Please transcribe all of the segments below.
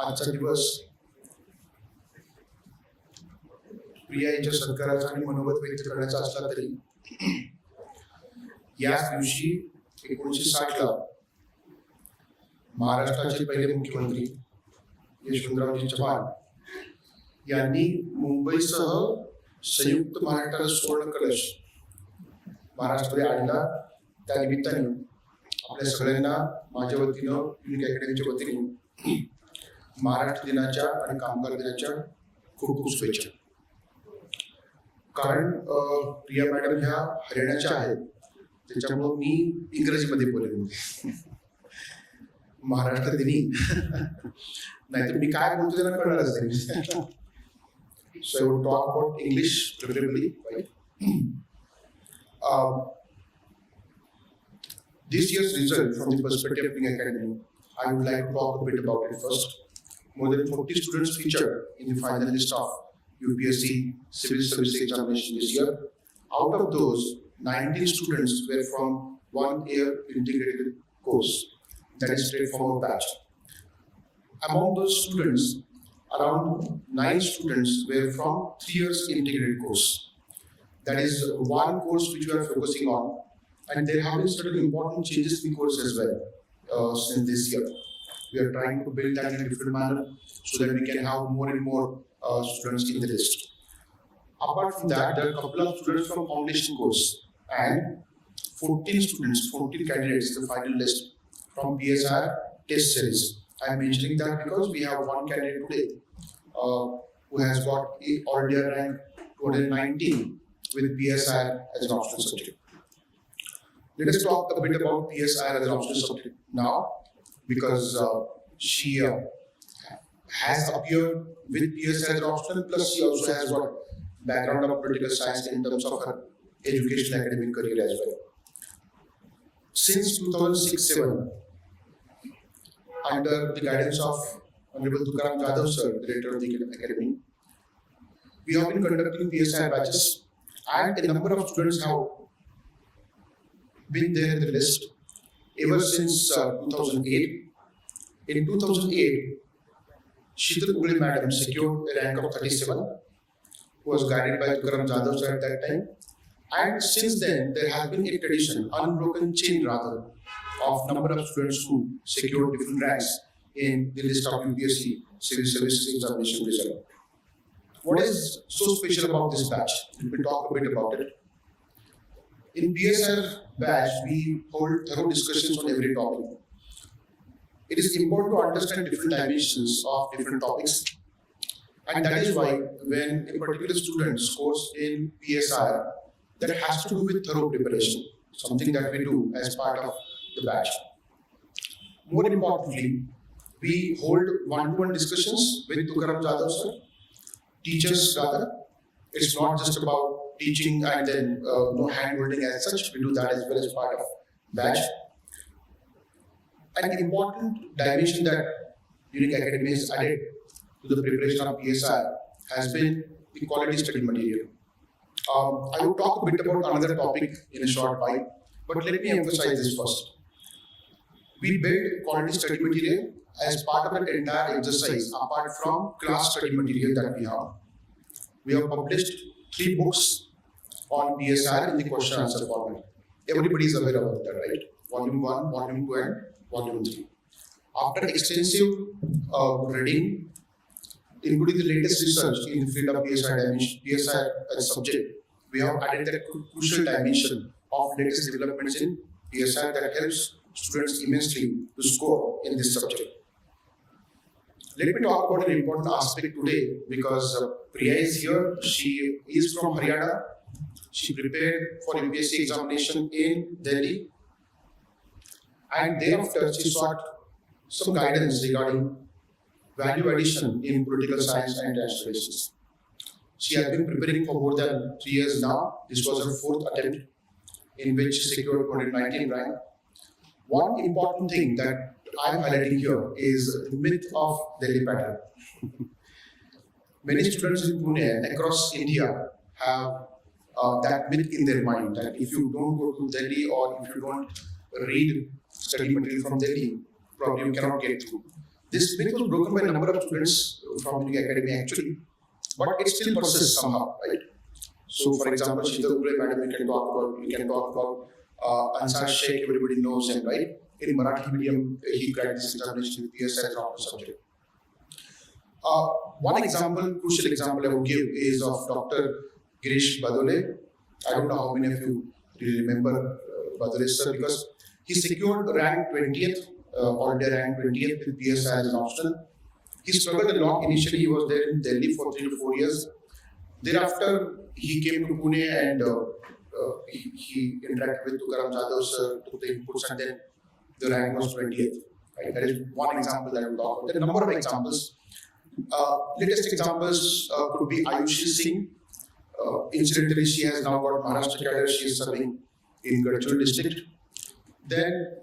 आजचा दिवस प्रिया यांच्या सत्काराचा आणि मनोगत व्यक्त करण्याचा असला तरी याच दिवशी 1960 ला महाराष्ट्राचे पहिले मुख्यमंत्री यशवंतरावजी चव्हाण यांनी मुंबईसह संयुक्त महाराष्ट्र सुवर्ण कलश महाराष्ट्रामध्ये आणला. त्या निमित्ताने आपल्या सगळ्यांना माझ्या वतीनं युनिक अकॅडमीच्या वतीने महाराष्ट्र दिनाच्या आणि कामगार दिनाच्या खूप खूप शुभेच्छा. कारण प्रिया मॅडम ह्या हरियाणाच्या आहेत, त्याच्यामुळं मी इंग्रजीमध्ये बोलेन महाराष्ट्र दिनी नाहीतर मी काय बोलतो त्यांना कळणारच नाही. So I will talk about English preferably, right? This year's result from the perspective of Young Academy, I would like to talk a bit about it first. More than 40 students featured in the finalist of UPSC Civil Service Examination this year. Out of those, 19 students were from one-year integrated course, that is straightforward batch. Among those students, around 9 students were from 3 years integrated course. That is one course which we are focusing on, and there have been certain important changes in the course as well since this year. We are trying to build that in a different manner so that we can have more and more students in the list. Apart from that, there are a couple of students from foundation course and 14 candidates in the final list from PSR test series. I am mentioning that because we have one candidate today who has got already rank 219 with PSR as an optional subject. Let us talk a bit about PSR as an optional subject now, because she has appeared with PSR as an optional, plus she also has got background of political science in terms of her educational academic career as well. Since 2006-07, under the guidance of Honorable Tukaram Jadhav sir, Director of the Academy, we have been conducting PSI batches, and a number of students have been there in the list ever since 2008. In 2008, Sheetal Ughle Madam secured a rank of 37, who was guided by Tukaram Jadhav sir at that time. And since then, there has been a tradition, unbroken chain rather, of number of students who secured different ranks in the list of UPSC Civil Service Examination result. What is so special about this batch? Let me talk a bit about it. In PSR batch, we hold thorough discussions on every topic. It is important to understand different dimensions of different topics, and that is why when a particular student scores in PSR, that has to do with thorough preparation, something that we do as part of the batch. More importantly, we hold one-to-one discussions with Tukaram Jadhav sir, teachers rather. It's not just about teaching and then hand-holding as such. We do that as well as part of batch. An important dimension that Unique Academy has added to the preparation of PSI has been the quality study material. I will talk a bit about another topic in a short while, but let me emphasize this first. We build quality study material as part of that entire exercise, apart from class study material that we have. We have published 3 books on PSR in the question answer format. Everybody is aware about that, right? Volume 1, Volume 2, and Volume 3. After extensive reading, including the latest research in the field of PSR as subject, we have added that crucial dimension of latest developments in PSR that helps students immensely to score in this subject. Let me talk about an important aspect today because Priya is here. She is from Haryana. She prepared for UPSC examination in Delhi, and thereafter she sought some guidance regarding value addition in political science and international relations. She has been preparing for more than 3 years now. This was her 4th attempt in which she secured 219 rank. One important thing that I am highlighting here is the myth of Delhi pattern. Many students in Pune and across India have that myth in their mind that if you don't go to Delhi or if you don't read study material from Delhi, probably you cannot get through. This myth was broken by a number of students from the academy actually, but it still persists somehow, right? So, for example, Shita Ure madam, we can talk about Ansar Sheikh, everybody knows him, right? In Marathi medium, he cracked this examination with PSI as a subject. One example, crucial example I would give is of Dr. Girish Badole. I don't know how many of you really remember Badole sir, because he secured rank 20th, all-day rank 20th with PSI as an optional. He struggled a lot. Initially, he was there in Delhi for 3 to 4 years. Thereafter, he came to Pune and he interacted with Tukaram Jadhav sir, took the inputs, and then the rank was 20th. Right? That is one example that I will talk about. There are a number of examples. Latest examples could be Ayushi Singh. Incidentally, she has now got Maharashtra cadre. She is serving in Gadchiroli district. Then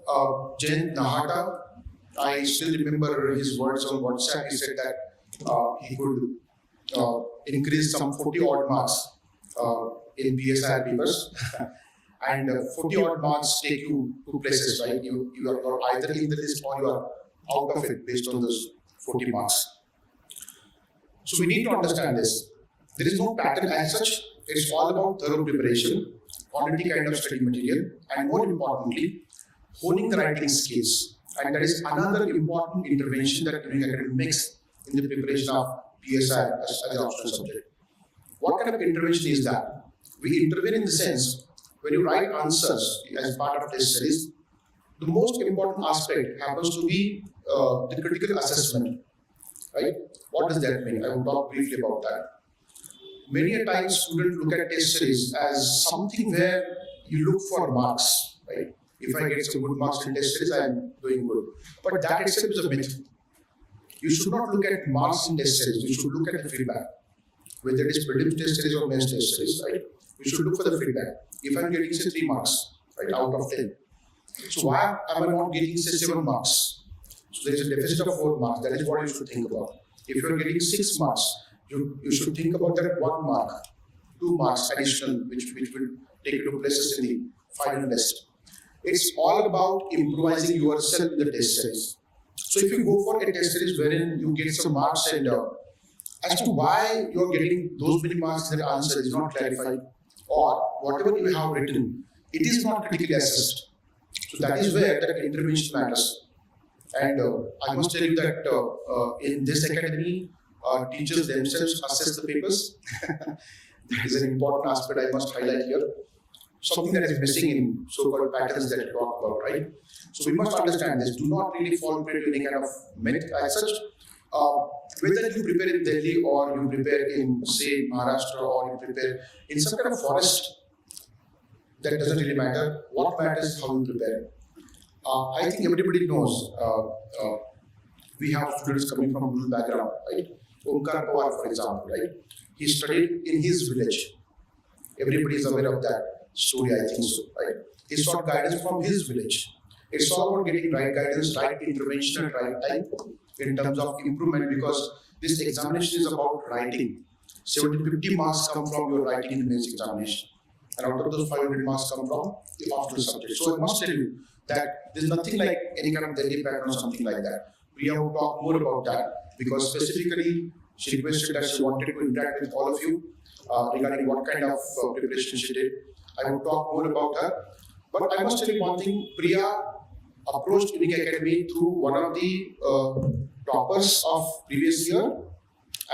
Jayant Nahata. I still remember his words on WhatsApp. He said that he could increase some 40 odd marks in PSI papers. And 40 odd marks take you two places, right? You are either in the list or you are out of it based on those 40 marks. So we need to understand this. There is no pattern as such. It's all about thorough preparation, quality kind of study material, and more importantly, honing the writing skills. And that is another important intervention that Unique Academy makes in the preparation of PSI as an optional subject. What kind of intervention is that? We intervene in the sense, when you write answers as part of this series, the most important aspect happens to be the critical assessment. Right? What does that mean? I will talk briefly about that. Many a times students look at test series as something where you look for marks. Right? If I get some good marks in test series, I am doing good. But that itself is a myth. You should not look at marks in test series. You should look at the feedback. Whether it is prelims test series or mains test series, right? You should look for the feedback. If I am getting say 3 marks, right, out of 10, so why am I not getting say 7 marks? So there is a deficit of 4 marks. That is what you should think about. If you are getting 6 marks, you should think about that 1 mark, 2 marks additional, which will take you to places in the final list. It's all about improvising yourself in the test series. So if you go for a test series wherein you get some marks and as to why you are getting those many marks in the answer is not clarified, or whatever you have written, it is not critically assessed. So that is where that intervention matters. And I must tell you that in this academy, teachers themselves assess the papers. That is an important aspect I must highlight here. Something that is missing in so-called patterns that we talk about, right? So we must understand this. Do not really fall prey to any kind of myth as such. Whether you prepare in Delhi or you prepare in, say, Maharashtra, or you prepare in some kind of forest, that doesn't really matter. What matters is how you prepare. I think everybody knows we have students coming from rural background, right? Omkar Pawar, for example, right? He studied in his village. Everybody is aware of that story, I think so, right? He sought guidance from his village. It's all about getting right guidance, right intervention at right time in terms of improvement, because this examination is about writing. 70 to 50 marks come from your writing in the mains examination. And out of those 500 marks come from the optional subject. So I must tell you that there's nothing like any kind of Delhi pattern or something like that. We have to talk more about that, because specifically she requested that she wanted to interact with all of you regarding what kind of preparation she did. I will talk more about her. But I must tell you one thing, Priya approached Unique Academy through one of the toppers of previous year,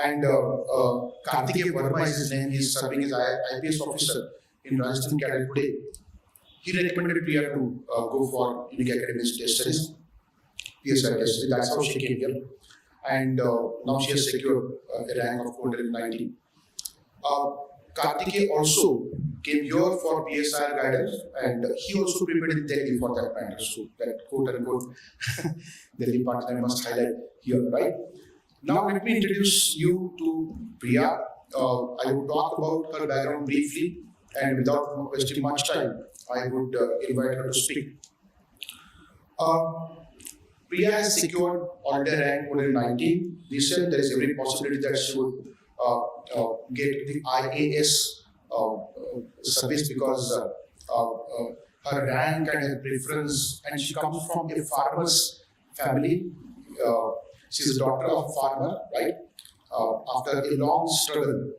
and Kartikeya Verma is his name. He is serving as IPS officer in Rajasthan Cadre today. He recommended Priya to go for Unique Academy's test series, PSI test series. That's how she came here, and now she has secured a rank of 490. Kartikeya also came here for PSI guidance, and he also prepared in Delhi for that matter. So that quote unquote Delhi part I must highlight here, right? Now let me introduce you to Priya. I will talk about her background briefly, and without wasting much time, I would invite her to speak. Priya has secured all-day rank 419. This year there is every possibility that she would get the IAS service, because her rank and her preference, and she comes from a farmer's family. She's a daughter of a farmer, right? After a long struggle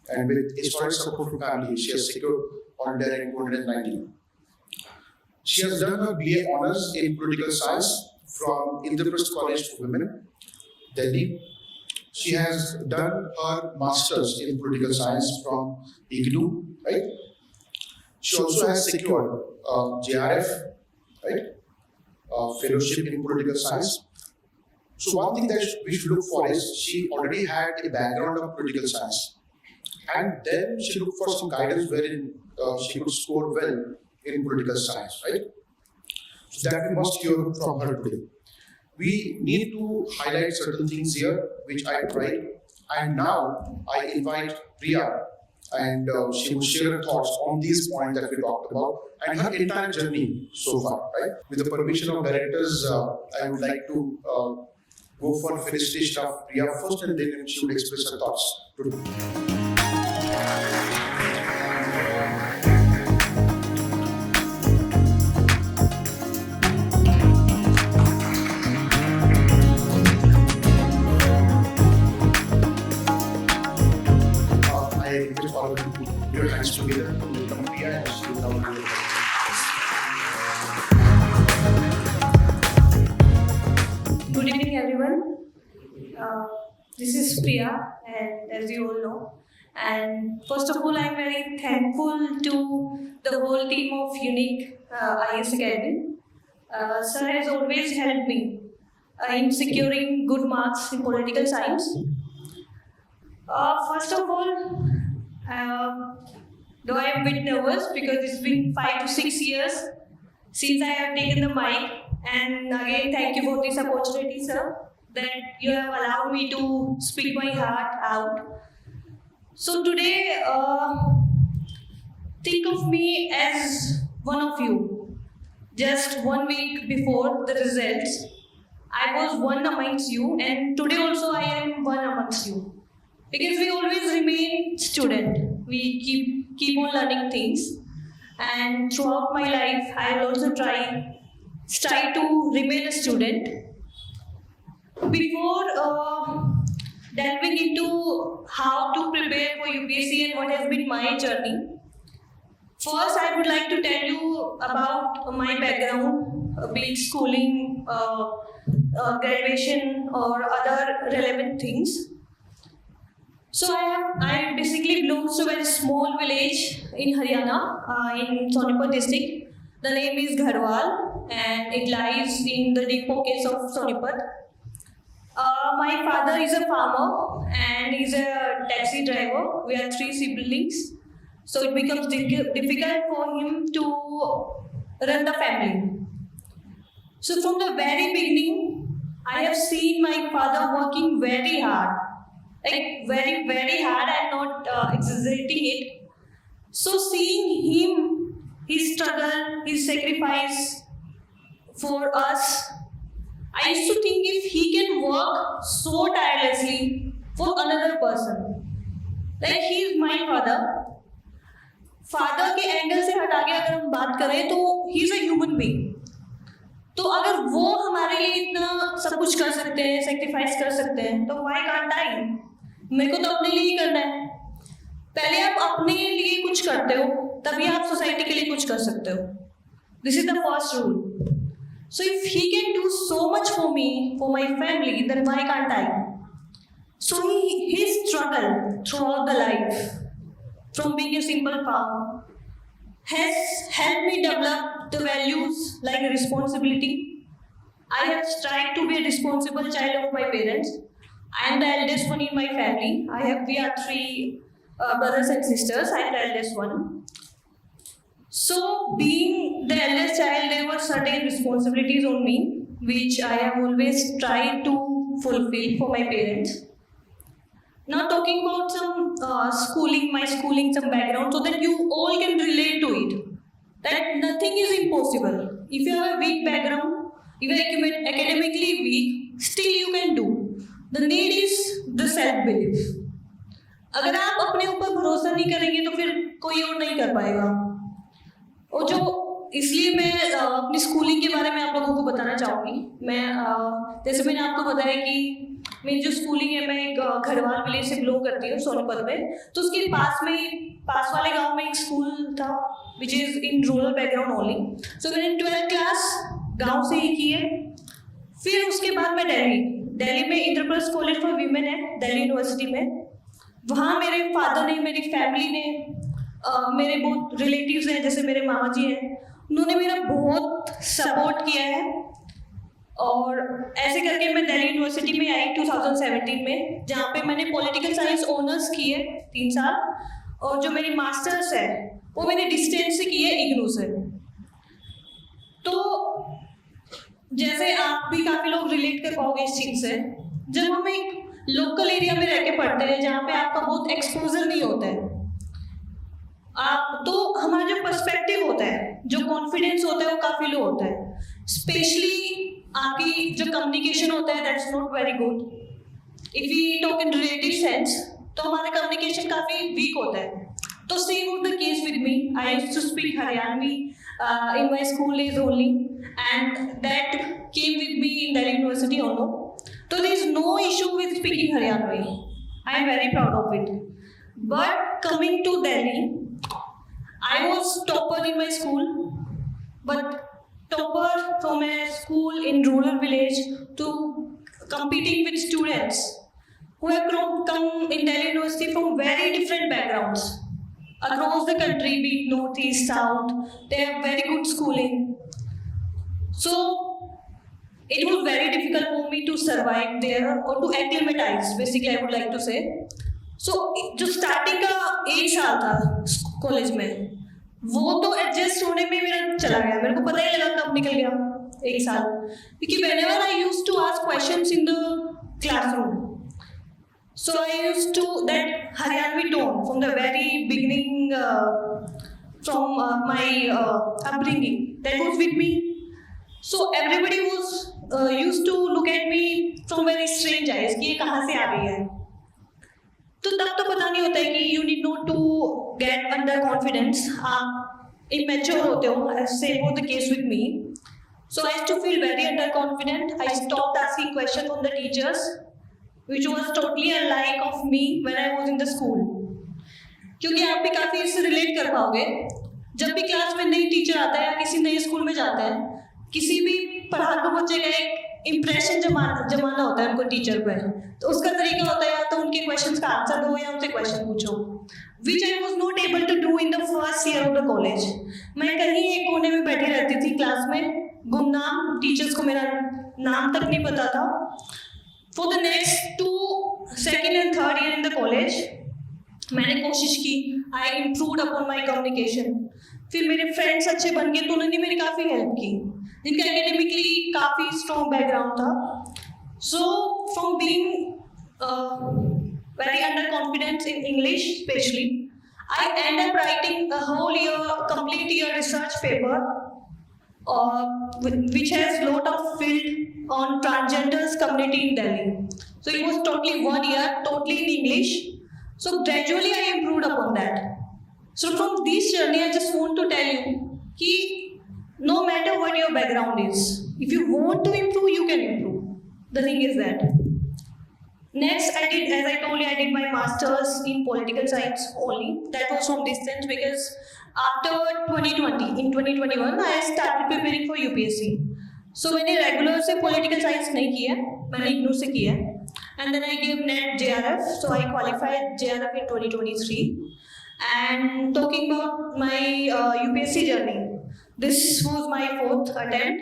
and with a solid support from family, she has secured all there in 2019. She has done her BA honors in political science from Indraprasth College for Women, Delhi. She has done her masters in political science from IGNOU, right? She also has secured JRF, right? Fellowship in political science. So one thing that we should look for is she already had a background of political science, and then she looked for some guidance wherein she could score well in political science, right? So that we must hear from her today. We need to highlight certain things here which I tried, and now I invite Priya, and she will share her thoughts on these points that we talked about and her entire journey so far, right? With the permission of directors, I would like to go for felicitation of Priya first, and then she will express her thoughts today. I request all of you to put your hands together to welcome Priya and she will now do it. Good evening, everyone. This is Priya, and as you all know, and first of all, I'm very thankful to the whole team of Unique IS Academy. Sir has always helped me in securing good marks in political science. First of all, though I am a bit nervous because it's been 5 to 6 years since I have taken the mic, and again, thank you for this opportunity, sir, that you have allowed me to speak my heart out. So today, think of me as one of you. Just 1 week before the results, I was one amongst you, and today also I am one amongst you. Because we always remain student. We keep on learning things. And throughout my life, I will also try to remain a student. Before delving into how to prepare for UPSC and what has been my journey, first I would like to tell you about my background, be it schooling, graduation, or other relevant things. So I basically belongs to a very small village in Haryana, in Sonipat district. The name is Gharwal, and it lies in the deep pockets of Sonipat. My father is a farmer and he's a taxi driver. We are 3 siblings, so it becomes difficult for him to run the family. So from the very beginning, I have seen my father working very hard. Like very, very hard. I'm not exaggerating it. So seeing him, his struggle, his sacrifice for us, I used to think if he can work so tirelessly for another person, like he is my father. Father के angle से हटा के अगर हम बात करें तो he is a human being. तो अगर वो हमारे लिए इतना सब कुछ कर सकते हैं, सेक्रीफाइस कर सकते हैं, तो व्हाई कांट आई? मेरे को तो अपने लिए ही करना है. पहले आप अपने लिए कुछ करते हो, तभी आप सोसाइटी के लिए कुछ कर सकते हो. This is the first rule. So if he can do so much for me, for my family, then why can't I? So his struggle throughout the life, from being a simple farmer, has helped me develop the values like responsibility. I have tried to be a responsible child of my parents. I am the eldest one in my family. We are 3 brothers and sisters. I am the eldest one. So being the eldest child, there were certain responsibilities on me, which I have always tried to fulfill for my parents. Now talking about some schooling, some background, so that you all can relate to it. That nothing is impossible. If you have a weak background, if you are academically weak, still you can do. The need is the self-belief. अगर आप अपने ऊपर भरोसा नहीं करेंगे तो फिर कोई और नहीं कर पाएगा. और जो इसलिए मैं अपनी स्कूलिंग के बारे में आप लोगों को बताना चाहूँगी। मैं जैसे मैंने आपको बताया कि मेरी जो स्कूलिंग है, मैं एक घड़वाल विलेज से बिलोंग करती हूँ, सोनीपत में। तो उसके पास वाले गांव में एक स्कूल था which is in rural background only. So मैंने 12th क्लास गांव से ही की है। फिर उसके बाद मैं दिल्ली में इंद्रप्रस्थ कॉलेज फॉर वीमेन है, दिल्ली यूनिवर्सिटी में। वहाँ मेरे फादर ने, मेरी फैमिली ने, मेरे बहुत रिलेटिव्स हैं, जैसे मेरे मामा जी हैं, उन्होंने मेरा बहुत सपोर्ट किया है। और ऐसे करके मैं दिल्ली यूनिवर्सिटी में आई 2017 में, जहाँ पे मैंने पॉलिटिकल साइंस ऑनर्स किए 3 साल। और जो मेरी मास्टर्स है वो मैंने डिस्टेंस से की है, इग्नू से। तो जैसे आप भी काफ़ी लोग रिलेट कर पाओगे इस चीज़ से, जब हम एक लोकल एरिया में रह के पढ़ते हैं जहाँ पे आपका बहुत एक्सपोजर नहीं होता है, तो हमारा जो पर्सपेक्टिव होता है, जो कॉन्फिडेंस होता है, वो काफ़ी लो होता है। स्पेशली आपकी जो कम्युनिकेशन होता है, that's not very good. If we talk in relative sense, तो हमारा कम्युनिकेशन काफ़ी वीक होता है। तो same was the case with me. I used to speak Haryanvi in my school days only, and that came with me in Delhi University also. So there is no issue with speaking Haryanvi. I am very proud of it. But coming to Delhi, I was topper in my school, but topper from a school in rural village to competing with students who have come in Delhi University from very different backgrounds. Across the country, be it north, east, south, they have very good schooling. So it was very difficult for me to survive there or to acclimatize, basically I would like to say. So जो starting का 1 साल था college में, वो तो adjust होने में मेरा चला गया, मेरे को पता ही लगा कब निकल गया 1 साल। क्योंकि whenever I used to ask questions in the classroom, so I used to that Haryanvi tone from the very beginning, from my upbringing, that was with me. So everybody was used to look at me from very strange eyes कि ये कहाँ से आ गई है। तो तब तो पता नहीं होता है कि you need not to get under confidence, आप immature होते हो, same was the case with me. So I used to feel very underconfident. I stopped asking questions from the teachers, which was totally unlike of me when I was in the school. क्योंकि आप भी काफ़ी इससे relate कर पाओगे। जब भी class में नई टीचर आता है या किसी नए स्कूल में जाता है, किसी भी पढ़ाकू बच्चे का एक इम्प्रेशन जमाना होता है उनको टीचर पर। तो उसका तरीका होता है या तो उनके क्वेश्चंस का आंसर दो या उनसे क्वेश्चन पूछो, which I was not able to do in the first year of the college. मैं कहीं एक कोने में बैठी रहती थी क्लास में, गुमनाम, टीचर्स को मेरा नाम तक नहीं पता था। For the next 2nd and 3rd year in the college, मैंने कोशिश की, I improved upon my communication. फिर मेरे फ्रेंड्स अच्छे बन गए तो उन्होंने मेरी काफ़ी हेल्प की, जिनका एकेडमिकली काफ़ी स्ट्रॉन्ग बैकग्राउंड था। So from being very underconfident in English especially, I end up writing a whole year, complete year research paper, which has lot of field on transgenders community in Delhi. So it was totally 1 year, totally in English. So gradually I improved upon that. So from this journey, I just want to tell you that no matter what your background is, if you want to improve, you can improve. The thing is that. Next, as I told you, I did my master's in political science only. That was from distance because after 2020, in 2021, I started preparing for UPSC. So मैंने regular से political science नहीं किया, मैंने इग्नू से किया, and then I give NET JRF, so I qualified JRF in 2023. And talking about my UPSC journey, this was my 4th attempt,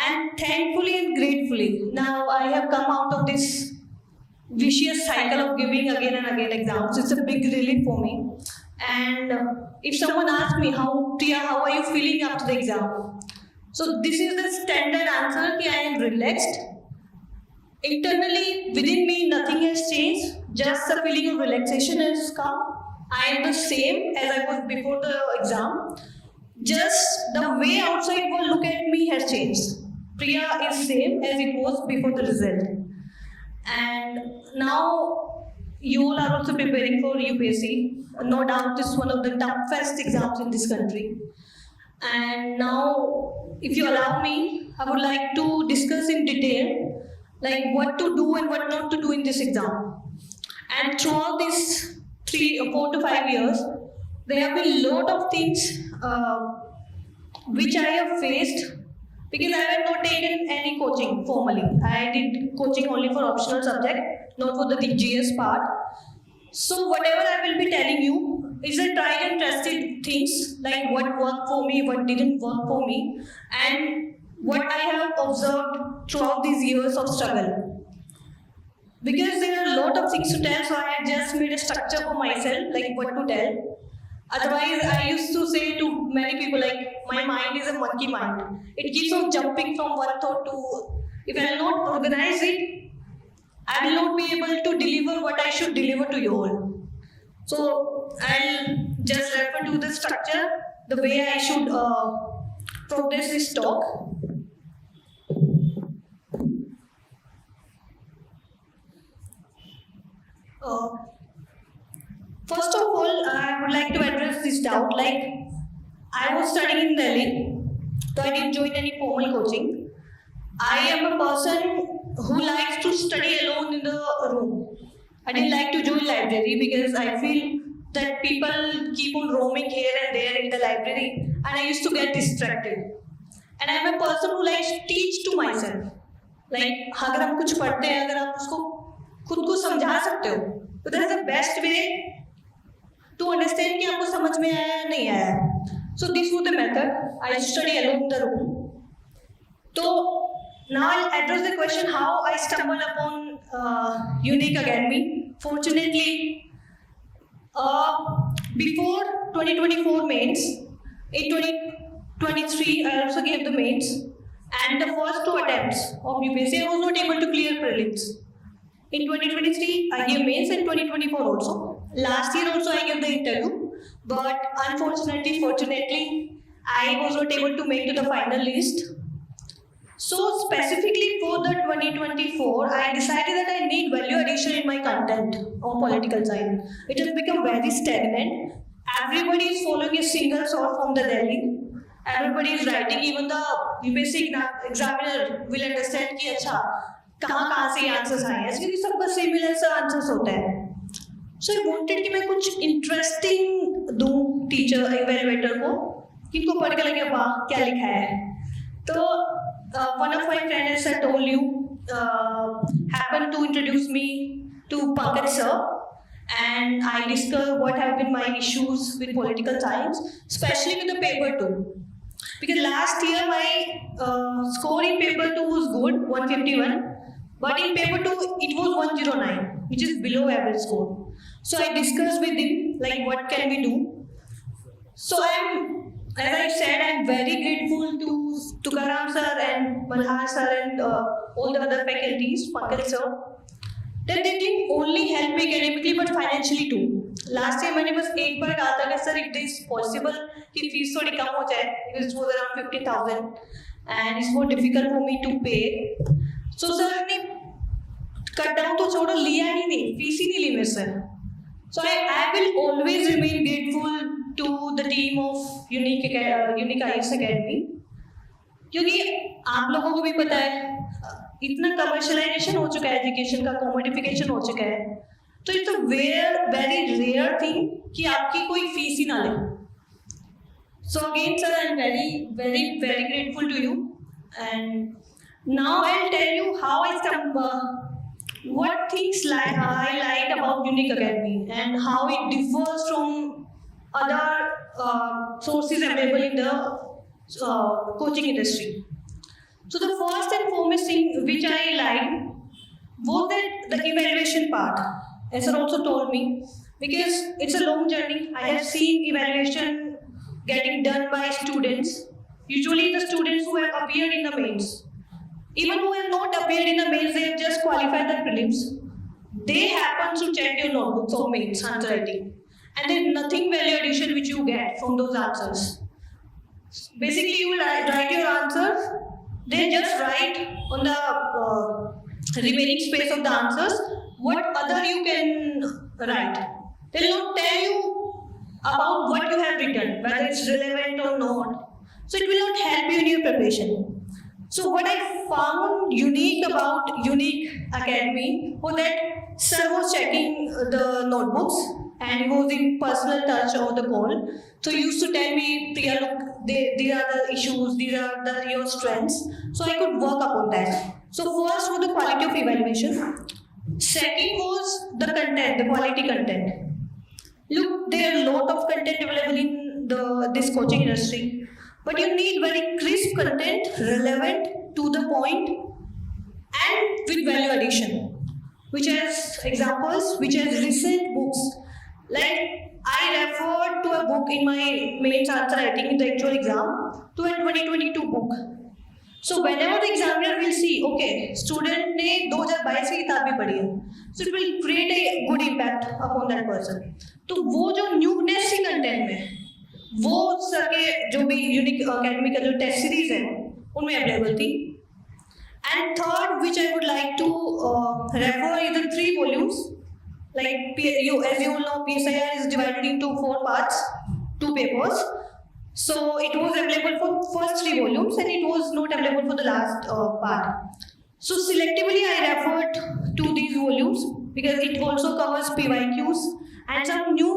and thankfully and gratefully now I have come out of this vicious cycle of giving again and again exams. It's a big relief for me. And if someone asks me, Priya, how are you feeling after the exam? So this is the standard answer कि I am relaxed. Internally, within me, nothing has changed. Just the feeling of relaxation has come. I am the same as I was before the exam. Just the way outside world look at me has changed. Priya is same as it was before the result. And now you all are also preparing for UPSC. No doubt, this is one of the toughest exams in this country. And now, if you allow me, I would like to discuss in detail like what to do and what not to do in this exam. And throughout these 4 to 5 years, there have been a lot of things which I have faced because I have not taken any coaching formally. I did coaching only for optional subject, not for the GS part. So whatever I will be telling you is a tried and tested things like what worked for me, what didn't work for me, and what I have observed throughout these years of struggle. Because there are a lot of things to tell, so I have just made a structure for myself, like what to tell. Otherwise, I used to say to many people, like, my mind is a monkey mind. It keeps on jumping from one thought to, if I will not organize it, I will not be able to deliver what I should deliver to you all. So, I'll just refer to the structure, the way I should progress this talk. First of all, I would like to address this doubt. Like, I was studying in Delhi, so I didn't join any formal coaching. I am a person who likes to study alone in the room. I didn't like to join library because I feel that people keep on roaming here and there in the library, and I used to get distracted. And I am a person who likes to teach to myself. Like, अगर हम कुछ पढ़ते हैं, अगर आप उसको खुद को समझा सकते हो, तो that is the best way to understand कि आपको समझ में आया या नहीं आया. So this was the method. I study alone in the room. So now I'll address the question how I stumbled upon Unique Academy. Fortunately, before 2024 mains, in 2023 I also gave the mains, and the first 2 attempts of UPSC I was not able to clear prelims. In 2023 I gave mains, and 2024 also. Last year also I gave the interview, but unfortunately, fortunately, I was not able to make to the final list. So specifically for the 2024, I decided that I need value addition in my content on political science. It has become very stagnant. Everybody is following a single source from the Delhi. Everybody is writing, even the UPSC examiner will understand कि अच्छा कहाँ से answers आए हैं, क्योंकि सबका similar सा answers होता है. So I wanted कि मैं कुछ इंटरेस्टिंग दूँ टीचर इवेलुएटर को, कि इनको पढ़ के लगे वाह क्या लिखा है. तो one of my friends, as I told you, happened to introduce me to Pankaj sir, and I discussed what have been my issues with political science, especially with the paper 2. Because last year my score in paper 2 was good, 151, but in paper 2 it was 109, which is below average score. So I discussed with him like what can we do. So as I said, I'm very grateful to Tukaram sir and Malhar sir and all the other faculties, Pankaj sir, that they didn't only help me academically but financially too. Last year मैंने बस एक बार कहा था कि sir if it is possible कि fees थोड़ी कम हो जाए, it was around 50,000 and it's more difficult for me to pay. So sir ने कट डाउन तो छोड़ो, लिया ही नहीं, फीस ही नहीं ली मेरे से. So I will always remain grateful to the team of Unique IAS Academy, क्योंकि आप लोगों को भी पता है इतना कमर्शलाइजेशन हो चुका है एजुकेशन का, कॉमोडिफिकेशन हो चुका है, तो it's a very rare thing कि आपकी कोई फीस ही ना ले. So again sir, I'm very grateful to you, and now I'll tell you how I stumbled. What things I liked about Unique Academy and how it differs from other sources available in the coaching industry. So the first and foremost thing which I liked was that the evaluation part, as sir also told me, because it's a long journey. I have seen evaluation getting done by students, usually the students who have appeared in the mains. Even who have not appeared in the mains, they have just qualified the prelims. They happen to check your notebooks or mains handwriting, and there's nothing value addition which you get from those answers. Basically, you will write your answers. They just write on the remaining space of the answers what other you can write. They will not tell you about what you have written, whether it's relevant or not. So it will not help you in your preparation. So what I found unique about Unique Academy was that sir was checking the notebooks and he was in personal touch over the call. So he used to tell me, Priya, look, these are the issues, these are your strengths. So I could work upon that. So first was the quality of evaluation. Second was the content, the quality content. Look, there are a lot of content available in this coaching industry, but you need very crisp content, relevant, to the point, and with value addition, which has examples, which has recent books. Like I referred to a book in my mains answer writing in the actual exam to a 2022 book. So whenever the examiner will see, okay, student ने 2022 की किताब भी पढ़ी है, so it will create a good impact upon that person. तो वो जो newness की कंटेंट में, वो सर के जो भी यूनिक अकेडमी का जो टेस्ट सीरीज है, उनमें अवेलेबल थी. And third, which I would like to refer is the 3 volumes. Like as you all know, PSIR is divided into 4 parts, 2 papers. So it was available for first 3 volumes and it was not available for the last part. So selectively I referred to these volumes because it also covers PYQs and some new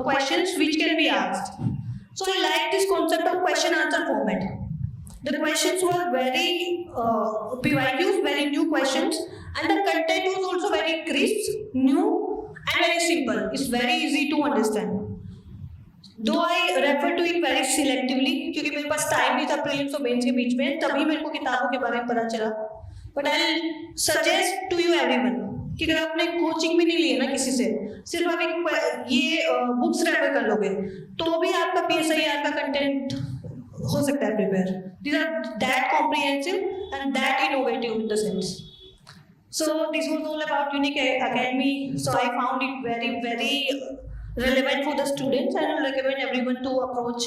questions which can be asked. So I like this concept of question answer format. The questions were very PYQs, very new questions, and the content was also very crisp, new and very simple. It's very easy to understand. Though I refer to it very selectively, क्योंकि मेरे पास time नहीं था prelims और mains के बीच में, तभी मेरे को किताबों के बारे में पता चला. But I'll suggest to you everyone कि अगर आपने कोचिंग भी नहीं ली है ना किसी से, सिर्फ आप एक ये बुक्स रेफर कर लोगे, तो भी आपका PSIR का कंटेंट हो सकता है prepare. These are that comprehensive and that innovative in the sense. So this was all about Unique Academy. So I found it very, very relevant for the students, and I recommend everyone to approach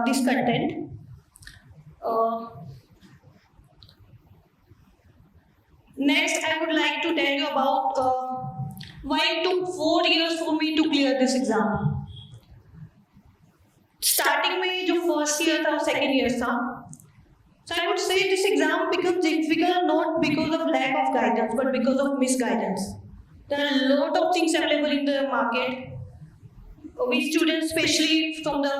this content. Next, I would like to tell you about why it took 4 years for me to clear this exam. Starting में जो first year था, second year था, so I would say this exam becomes difficult not because of lack of guidance, but because of misguidance. There are a lot of things available in the market. We students, especially from the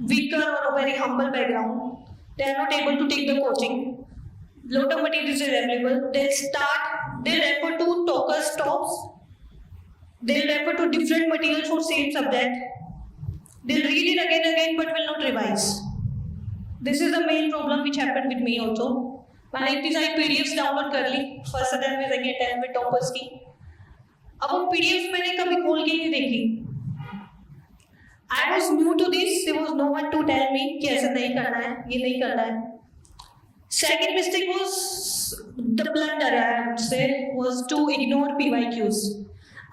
weaker or a very humble background, they are not able to take the coaching. Lot of materials are available. They'll refer to talkers talks. They'll refer to different materials for same subject. They'll read it again and again, but will not revise. This is the main problem which happened with me also. मैंने इतनी सारी PDFs download कर ली first attempt में, second attempt में toppers की. अब वो PDFs मैंने कभी खोल के नहीं देखी. I was new to this. There was no one to tell me कि ऐसा नहीं करना है, ये नहीं करना है. Second mistake was the blunder I would say was to ignore PYQs.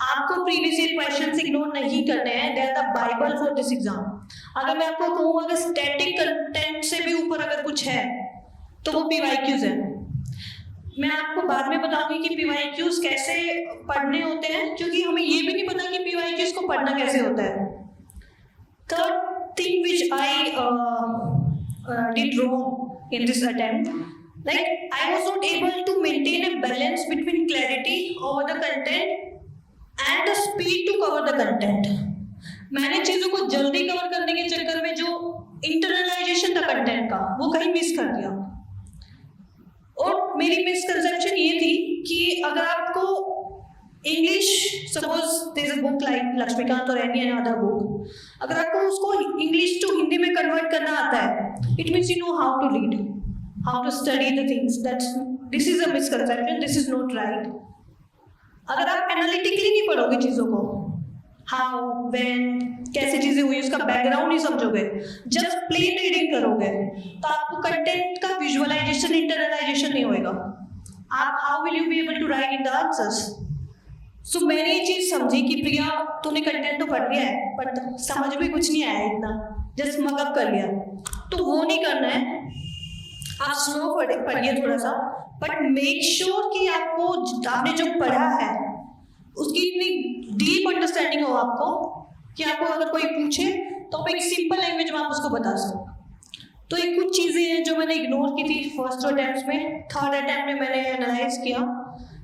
आपको प्रीवियस ईयर क्वेश्चंस इग्नोर नहीं करने हैं. They are the Bible for this exam. अगर मैं आपको कहूँ अगर स्टैटिक कंटेंट से भी ऊपर अगर कुछ है तो वो PYQs है. मैं आपको बाद में बताऊंगी कि PYQs कैसे पढ़ने होते हैं, क्योंकि हमें ये भी नहीं पता कि PYQs को पढ़ना कैसे होता है. Third thing which I did wrong in this attempt, like I was not able to maintain a balance between clarity over the content and the speed to cover the content. मैंने चीजों को जल्दी cover करने के चक्कर में जो internalisation था कंटेंट का, वो कहीं मिस कर दिया. और मेरी मिसकंसेप्शन ये थी कि अगर आपको English, suppose there is a book like Laxmikanth और एनी अदर बुक, अगर आपको उसको इंग्लिश टू हिंदी में कन्वर्ट करना आता है, it means you know how to read, how to study the things. That's this is a misconception, this is not right. अगर आप एनालिटिकली नहीं पढ़ोगे चीजों को, हाउ व्हेन कैसे चीजें हुई उसका बैकग्राउंड नहीं समझोगे, जस्ट प्लेन रीडिंग करोगे, तो आपको कंटेंट का विजुअलाइजेशन, इंटरनलाइजेशन नहीं होएगा. आप how will you be able to write in the answers. So मैंने ये चीज समझी कि प्रिया तूने कंटेंट तो पढ़ लिया है बट समझ में कुछ नहीं आया, इतना जस्ट मगअप कर लिया. तो वो नहीं करना है. आप स्लो पढ़िए थोड़ा सा, बट मेक श्योर कि आपने जो पढ़ा है उसकी इतनी डीप अंडरस्टैंडिंग हो आपको कि आपको अगर कोई पूछे तो आप एक सिंपल लैंग्वेज में आप उसको बता सको. तो ये कुछ चीजें हैं जो मैंने इग्नोर की थी फर्स्ट अटेम्प्ट में। थर्ड अटेम्प्ट में मैंने एनालाइज किया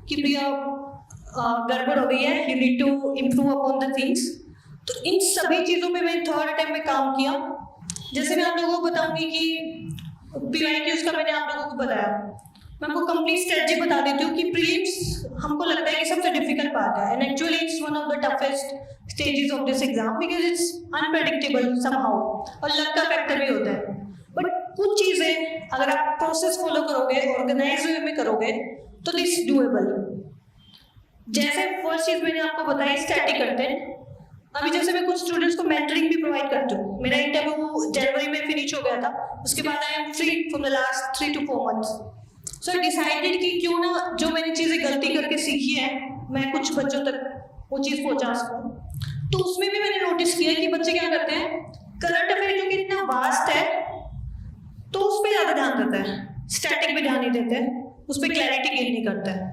कि भैया गड़बड़ हो गई है, you need to improve upon the things. तो इन सभी चीजों पे मैंने थर्ड अटेम्प्ट में काम किया। जैसे मैं आप लोगों को बताऊंगी कि PYQs का मैंने आप लोगों को बताया, मैं आपको कंप्लीट स्ट्रेटजी बता देती हूँ कि प्रीलिम्स हमको लगता है कि सबसे डिफिकल्ट पार्ट है, and actually it's one of the toughest stages of this exam because it's unpredictable somehow, और लक का फैक्टर भी होता है। बट कुछ चीजें अगर आप प्रोसेस फॉलो करोगे, ऑर्गेनाइज वे में करोगे, तो दिस डूएबल। जैसे फर्स्ट चीज मैंने आपको बताई, स्टैटिक कंटेंट। अभी जैसे मैं कुछ स्टूडेंट्स को मेंटरिंग भी प्रोवाइड करती हूँ। मेरा इंटरव्यू जनवरी में फिनिश हो गया था, उसके बाद I am free from the last 3 to 4 months। So I decided कि क्यों ना जो मैंने चीजें गलती करके सीखी है मैं कुछ बच्चों तक वो चीज पहुंचा सकूं। तो उसमें भी मैंने नोटिस किया कि बच्चे क्या करते हैं, करंट अफेयर जो कि इतना वास्ट है तो उस पर ज्यादा ध्यान देते हैं, स्टैटिक पे ध्यान नहीं देते, उस पर क्लैरिटी गेन नहीं करते हैं।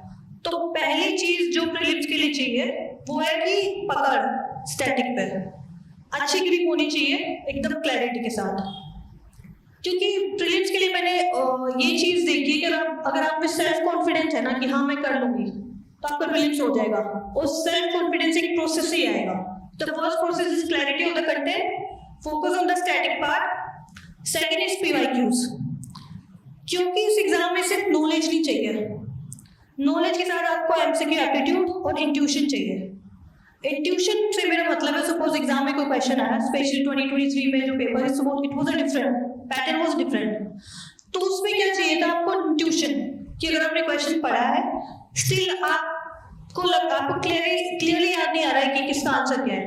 तो पहली चीज जो प्रीलिम्स के लिए चाहिए वो है कि पकड़ स्टैटिक पे, अच्छी ग्रिप होनी चाहिए एकदम क्लैरिटी के साथ। क्योंकि प्रीलिम्स के लिए मैंने ये चीज देखी कि अगर आप में सेल्फ कॉन्फिडेंस है ना कि हाँ मैं कर लूंगी, तो आपका प्रीलिम्स हो जाएगा। और सेल्फ कॉन्फिडेंस एक प्रोसेस से ही आएगा। The first process is clarity of the content, focus on the static part. Second is PYQs, क्योंकि इस एग्जाम में सिर्फ नॉलेज नहीं चाहिए, नॉलेज के साथ आपको MCQ एप्टीट्यूड और इंट्यूशन चाहिए। इंट्यूशन से मेरा मतलब है, सपोज एग्जाम में कोई क्वेश्चन आया, स्पेशली 2023 में जो पेपर है, suppose it was a different pattern, was different, तो उसमें क्या चाहिए था आपको, इंट्यूशन, कि अगर आपने क्वेश्चन पढ़ा है स्टिल आपको क्लियरली याद नहीं आ रहा है कि किसका आंसर क्या है,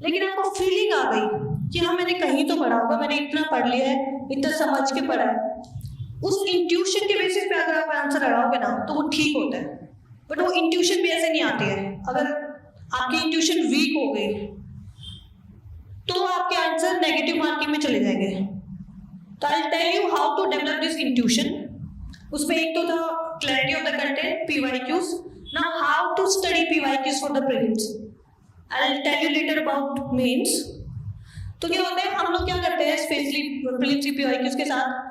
लेकिन आपको फीलिंग आ गई कि हाँ मैंने कहीं तो पढ़ा होगा, मैंने इतना पढ़ लिया है, इतना समझ के पढ़ा है, उस इंट्यूशन के बेसिस पे अगर आप आंसर लगाओगे ना तो वो ठीक होता है। बट वो इंट्यूशन भी ऐसे नहीं आती है। अगर आपकी इंट्यूशन वीक हो गई तो आपके आंसर नेगेटिव मार्किंग में चले जाएंगे। तो I will tell you how to develop this intuition. उसमें एक तो था clarity of the content, PYQs। Now how to study PYQs for the prelims, I will tell you later about mains. तो क्या होता है, हम लोग क्या करते हैं स्पेशली प्रीलिम्स की PYQs के साथ,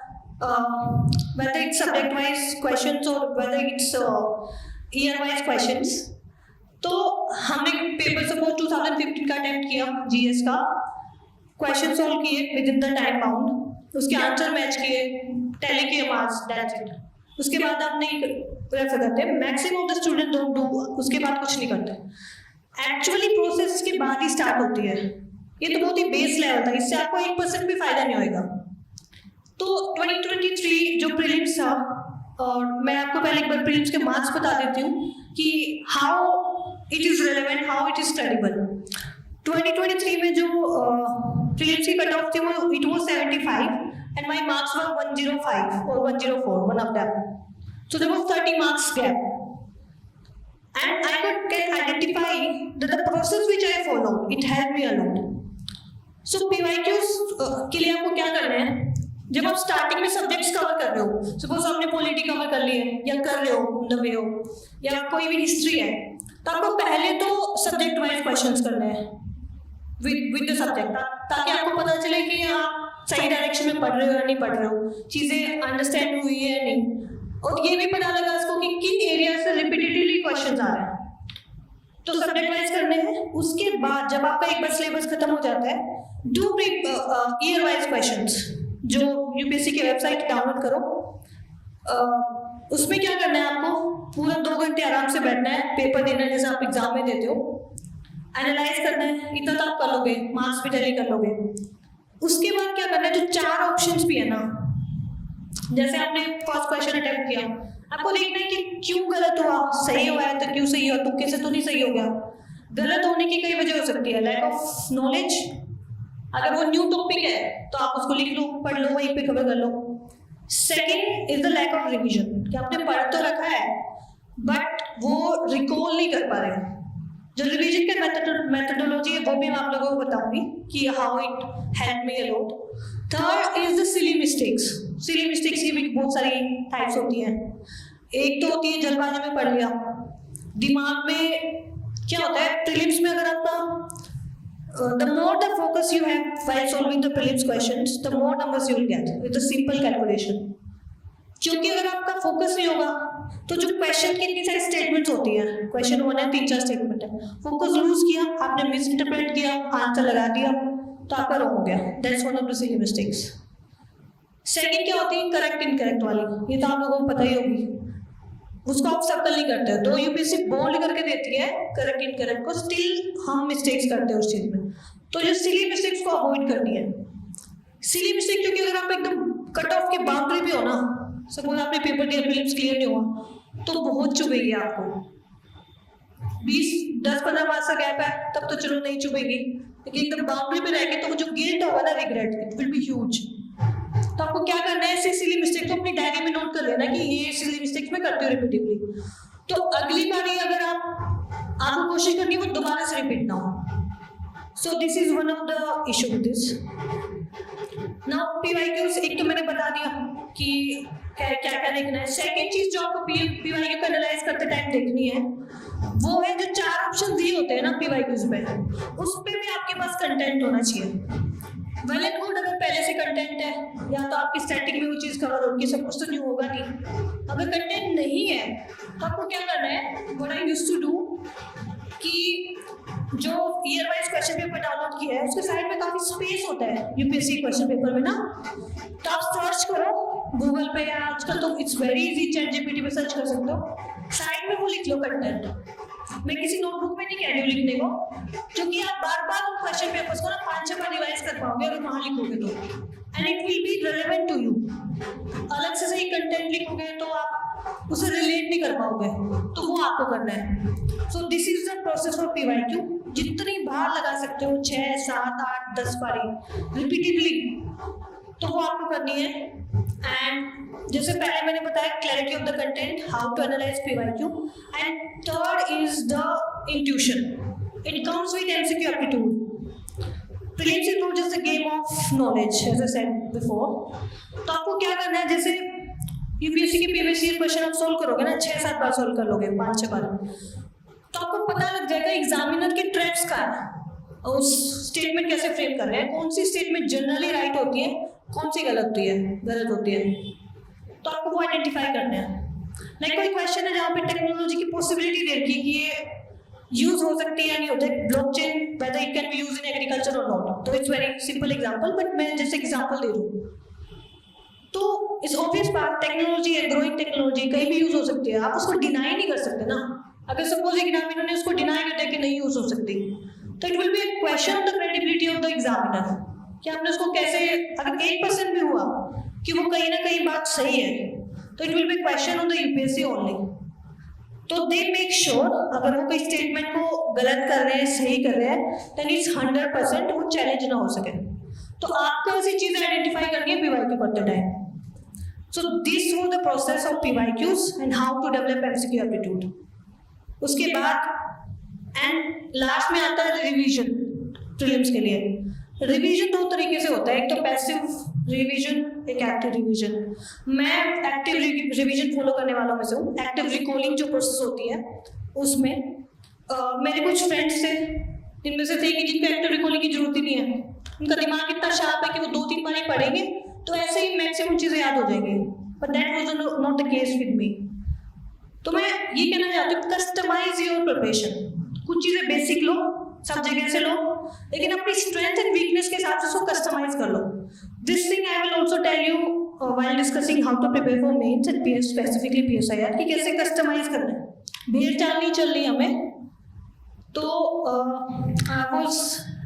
whether it's subject wise questions or whether it's year wise questions, तो हमने पेपर सपोज 2015 का अटेम्प्ट किया GS का, क्वेश्चन सॉल्व किए with in the time bound, उसके आंसर मैच किए, टैली किए मार्क्स, दैट्स इट। उसके बाद आप नहीं रेफर करते, maximum of the student don't do, उसके बाद कुछ नहीं करते। एक्चुअली प्रोसेस के बाद ही स्टार्ट होती है। ये तो बहुत ही बेस लेवल था, इससे आपको 1% भी फायदा नहीं होगा। तो 2023 जो प्रीलिम्स था, और मैं आपको पहले एक बार प्रीलिम्स के मार्क्स बता देती हूँ कि how it is relevant, how it is studiable. 2023 में जो प्रीलिम्स की कट ऑफ थी वो it was 75 and my marks were 105 और 104, one of them. So there was 30 marks gap and I can identify that the process which I followed it helped me a lot. So PYQs के लिए आपको क्या करना है, जब आप starting में सब्जेक्ट्स कवर कर रहे हो, सपोज आपने पॉलिटी कवर कर ली है या कर रहे हो द वे हो, या कोई भी हिस्ट्री है, तो आपको पहले तो सब्जेक्ट वाइज क्वेश्चंस करने हैं विद द सब्जेक्ट, ताकि आपको पता चले कि आप सही डायरेक्शन में पढ़ रहे हो या नहीं पढ़ रहे हो, चीजें अंडरस्टैंड हुई है या नहीं, और ये भी पता लगा इसको कि किन एरिया से रिपीटेटिवली क्वेश्चंस आ रहे हैं। तो सब्जेक्ट वाइज करने हैं। उसके बाद जब आपका एक बार सिलेबस खत्म हो जाता है, डू ईयर वाइज क्वेश्चंस, जो यूपीएससी की वेबसाइट डाउनलोड करो। उसमें क्या करना है, आपको पूरा 2 घंटे आराम से बैठना है, पेपर देना है जैसे आप एग्जाम में देते हो, एनालाइज करना है, इतना तो आप कर लोगे, मार्क्स भी टैली कर लोगे। उसके बाद क्या करना है, जो 4 ऑप्शंस भी है ना, जैसे आपने फर्स्ट क्वेश्चन अटेम्प्ट किया, आपको देखना है कि क्यों गलत हुआ, सही हुआ है तो क्यों सही हुआ, तुक्के से तो नहीं सही हो गया। गलत होने की कई वजह हो सकती है, लैक ऑफ नॉलेज, अगर वो न्यू टॉपिक है तो आप उसको लिख लो, पढ़ लो, वहीं पे कवर कर लो। Second is the lack of revision, कि आपने पढ़ तो रखा है बट वो रिकॉल नहीं कर पा रहे। जो रिवीजन का मेथोडोलॉजी है वो भी मैं आप लोगों को बताऊंगी कि how it help me a lot. Third is the silly mistakes. Silly mistakes की भी बहुत सारी टाइप्स होती हैं। एक तो होती है जल्दबाजी में पढ़ लिया, दिमाग में क्या होता है, प्रीलिम्स में अगर आपका the more the focus you have while solving the prelims questions, the more numbers you will get with a simple calculation. क्योंकि अगर आपका फोकस नहीं होगा तो जो क्वेश्चन की इतनी सारी स्टेटमेंट्स होती है, क्वेश्चन 1 है 3-4 स्टेटमेंट है, फोकस लूज किया आपने, मिस इंटरप्रेट किया, आंसर लगा दिया तो आपका रॉन्ग हो गया. That's one of the silly mistakes. Second क्या होती है, करेक्ट इनकरेक्ट वाली. ये तो आप लोगों को पता ही होगी, उसको आप सर्कल नहीं करते हो. तो यूपीएससी बोल्ड करके देती है करेक्ट इनकरेक्ट को, स्टिल हम मिस्टेक्स करते हैं उस चीज में. तो जो सिली मिस्टेक्स को अवॉइड करनी है. सिली मिस्टेक क्योंकि अगर आप एकदम कट ऑफ के बाउंड्री पे हो ना, सपोज आपने पेपर दिया, प्रीलिम्स क्लियर नहीं हुआ तो बहुत चुभेगी आपको. 10-15 मार्क्स का गैप है तब तो चलो नहीं चुभेगी, लेकिन एकदम बाउंड्री पे रह के तो जो गिल्ट होगा ना, regret, it will be huge. तो आपको क्या करना है, ऐसे सिली मिस्टेक तो अपनी डायरी में नोट कर लेना कि ये सिली मिस्टेक्स मैं करती हूँ रिपीटेडली. तो अगली बारी अगर आपको कोशिश करनी है वो दोबारा से रिपीट ना हो. So this is one of the issue with this. Now PYQs एक तो मैंने बता दिया कि क्या क्या देखना है. सेकंड चीज जो आपको पीवाईक्यू को एनालाइज करते टाइम देखनी है वो है जो 4 ऑप्शन दिए होते हैं ना पीवाईक्यूज में, उस पे भी आपके पास कंटेंट होना चाहिए. वेल एंड गुड अगर पहले से कंटेंट है या तो आपकी स्टैटिक में वो चीज कवर होगी, सब कुछ तो न्यू होगा नहीं. अगर कंटेंट नहीं है तो आपको क्या करना है, what I used to do कि जो year wise question paper download किया है उसके साइड में काफी स्पेस होता है यूपीएससी क्वेश्चन पेपर में ना, तो आप सर्च करो गूगल पे या आजकल तो it's very easy, chat GPT पे सर्च कर सकते हो, साइड में वो लिख लो कंटेंट. मैं किसी नोटबुक में नहीं कह रही हूँ लिखने को, क्योंकि आप बार बार उन क्वेश्चन पेपर्स को ना 5-6 बार रिवाइज कर पाओगे अगर वहां लिखोगे तो, and it will be relevant to you. अलग से सही कंटेंट लिखोगे तो आप उसे रिलेट नहीं कर पाओगे, तो वो आपको करना है. So this is the process for PYQ. जितनी बार लगा सकते हो 6, 7, 8, 10 बारी रिपीटेडली, तो वो आपको करनी है. एंड जैसे पहले मैंने बताया clarity of the content, how to analyse PYQ, and third is the intuition. It comes with MCQ aptitude. Prelims is not just a game of knowledge as I said before. तो आपको क्या करना है, जैसे यूपीएससी के previous year question आप solve करोगे ना, 6-7 बार सोल्व कर लोगे, 5-6 बार, तो आपको पता लग जाएगा एग्जामिनर के ट्रैप्स का है, उस स्टेटमेंट कैसे फ्रेम कर रहे हैं, कौन सी स्टेटमेंट जनरली राइट होती है, कौन सी गलत होती है. तो आपको वो आइडेंटिफाई करना है. लाइक कोई क्वेश्चन है जहाँ पे टेक्नोलॉजी की पॉसिबिलिटी दे रखी है कि ये यूज हो सकती है या नहीं होता है, blockchain whether it can be use in agriculture और नॉट. तो it's very simple example, but मैं जैसे एग्जांपल दे रही हूँ. तो इस ऑब्वियस बात, टेक्नोलॉजी है, ग्रोइंग टेक्नोलॉजी कहीं भी यूज हो सकती है, आप उसको डिनाई नहीं कर सकते ना. अगर सपोज एग्जामिनर ने उसको डिनाई कर दिया कि नहीं यूज हो सकती, तो it will be a question of the credibility of the examiner कि आपने उसको कैसे, अगर 1% भी हुआ कि वो कहीं ना कहीं बात सही है, तो it will B question on the UPSC only. तो दे मेक श्योर अगर वो कोई स्टेटमेंट को गलत कर रहे हैं, सही कर रहे हैं, देन इट्स 100% वो चैलेंज ना हो सके. तो आपको ऐसी चीजें आइडेंटिफाई करनी है पीवाईक्यू करते time. So this was the process of PYQs and how to develop MCQ aptitude. उसके बाद एंड लास्ट में आता है रिवीजन. प्रीलिम्स के लिए रिवीजन 2 तरीके से होता है, एक तो पैसिव रिवीजन, एक एक्टिव रिवीजन. मैं एक्टिव रिवीजन फॉलो करने वालों में से हूँ. एक्टिव रिकॉलिंग जो प्रोसेस होती है उसमें मेरे कुछ फ्रेंड्स थे जिनमें से थे कि जिनको एक्टिव रिकॉलिंग की जरूरत ही नहीं है, उनका दिमाग इतना शार्प है कि वो 2-3 बार ही पढ़ेंगे तो ऐसे ही मैक्सिमम चीजें याद हो जाएंगी. But that was not the case with मी. तो मैं ये कहना चाहती हूँ, कस्टमाइज योर प्रिपरेशन. कुछ चीजें बेसिक लो, सब जगह से लो, लेकिन अपनी स्ट्रेंथ एंड वीकनेस के हिसाब से उसको कस्टमाइज कर लो. This thing I will also tell you while discussing how to prepare for mains and PS, specifically PSIR, कि कैसे कस्टमाइज करना है. भेड़ चाल नहीं चल रही हमें. तो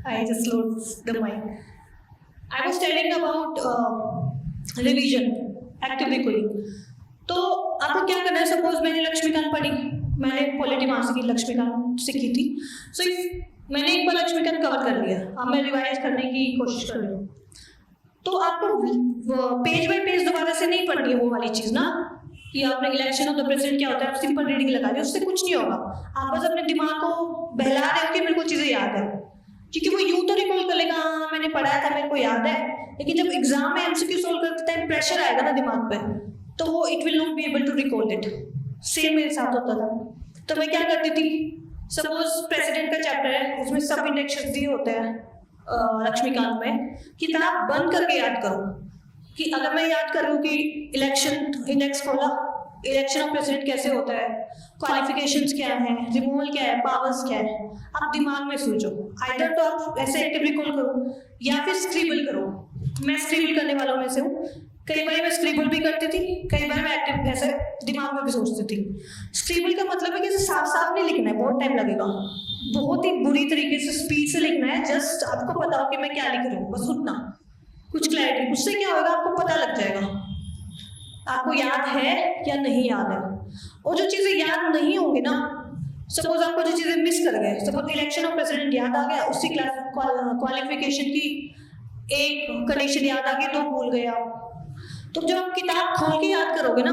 I just lost the mic. I was telling about revision, active recalling. तो आपको क्या करना है, सपोज मैंने लक्ष्मीकांत पढ़ी, मैंने पॉलिटी वहां से की, लक्ष्मीकांत सीखी थी. सो मैंने एक बार लक्ष्मीकांत कवर कर लिया, अब मैं रिवाइज करने की कोशिश कर रही हूँ. तो आपको पेज बाय पेज दोबारा से नहीं पढ़नी है वो वाली चीज ना, कि आपने इलेक्शन ऑफ द प्रेसिडेंट क्या होता है, आप सिंपल रीडिंग लगा रहे हो, उससे कुछ नहीं होगा. आप बस अपने दिमाग को बहला रहे हो कि मेरे को चीजें याद है, क्योंकि वो यूं तो रिकॉल कर लेगा, हाँ मैंने पढ़ा था, मेरे को याद है, लेकिन जब एग्जाम में एमसीक्यू सोल्व करते टाइम प्रेशर आएगा ना दिमाग पे, तो वो it will not be able to recall it. Same मेरे साथ होता था. तो मैं क्या करती थी, सपोज प्रेसिडेंट का चैप्टर है, उसमें सब इंडेक्सेस दिए होते हैं लक्ष्मीकांत में, किताब बंद करके याद करो कि अगर मैं याद कर रही हूँ कि इलेक्शन इंडेक्स खोला, इलेक्शन ऑफ प्रेसिडेंट कैसे होता है, क्वालिफिकेशंस क्या है, रिमूवल क्या है, पावर्स क्या है, आप दिमाग में सोचो। आइदर तो आप ऐसे एक्टिव रिकॉल करो या फिर स्क्रिबल करो। मैं स्क्रिबल करने वालों में से हूँ। कई बार मैं स्क्रिबल भी करती थी, कई बार मैं एक्टिव ऐसे दिमाग में भी सोचती थी। स्क्रिबल का मतलब है कि साफ साफ नहीं लिखना है, बहुत टाइम लगेगा, बहुत ही बुरी तरीके से स्पीड से लिखना है, जस्ट आपको पता हो कि मैं क्या लिख रही हूँ, बस उतना, कुछ क्लैरिटी। उससे क्या होगा, आपको पता लग जाएगा आपको याद है या नहीं याद है। और जो चीजें याद नहीं होंगी ना, सपोज आपको जो चीजें मिस कर गए, सपोज इलेक्शन ऑफ प्रेसिडेंट याद आ गया, उसी क्लास क्वालिफिकेशन की एक कंडीशन याद आ गई, तो भूल गए आप। तो जब आप किताब खोल के याद करोगे ना,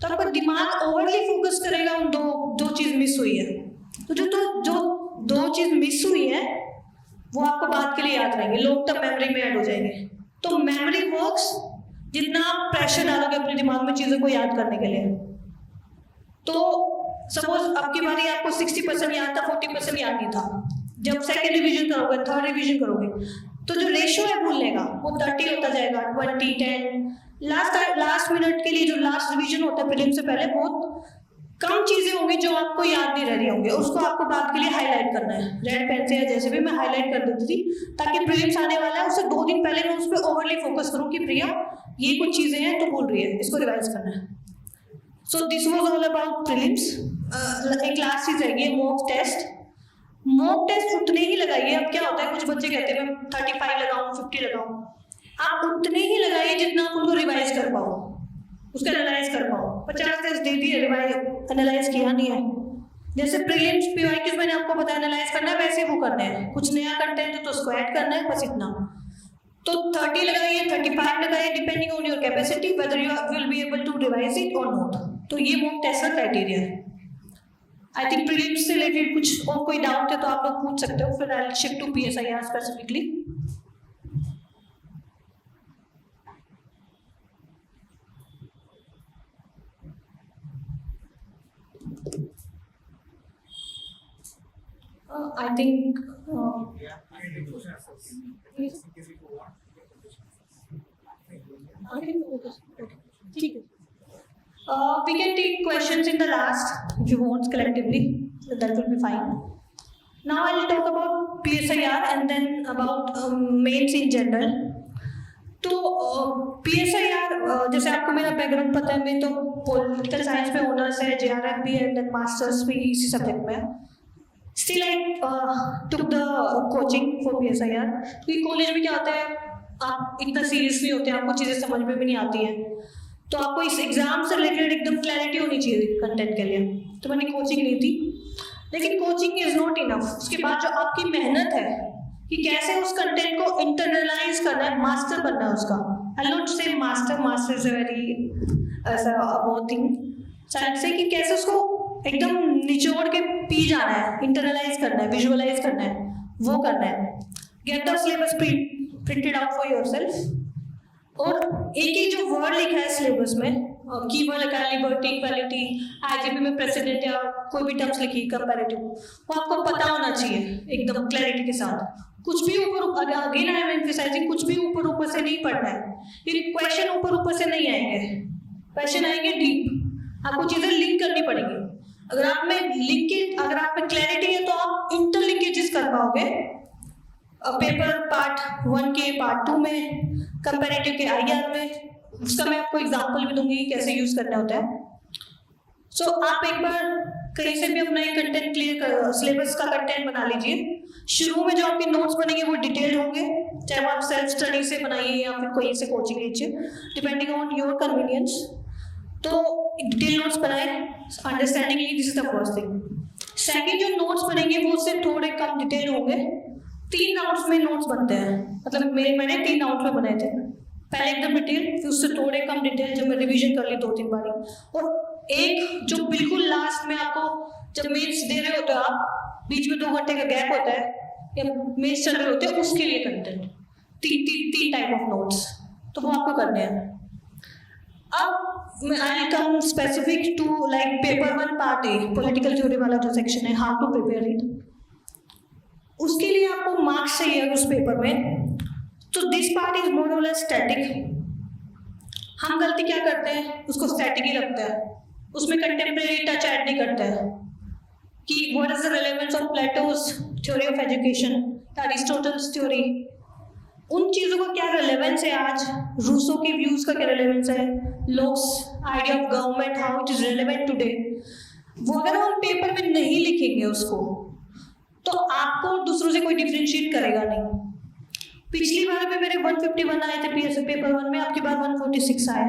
तो आपका दिमाग ओवरली फोकस करेगा उन दो चीज मिस हुई है। तो जो दो चीज मिस हुई है वो आपको बात के लिए याद रहेंगे, लॉन्ग टर्म मेमोरी में ऐड हो जाएंगे। तो मेमोरी वर्क्स, जितना आप प्रेशर डालोगे अपने दिमाग में चीजों को याद करने के लिए, तो सपोज आपकी बारी, आपको 60% याद था, 40% याद नहीं था। जब सेकंड रिवीजन करोगे, थर्ड रिवीजन करोगे, तो जो रेशियो है भूलने का वो 30 होता जाएगा, 20, 10। लास्ट मिनट के लिए जो लास्ट रिवीजन होता है प्रीलिम से पहले, बहुत कम चीजें होंगी जो आपको याद नहीं रह रही होंगी, उसको आपको बात के लिए हाईलाइट करना है। रेड पेन से या जैसे भी मैं हाईलाइट कर देती थी, ताकि प्रीलिम्स आने वाला है उससे 2 दिन पहले मैं उस पर ओवरली फोकस करूँ कि प्रिया ये कुछ चीजें हैं तो भूल रही है, इसको रिवाइज करना है। सो this was all about prelims. एक लास्ट चीज है मॉक टेस्ट। मॉक टेस्ट उतने ही लगाइए। अब क्या होता है, कुछ बच्चे कहते हैं मैं 35 लगाऊं, 50 लगाऊं। आप उतने ही लगाइए जितना आप उनको रिवाइज कर पाओ, उसका एनालाइज कर पाओ। 50 टेस्ट दे दिए, रिवाइज एनालाइज किया नहीं है। जैसे प्रीलिम्स पीवाईक्यूज मैंने आपको बताया एनालाइज करना है, वैसे वो करना है। कुछ नया कंटेंट है तो उसको ऐड करना है, बस इतना। तो 30 लगाइए, 35 लगाइए, depending on your capacity, whether you will be able to revise it और नॉट। तो ये मॉक टेस्ट का क्राइटेरिया है। आई थिंक प्रीलिम्स से रिलेटेड कुछ और कोई डाउट है तो आप लोग पूछ सकते हो, फिर I will shift to PSIR specifically. I think we can take questions in the last if you want collectively, that will be fine. Now I will talk about PSIR and then about mains in general. तो PSIR, जैसे आपको मेरा background पता है, मैं तो political science में honours है, JRF भी है, देन मास्टर्स भी इसी सब्जेक्ट में है। Still I took the coaching for PSIR। क्योंकि कॉलेज में क्या होता है, आप इतना सीरियस नहीं होते, आपको चीज़ें समझ में भी नहीं आती हैं, तो आपको इस एग्जाम से रिलेटेड एकदम क्लैरिटी होनी चाहिए कंटेंट के लिए। तो मैंने कोचिंग ली थी, लेकिन कोचिंग इज नॉट इनफ। उसके बाद जो आपकी मेहनत है कि कैसे उस कंटेंट को इंटरनलाइज करना है, मास्टर बनना है उसका। आई नॉट से मास्टर इज अ वेरी ऐसा अबाउट थिंग साइंस से, कि कैसे उसको एकदम निचोड़ के पी जाना है, इंटरनलाइज करना है, विजुअलाइज करना है, वो करना है। Get the syllabus printed out for yourself. और एक ही जो वर्ड लिखा है सिलेबस में, कीवर्ड लिखा है लिबर्टी, इक्वालिटी, IGP में प्रेसिडेंट या कोई भी टर्म्स लिखी कंपैरेटिव, वो आपको पता होना चाहिए एकदम क्लैरिटी के साथ। कुछ भी ऊपर, अगेन आई एम एम्फसाइजिंग, कुछ भी ऊपर से नहीं पढ़ना है। ये क्वेश्चन ऊपर से नहीं आएंगे, क्वेश्चन आएंगे डीप। आपको चीजें लिंक करनी पड़ेगी। अगर आप में क्लैरिटी है तो आप इंटरलिंकेजेस कर पाओगे। पेपर पार्ट 1 के पार्ट 2 में, कंपैरेटिव के IR में, उसका मैं आपको एग्जांपल भी दूंगी कैसे यूज करना होता है। सो आप एक बार कहीं से भी अपना एक कंटेंट क्लियर कर, सिलेबस का कंटेंट बना लीजिए। शुरू में जो आपके नोट्स बनेंगे वो डिटेल्ड होंगे, चाहे आप सेल्फ स्टडी से बनाइए या फिर कोई से कोचिंग लीजिए, डिपेंडिंग ऑन योर कन्वीनियंस। तो डिटेल नोट्स बनाए understanding, this is the first thing. Second, जो नोट्स बनेंगे वो उससे थोड़े कम डिटेल होंगे। 3 राउंड्स में नोट्स बनते हैं, मतलब मैंने 3 राउंड्स में बनाए थे। पहले एकदम डिटेल, फिर उससे थोड़े कम डिटेल जब मैं रिवीजन कर ली 2-3 बारी, और एक जो बिल्कुल लास्ट में आपको जब मेंस दे रहे होते हो आप, बीच में 2 घंटे का गैप होता है या मेंस चल रहे होते हैं, उसके लिए कंटेंट। 3 टाइप ऑफ नोट्स, तो वो आपको करने हैं। अब I come specific to like paper 1 part A, political theory वाला जो सेक्शन है, हाउ टू प्रिपेयर इट। उसके लिए आपको मार्क्स चाहिए उस पेपर में। तो दिस पार्ट इज मोर और लेस स्टैटिक। हम गलती क्या करते हैं, उसको स्टैटिक ही रखते हैं, उसमें कंटेम्प्रेरी टच ऐड नहीं करते हैं कि what is the relevance of plateaus theory of education, Aristotle's theory, उन चीज़ों का क्या रेलेवेंस है आज, रूसो के व्यूज का क्या रेलेवेंस है, looks idea of government how it is relevant today, वो अगर हम पेपर में नहीं लिखेंगे उसको तो आपको दूसरों से कोई डिफरेंशिएट करेगा नहीं। पिछली बार में मेरे 151 आए थे पीएसए पेपर 1 में, आपकी बार 146 आया।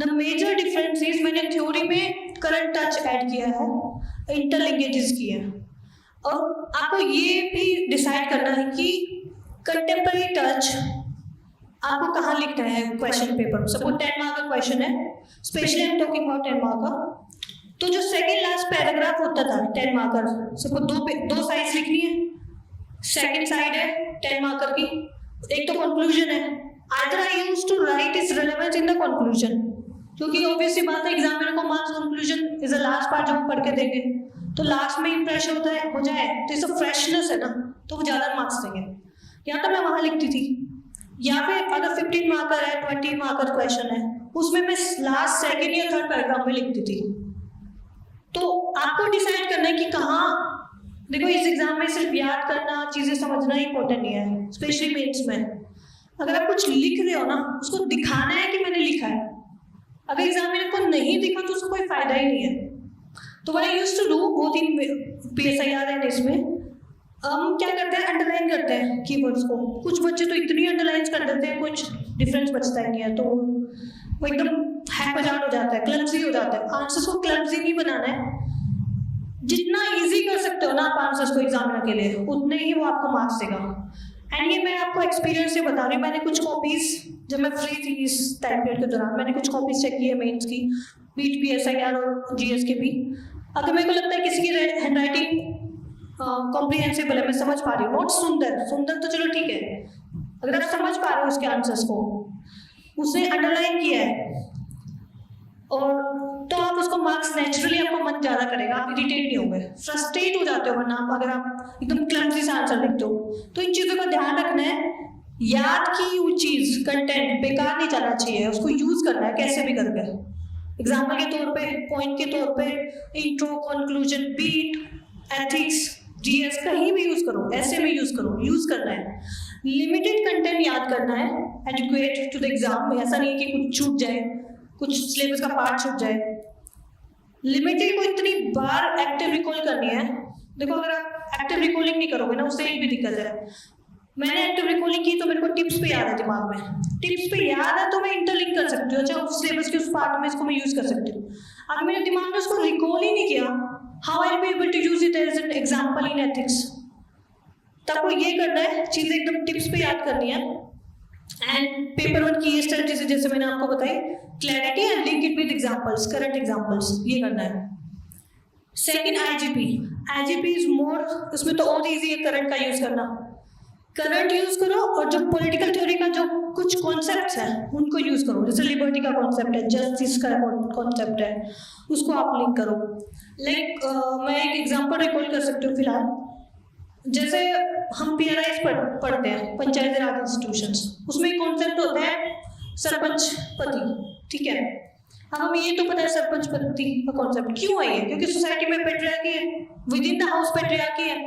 द मेजर डिफरेंस इज मैंने थ्योरी में करंट टच ऐड किया है, इंटरलिंकेजेस किए हैं, और आपको ये भी डिसाइड करना है कि कंटेम्पररी टच आपको कहाँ लिखना है क्वेश्चन पेपर। सपोज 10 मार्क का क्वेश्चन है, specially I am talking about 10 mark का, तो जो सेकंड लास्ट पैराग्राफ होता था 10 मार्कर, सपोज दो साइड्स लिखनी है, सेकंड साइड है 10 मार्कर की, एक तो कंक्लूजन है, either I use to write is relevance in the conclusion, क्योंकि ऑब्वियसली बात है एग्जामिनर को marks conclusion is the last part जो हम पढ़ के देंगे, तो लास्ट में इंप्रेशन होता है हो जाए तो इसका फ्रेशनेस है ना, तो वो ज्यादा मार्क्स देंगे। या तो मैं वहां लिखती थी, या फिर अगर 15 मार्कर है 20 मार्कर क्वेश्चन है उसमें मैं लास्ट सेकंड या थर्ड पैराग्राफ में लिखती थी। तो आपको डिसाइड करना है कि कहाँ, देखो इस एग्जाम में सिर्फ याद करना चीजें समझना इंपॉर्टेंट नहीं है, स्पेशली मेंस में। अगर आप कुछ लिख रहे हो ना, उसको दिखाना है कि मैंने लिखा है। अगर एग्जामिनर को नहीं दिखा तो उसको कोई फायदा ही नहीं है। तो what I used to do, both in PSIR and इसमें हम क्या करते हैं, अंडरलाइन करते हैं कीवर्ड्स को। कुछ बच्चे तो इतनी अंडरलाइन कर देते हैं, कुछ डिफरेंस बचता ही नहीं है, तो वो एकदम हैपजार्ड हो जाता है, क्लमजी हो जाता है। आंसर्स को क्लमजी नहीं बनाना है, जितना इजी कर सकते हो ना आप आंसर्स को एग्जामिनर के लिए, उतने ही वो आपको मार्क्स देगा। एंड ये मैं आपको एक्सपीरियंस से बता रही हूँ। मैंने कुछ कॉपीज, जब मैं फ्री थी इस टाइम पीरियड के दौरान, मैंने कुछ कॉपीज चेक की है मेंस की, बीट PSIR और GS के भी। अगर मेरे को लगता है किसी की हैंडराइटिंग कॉम्प्रिहेंसिबल है, मैं समझ पा रही हूँ, नोट सुंदर तो चलो ठीक है, अगर आप समझ पा रहे हो उसके आंसर्स को, उसने अंडरलाइन किया है, और तो आप उसको मार्क्स नेचुरली आपका मन ज्यादा करेगा, आप इरिटेट नहीं होंगे, फ्रस्ट्रेट हो जाते हो वरना आप, अगर आप एकदम क्लमजी से आंसर लिखते हो। तो इन चीजों का ध्यान रखना है, याद की वो चीज कंटेंट बेकार नहीं जाना चाहिए, उसको यूज करना है कैसे भी करके। एग्जाम्पल के तौर पे, पॉइंट के तौर पे, intro, conclusion, beat, ethics, GS कहीं भी यूज करो, ऐसे में यूज करो, यूज करना है। लिमिटेड कंटेंट याद करना है, एडुकेट टू द एग्जाम। ऐसा नहीं है कि कुछ छूट जाए, कुछ सिलेबस का पार्ट छूट जाए। लिमिटेड को इतनी बार एक्टिव रिकॉल करनी है। देखो अगर आप एक्टिव रिकॉलिंग नहीं करोगे ना, उससे एक भी दिक्कत है। मैंने एक्टिव रिकॉलिंग की तो मेरे को टिप्स पे याद है दिमाग में, टिप्स पे याद है तो मैं इंटरलिंक कर सकती हूँ, अच्छा उस सिलेबस के उस पार्ट में इसको मैं यूज कर सकती हूँ। अगर मेरे दिमाग ने उसको रिकॉल ही नहीं किया, how I be able to use it as an example in ethics. तब आपको ये करना है, चीजें एकदम टिप्स पे याद करनी है। एंड पेपर 1 की ये स्ट्रेटजी जैसे मैंने आपको बताई, clarity and link it with examples, current examples, ये करना है। सेकंड IGP इज मोर, उसमें तो और इजी है करंट का यूज करना। करंट यूज करो और जो पॉलिटिकल थ्योरी का जो कुछ कॉन्सेप्ट्स हैं उनको यूज करो। जैसे लिबर्टी का कॉन्सेप्ट है, जस्टिस का कॉन्सेप्ट है, उसको आप लिंक करो। लाइक मैं एक एग्जांपल रिकॉल कर सकती हूँ फिलहाल। जैसे हम PRIs पढ़ते हैं, पंचायती राज इंस्टीट्यूशंस, उसमें एक कॉन्सेप्ट होता है सरपंच पति, ठीक है। हमें ये तो पता है सरपंच पति का कॉन्सेप्ट क्यों है, क्योंकि सोसाइटी में पेट्रियार्की है, with in the house patriarchy है।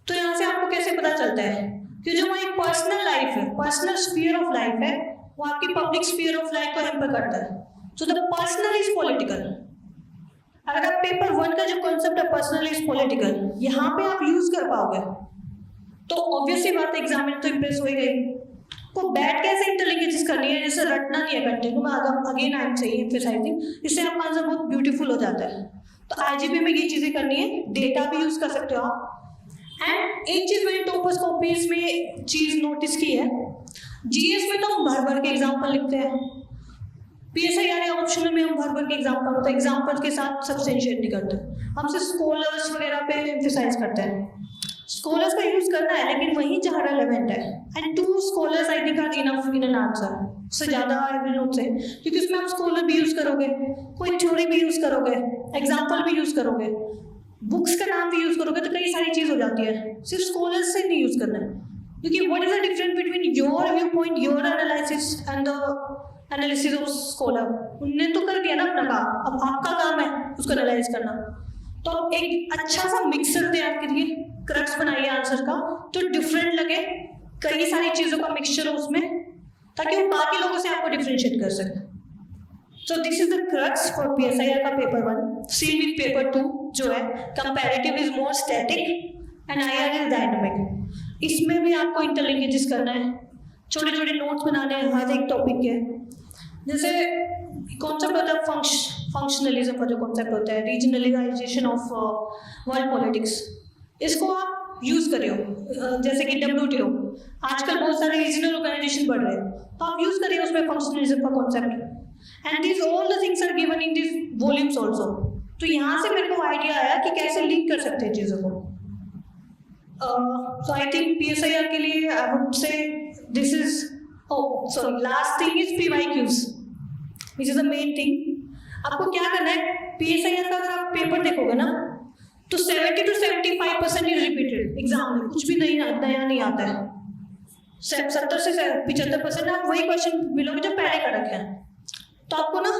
तो यहाँ से आपको कैसे पता चलता है कि जो हमारी पर्सनल लाइफ है, पर्सनल स्फीयर ऑफ लाइफ है, वो आपकी पब्लिक स्फीयर ऑफ लाइफ को हैम्पर करता है। So the personal is political. अगर आप पेपर 1 का जो कॉन्सेप्ट है पर्सनल इज पॉलिटिकल, यहाँ पे आप यूज कर पाओगे तो ऑब्वियसली बात है एग्जामिनर तो इंप्रेस हो ही गई। तो बैठ कैसे इंटरलिंकेजेस करनी है, जैसे रटना नहीं है कंटेंट में। Again I am saying, emphasising, इससे आपका आंसर बहुत ब्यूटीफुल हो जाता है। तो IGP में ये चीजें करनी है। डेटा भी यूज कर सकते हो आप। एंड एक चीज मैंने टॉपर्स कॉपीज में चीज नोटिस की है, GS में तो हम भर भर के एग्जाम्पल लिखते हैं, PSIR ऑप्शनल में हम भर भर के एग्जाम्पल होता है, एग्जाम्पल के साथ सब्सटेंशिएट नहीं करते, हमसे स्कॉलर्स वगैरह पे एम्फसाइज करते हैं। स्कॉलर्स का यूज करना है, लेकिन वही जहाँ रेलेवेंट है। And 2 scholars I think are enough in an answer, उससे ज़्यादा आई विल नॉट से, क्योंकि उसमें आप स्कॉलर भी यूज़ करोगे, कोई थ्योरी भी यूज़ करोगे, एग्जाम्पल भी यूज़ करोगे, बुक्स का नाम भी यूज़ करोगे, तो कई सारी चीज़ हो जाती है। सिर्फ स्कॉलर्स से नहीं यूज़ करना है, क्योंकि what is the difference between your view point, your analysis and the analysis of scholar. उनने तो कर दिया ना अपना काम, अब आपका काम है उसको एनालाइज करना। तो आप एक अच्छा सा मिक्सर तैयार करिए, क्रक्स बनाइए आंसर का, तो डिफरेंट लगे, कई सारी चीज़ों का मिक्सचर हो उसमें, ताकि वो बाकी लोगों से आपको डिफरेंशिएट कर सके। So this is the crux for PSIR का पेपर 1. Same with पेपर 2 जो है comparative is more static and IR is dynamic. इसमें भी आपको इंटरलिंकेजेस करना है, छोटे छोटे नोट्स बनाने हैं हर एक टॉपिक के। जैसे कॉन्सेप्ट होता है फंक्शनलिज्म का, जो कॉन्सेप्ट होता है रीजनलाइजेशन ऑफ वर्ल्ड पॉलिटिक्स, इसको आप यूज करियो। जैसे कि WTO, आजकल बहुत सारे रीजनल ऑर्गेनाइजेशन बढ़ रहे हैं, तो आप यूज करिए उसमें फंक्शनलिज्म का concept. And this all the things are given in this volumes also. तो यहाँ से मेरे को आइडिया आया कि कैसे लिंक कर सकते हैं चीज़ों को। So I think PSIR के लिए I would say this is, last thing is PYQs, which is the main thing. आपको क्या करना है, PSIR का अगर आप पेपर देखोगे ना, तो 70 to 75% इज रिपीटेड। एग्जाम में कुछ भी नया नहीं आता है। 70 से 75% आप वही क्वेश्चन मिलोगे जो पहले कर रखे हैं। तो आपको ना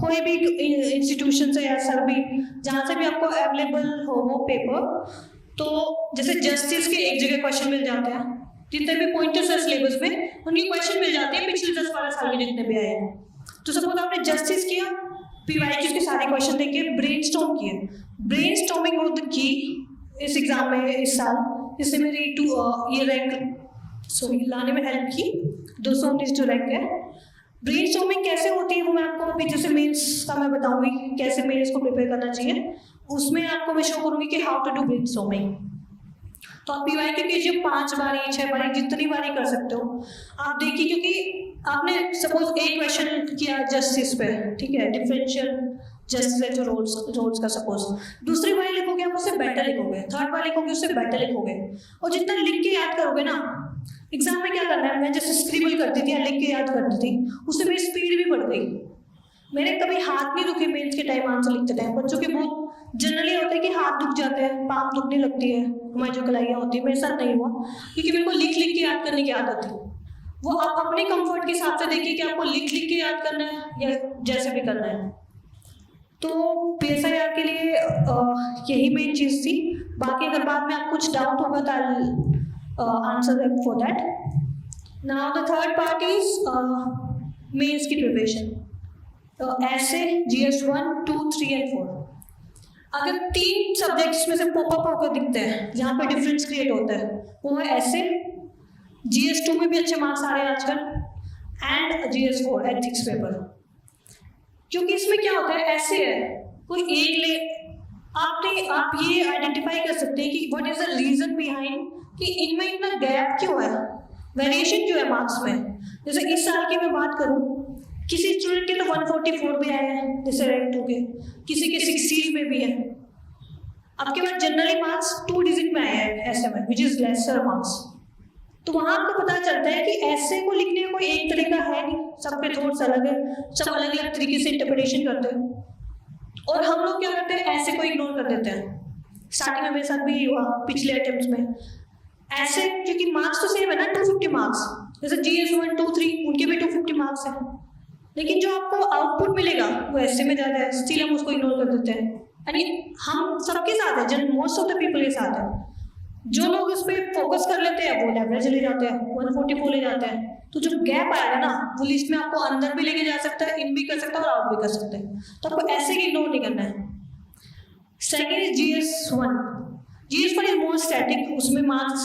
कोई भी इंस्टीट्यूशन से या सर भी, जहाँ से भी आपको अवेलेबल हो वो पेपर, तो जैसे जस्टिस के एक जगह क्वेश्चन मिल जाते हैं, जितने भी पॉइंटर्स है सिलेबस में उनके क्वेश्चन मिल जाते हैं पिछले 10-12 साल के जितने भी आए हैं। तो सपोज आपने जस्टिस किया, PYQs के सारे क्वेश्चन देखे, ब्रेनस्टॉर्म किए। ब्रेनस्टॉर्मिंग वॉज द की इस एग्जाम में इस साल, इससे मेरी ये रैंक लाने में हेल्प की, 219 जो रैंक है। ब्रेनस्टॉर्मिंग कैसे होती है वो मैं आपको अभी, जैसे मेंस का मैं बताऊंगी कैसे मेंस को प्रिपेयर करना चाहिए, उसमें आपको मैं शो करूंगी कि हाउ टू डू ब्रेनस्टॉर्मिंग। तो आप PYQ कीजिए 5 बारी 6 बारी, जितनी बारी कर सकते हो आप देखिए, क्योंकि आपने सपोज एक क्वेश्चन किया जस्टिस पे, ठीक है, डिफरेंशियल जस्टिस है जो रोल्स का, सपोज दूसरी बार लिखोगे आप उससे बेटर लिखोगे, थर्ड बार लिखोगे उससे बेटर लिखोगे, और जितना लिख के याद करोगे ना, एग्जाम में क्या करना है, मैं जैसे स्क्रिबल करती थी या लिख के याद करती थी, उससे मेरी स्पीड भी बढ़ गई। मेरे कभी हाथ नहीं दुखे मेंस के टाइम आंसर लिखते टाइम। बच्चों के बहुत जनरली होता है कि हाथ दुख जाते हैं, पाम दुखने लगती है, हमारी जो कलाइयाँ होती है, मेरे साथ नहीं हुआ, क्योंकि मेरे को लिख लिख के याद करने की आदत थी। वो आप अपने कंफर्ट के हिसाब से देखिए कि आपको लिख लिख के याद करना है या जैसे भी करना है। तो PSIR के लिए यही मेन चीज़ थी। बाकी अगर बाद में आप कुछ डाउट होगा तो I answer for that. Now the third part is mains की प्रिपरेशन। ऐसे GS1, 2, 3 एंड 4, अगर 3 सब्जेक्ट्स में से पॉपअप होकर दिखते हैं जहाँ पे डिफरेंस क्रिएट होता है, वो है ऐसे, GS2 में भी अच्छे मार्क्स आ रहे हैं आजकल, एंड GS4 एथिक्स पेपर। क्योंकि इसमें क्या होता है, ऐसे है कोई एक आप ये आइडेंटिफाई कर सकते हैं कि what is the reason behind कि इनमें इतना गैप क्यों है, वेरिएशन क्यों है मार्क्स में। जैसे इस साल की मैं बात करूं, किसी स्टूडेंट के तो 144 भी आए हैं जैसे रैंक 2 के, किसी के 60s में भी है। आपके पास जनरली मार्क्स 2 डिजिट में आए हैं ऐसे में, विच इज लेसर मार्क्स। तो वहाँ आपको पता चलता है कि ऐसे को लिखने का कोई एक तरीका है नहीं, सबके थॉट्स अलग है, सब अलग अलग तरीके से इंटरप्रिटेशन करते हैं। और हम लोग क्या करते हैं, ऐसे को इग्नोर कर देते हैं। स्टार्टिंग में मेरे साथ भी हुआ पिछले अटेम्प्ट्स में, ऐसे क्योंकि मार्क्स तो सेम है ना, 250 मार्क्स, जैसे GS1, 2, 3 उनके भी 250 मार्क्स है, लेकिन जो आपको आउटपुट मिलेगा वो ऐसे में ज़्यादा है, स्टिल हम उसको इग्नोर कर देते हैं। यानी हम सबके साथ है, मोस्ट ऑफ द पीपल के साथ है। जो लोग इस पर फोकस कर लेते हैं वो लेवरेज ले जाते हैं, 144 ले जाते हैं। तो जो गैप आएगा ना, वो लिस्ट में आपको अंदर भी लेके जा सकता है, इन भी कर सकता है और आउट भी कर सकते हैं। तो आपको ऐसे ही इग्नोर नहीं करना है। Second is GS1। GS1 is more static, उसमें मार्क्स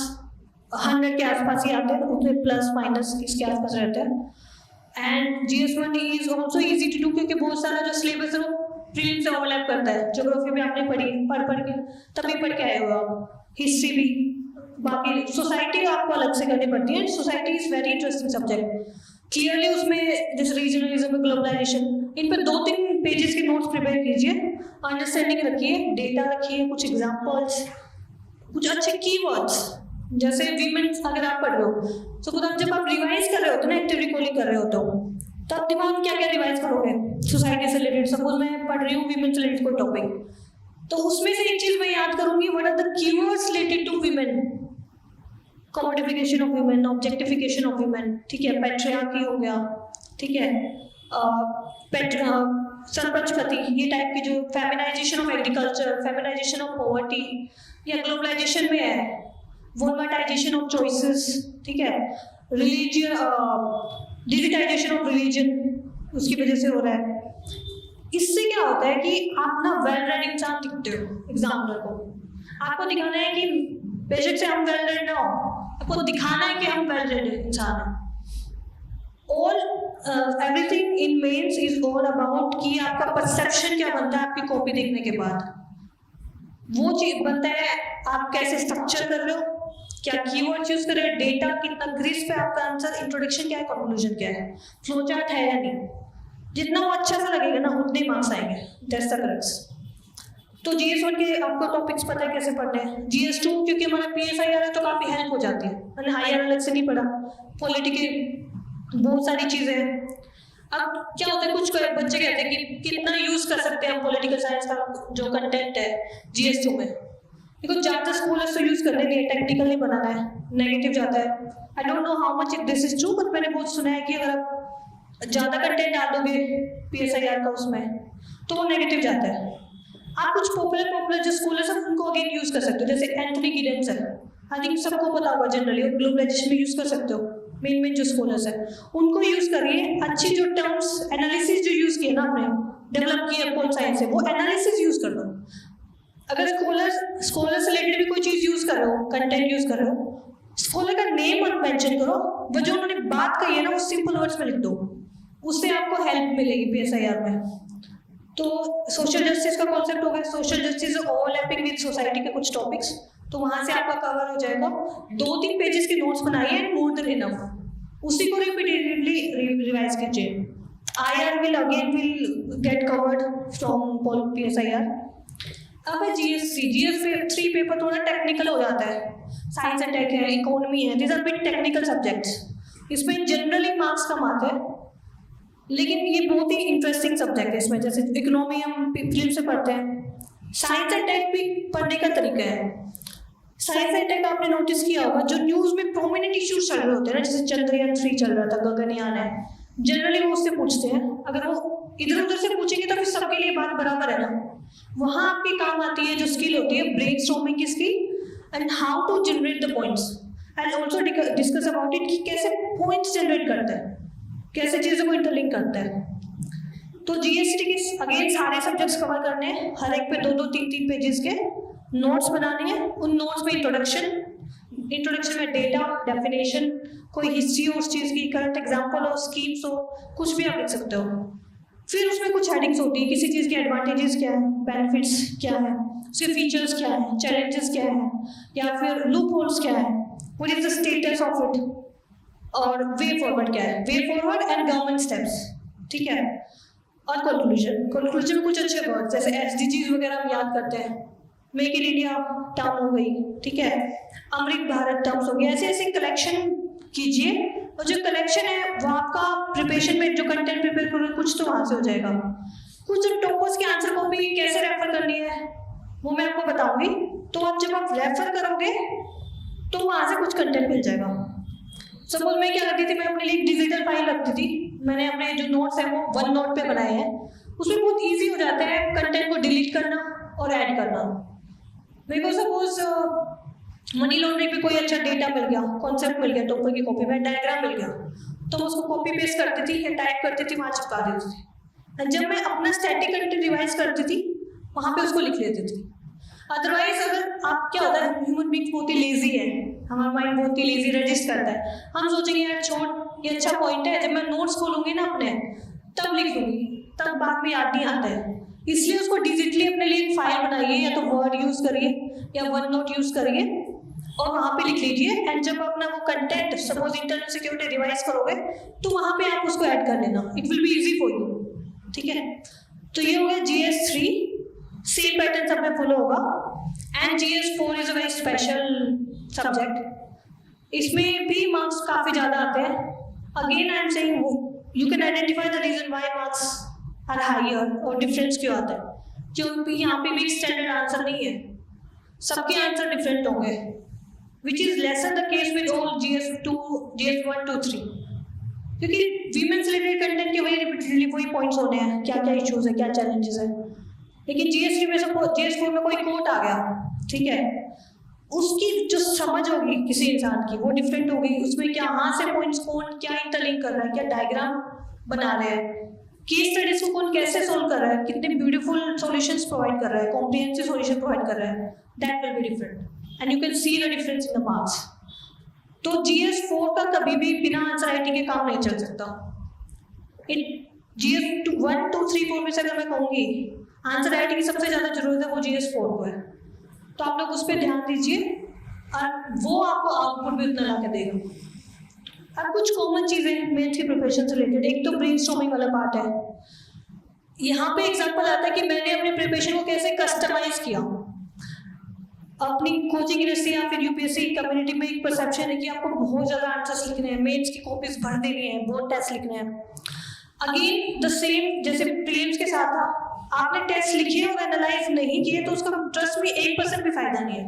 100 के आसपास ही आते हैं, उसमें प्लस माइनस इसके आसपास रहते हैं। And GS1 is also easy to do, क्योंकि बहुत सारा जो सिलेबस है वो प्रीलिम्स से ओवरलैप करता है। ज्योग्राफी भी आपने पढ़ के तभी पढ़ के आए हो आप, हिस्ट्री भी, बाकी सोसाइटी आपको अलग से करनी पड़ती है। Society is very interesting subject. Clearly उसमें जैसे रीजनलिज्म, ग्लोबलाइजेशन, इन पर 2-3 पेजेस के नोट्स प्रिपेयर कीजिए, अंडरस्टैंडिंग रखिए, डेटा रखिए, कुछ एग्जाम्पल्स, कुछ अच्छे कीवर्ड्स, जैसे वीमेन अगर आप पढ़ रहे हो, तो खुद आप जब आप रिवाइज कर रहे होते हो ना, एक्टिव रिकॉलिंग कर रहे होते हो, तब दिमाग में क्या क्या रिवाइज करोगे सोसाइटी से रिलेटेड। सपोज मैं पढ़ रही हूँ वीमेन से रिलेटेड कोई टॉपिक, तो उसमें से एक चीज मैं याद करूंगी, what are the keywords related to women, commodification of women, objectification of women, ठीक है, पैट्रियार्की हो गया, ठीक है, सरपंचपति, ये टाइप की जो feminisation of agriculture, feminisation of poverty, या ग्लोबलाइजेशन में है वोल्माटाइजेशन ऑफ चॉइसेस, ठीक है, रिलीजियन, डिजिटाइजेशन ऑफ रिलीजन उसकी वजह से हो रहा है। इससे क्या होता है कि आप ना वेल रेड इंसान दिखते हो एग्जामिनर को, आपको दिखाना है कि बेशक से हम वेल रेड ना हो, आपको दिखाना है कि हम वेल रेड इंसान हैं। और everything in mains is all about कि आपका परसेप्शन क्या बनता है आपकी कॉपी देखने के बाद, वो चीज बनता है आप कैसे स्ट्रक्चर कर रहे हो, क्या कीवर्ड यूज कर रहे हैं, डेटा कितना ग्रिस्प है आपका आंसर, इंट्रोडक्शन क्या है, कंक्लूजन क्या है, फ्लो चार्ट है या नहीं। जितना वो अच्छा सा लगेगा ना उतने मार्क्स आएंगे, दैट्स द क्रक्स। तो GS1 के आपको टॉपिक्स पता है कैसे पढ़ने हैं। GS2 क्योंकि हमारा PSIR है तो काफी हेल्प हो जाती है, मैंने हाईआर अलग से नहीं पढ़ा, पॉलिटिकल बहुत सारी चीजें हैं। अब क्या होता है, कुछ बच्चे कहते हैं कि कितना यूज कर सकते हैं हम पॉलिटिकल साइंस का जो कंटेंट है GS2 में, देखो ज्यादा स्कूलर्स तो यूज करने नहीं, टेक्निकल नहीं बनाना है, नेगेटिव जाता है। I don't know how much this is true, but मैंने बहुत सुना है कि अगर आप ज्यादा कंटेंट डाल दोगे PSIR का उसमें तो वो नेगेटिव जाता है। आप कुछ पॉपुलर जो स्कूलर्स हैं उनको अगेन यूज कर सकते हो, जैसे एंथनी गिडेंस है, आई थिंक सबको पता होगा जनरली, ग्लोबलाइजेशन में यूज कर सकते हो, मेन जो स्कॉलर्स है उनको यूज करिए। अच्छी जो टर्म्स एनालिसिस जो यूज किए ना आपने, डेवलप किए पोल साइंस से, वो एनालिसिस यूज कर दो। अगर स्कॉलर से रिलेटेड भी कोई चीज यूज कर रहे हो, कंटेंट यूज कर रहे हो, स्कॉलर का नेम मत मेंशन करो, वो जो उन्होंने बात कही है ना वो सिंपल वर्ड्स में लिख दो, उससे आपको हेल्प मिलेगी PSIR में। तो सोशल जस्टिस का कॉन्सेप्ट हो गया, social justice overlapping with society के कुछ टॉपिक्स, तो वहां से आपका कवर हो जाएगा। 2-3 पेजेस के नोट्स बनाइए, मोर देन इनफ, उसी को रिपीटेडली रिवाइज कीजिए। IR will get covered from PSIR। अब है GS3 पेपर थोड़ा टेक्निकल हो जाता है, साइंस एंड टेक है, इकोनॉमी है, these are bit technical subjects, इसमें जनरली मार्क्स कम आते हैं, लेकिन ये बहुत ही इंटरेस्टिंग सब्जेक्ट है। इसमें जैसे इकोनॉमी हम फिल्म से पढ़ते हैं, साइंस एंड टेक भी पढ़ने का तरीका है। साइंस एंड टेक आपने नोटिस किया होगा, जो न्यूज में प्रोमिनेंट इश्यूज चल रहे होते हैं ना, जैसे चंद्रयान 3 चल रहा था, गगनयान है, जनरली वो उससे पूछते हैं। अगर वो इधर उधर से पूछेंगे तो फिर सबके लिए बात बराबर है ना, वहां आपकी काम आती है जो स्किल होती है ब्रेनस्टॉर्मिंग की skill and how to generate the points and also discuss about it कि कैसे पॉइंट्स जनरेट करता है, कैसे चीजों को इंटरलिंक करता है। तो GST के अगेन सारे सब्जेक्ट्स कवर करने हैं, हर एक पे 2-2, 3-3 पेजेस के नोट्स बनाने हैं। उन नोट्स में इंट्रोडक्शन में डेटा, डेफिनेशन, कोई हिस्ट्री हो उस चीज की, करंट एग्जांपल हो, स्कीम्स हो, कुछ भी आप लिख सकते हो। फिर उसमें कुछ हेडिंग्स होती है, किसी चीज के एडवांटेजेस क्या है, बेनिफिट्स क्या है, उसके फीचर्स क्या है, चैलेंजेस क्या है, या फिर लूप होल्स क्या है, what is the status of it, और वे फॉरवर्ड क्या है, way forward and government steps, ठीक है। और कंक्लूजन में कुछ अच्छे वर्ड जैसे SDGs वगैरह हम याद करते हैं, मेक इन इंडिया टर्म हो गई, ठीक है, अमृत भारत टर्म्स हो गई, ऐसे ऐसे कलेक्शन कीजिए। और जो कलेक्शन है वो आपका प्रिपरेशन में जो कंटेंट प्रिपेयर करोगे कुछ तो वहां से हो जाएगा। कुछ टॉपर्स के आंसर कॉपी कैसे रेफर करनी है वो मैं आपको बताऊंगी। तो आप जब आप रेफर करोगे तो वहां से कुछ कंटेंट मिल जाएगा। सपोज मैं क्या करती थी, मैं अपने लिए डिजिटल फाइल रखती थी, मैंने अपने जो नोट्स है वो OneNote पे बनाए हैं, उसमें बहुत ईजी हो जाता है कंटेंट को डिलीट करना और ऐड करना। मेरे को सपोज मनी लॉन्ड्रिंग पे कोई अच्छा डेटा मिल गया, कॉन्सेप्ट मिल गया, टॉपर की कॉपी में डायग्राम मिल गया, तो मैं उसको कॉपी पेस्ट करती थी या टाइप करती थी, वहां चिपका देती थी। जब मैं अपना स्टैटिक कंटेंट रिवाइज करती थी वहां पे उसको लिख लेती थी। अदरवाइज अगर आप क्या होता है, ह्यूमन बीइंग बहुत ही लेजी है, हमारा माइंड बहुत ही लेजी रजिस्ट करता है, हम सोचेंगे यार छोड़, ये अच्छा पॉइंट है, जब मैं नोट्स खोलूंगी ना अपने तब लिख लूंगी, तब बाद में याद नहीं आता है। इसलिए उसको डिजिटली अपने लिए एक फाइल बनाइए, या तो वर्ड यूज करिए या OneNote यूज करिए और वहां पे लिख लीजिए। एंड जब अपना वो content suppose internet security revise करोगे तो वहां पे आप उसको ऐड कर लेना, it will be easy for you, ठीक है। तो ये हो गया GS3, सेम पैटर्न सब में फॉलो होगा। And GS4 is a very special subject. इसमें भी मार्क्स काफ़ी ज़्यादा आते हैं। Again I am saying you can identify the reason why marks are higher और डिफरेंस क्यों आता है, क्योंकि यहाँ पे भी स्टैंडर्ड आंसर नहीं है, सबके आंसर डिफरेंट होंगे, which is lesser the case with all GS2 GS1 2 3, क्योंकि वीमेन से रिलेटेड कंटेंट के वही रिपीटेडली वही पॉइंट्स होने हैं, क्या क्या इश्यूज है, क्या चैलेंजेस है। लेकिन GS3 में सपोज GS4 में कोई कोट आ गया, ठीक है, उसकी जो समझ होगी किसी इंसान की वो डिफरेंट होगी, उसमें क्या कहाँ से पॉइंट्स कौन क्या इंटरलिंक कर रहा है, क्या डायग्राम बना रहे हैं, केस स्टडीज को कौन कैसे सोल्व कर रहा है, कितने ब्यूटीफुल सॉल्यूशंस प्रोवाइड कर रहा है, कॉम्प्रिहेंसिव सॉल्यूशन प्रोवाइड कर रहा है, that will be different and you can see the difference in the marks. तो GS4 का कभी भी बिना आंसर राइटिंग के काम नहीं चल सकता। इन GS1 2 3 4 में से अगर मैं कहूँगी आंसर राइटिंग की सबसे ज़्यादा जरूरत है वो GS4 को है, तो आप लोग उस पर ध्यान दीजिए और वो आपको आउटपुट भी उतना ला के देगा। अब कुछ कॉमन चीज़ें मेंस की प्रिपरेशन से रिलेटेड, एक तो ब्रेनस्टॉर्मिंग वाला पार्ट है। यहाँ पे एग्जांपल आता है कि मैंने अपने प्रिपरेशन को कैसे कस्टमाइज किया। अपनी कोचिंग यूनिवर्सिटी या फिर UPSC कम्युनिटी में एक परसेप्शन है कि आपको बहुत ज़्यादा आंसर्स लिखने हैं, मेंस की कॉपीज भर देनी है, बोर्ड टेस्ट लिखने हैं। अगेन द सेम जैसे प्रीलिम्स के साथ था, आपने टेस्ट लिखे और एनालाइज नहीं किए तो उसका ट्रस्ट में 1% भी फायदा नहीं है।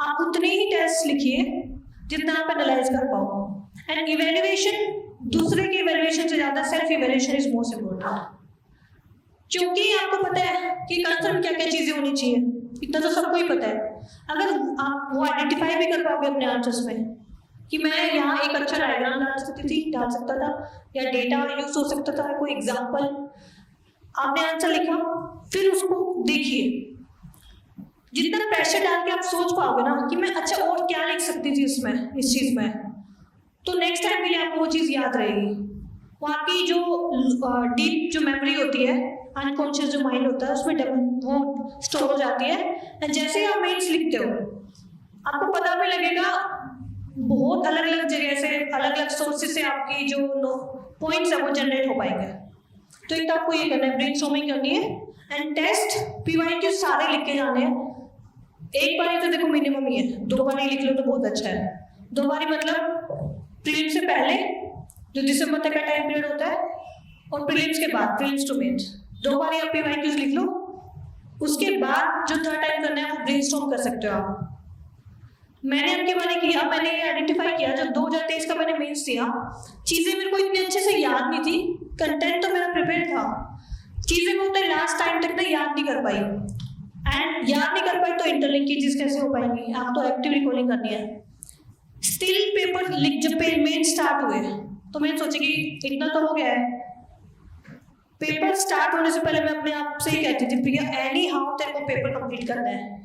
आप उतने ही टेस्ट लिखिए जितना आप एनालाइज कर पाओ। एंड इवेल्युएशन, दूसरे की इवेल्युएशन से ज्यादा self evaluation is most important, क्योंकि आपको पता है कि आंसर में क्या क्या चीजें होनी चाहिए, इतना तो सबको ही पता है। अगर आप वो आइडेंटिफाई भी कर पाओगे अपने आंसर्स में कि मैं यहाँ एक अच्छा डायग्राम डाल सकता था या डेटा यूज हो सकता था, कोई एग्जाम्पल, आपने आंसर लिखा, फिर उसको देखिए, जितना प्रेशर डाल के आप सोच पाओगे ना कि मैं अच्छा और क्या लिख सकती थी इसमें, इस चीज में, तो नेक्स्ट टाइम के लिए आपको वो चीज याद रहेगी। वो आपकी जो डीप जो मेमोरी होती है, अनकॉन्शियस जो माइंड होता है, उसमें वो स्टोर हो जाती है। एंड जैसे ही आप मेंस लिखते हो आपको पता भी लगेगा, बहुत अलग अलग जगह से अलग अलग सोर्सेज से आपकी जो पॉइंट्स है वो जनरेट हो पाएंगे। तो एक तो आपको ये करना है, ब्रेनस्टॉर्मिंग करनी है एंड टेस्ट PYQ सारे लिख के जाने हैं। एक बारी तो देखो मिनिमम ही है, 2 बारी लिख लो तो बहुत अच्छा है। 2 बारी मतलब प्रीलिम्स से पहले जो दिसंबर तक का टाइम पीरियड होता है और प्रीलिम्स के बाद, प्रीलिम्स टू मेंस, 2 बारी आप PYQs लिख लो। उसके बाद जो थर्ड टाइम करना है वो ब्रेनस्टॉर्म कर सकते हो आप। मैंने आपके बारे किया, मैंने ये आइडेंटिफाई किया, जब 2023 का मैंने मेंस दिया, चीजें मेरे को इतने अच्छे से याद नहीं थी, कंटेंट तो मेरा प्रिपेयर था, चीजें मैं उतने लास्ट टाइम तक ना याद नहीं कर पाई। एंड याद नहीं कर पाई तो इंटरलिंकेजेस कैसे हो पाएंगी, आप तो एक्टिव रिकॉलिंग करनी है। स्टिल पेपर लिख, जब मेंस स्टार्ट हुए तो मैंने सोची कि इतना तो हो गया है। पेपर स्टार्ट होने से पहले मैं अपने आप से ही कहती थी, प्रिया एनी हाउ तेरे को पेपर कंप्लीट करना है,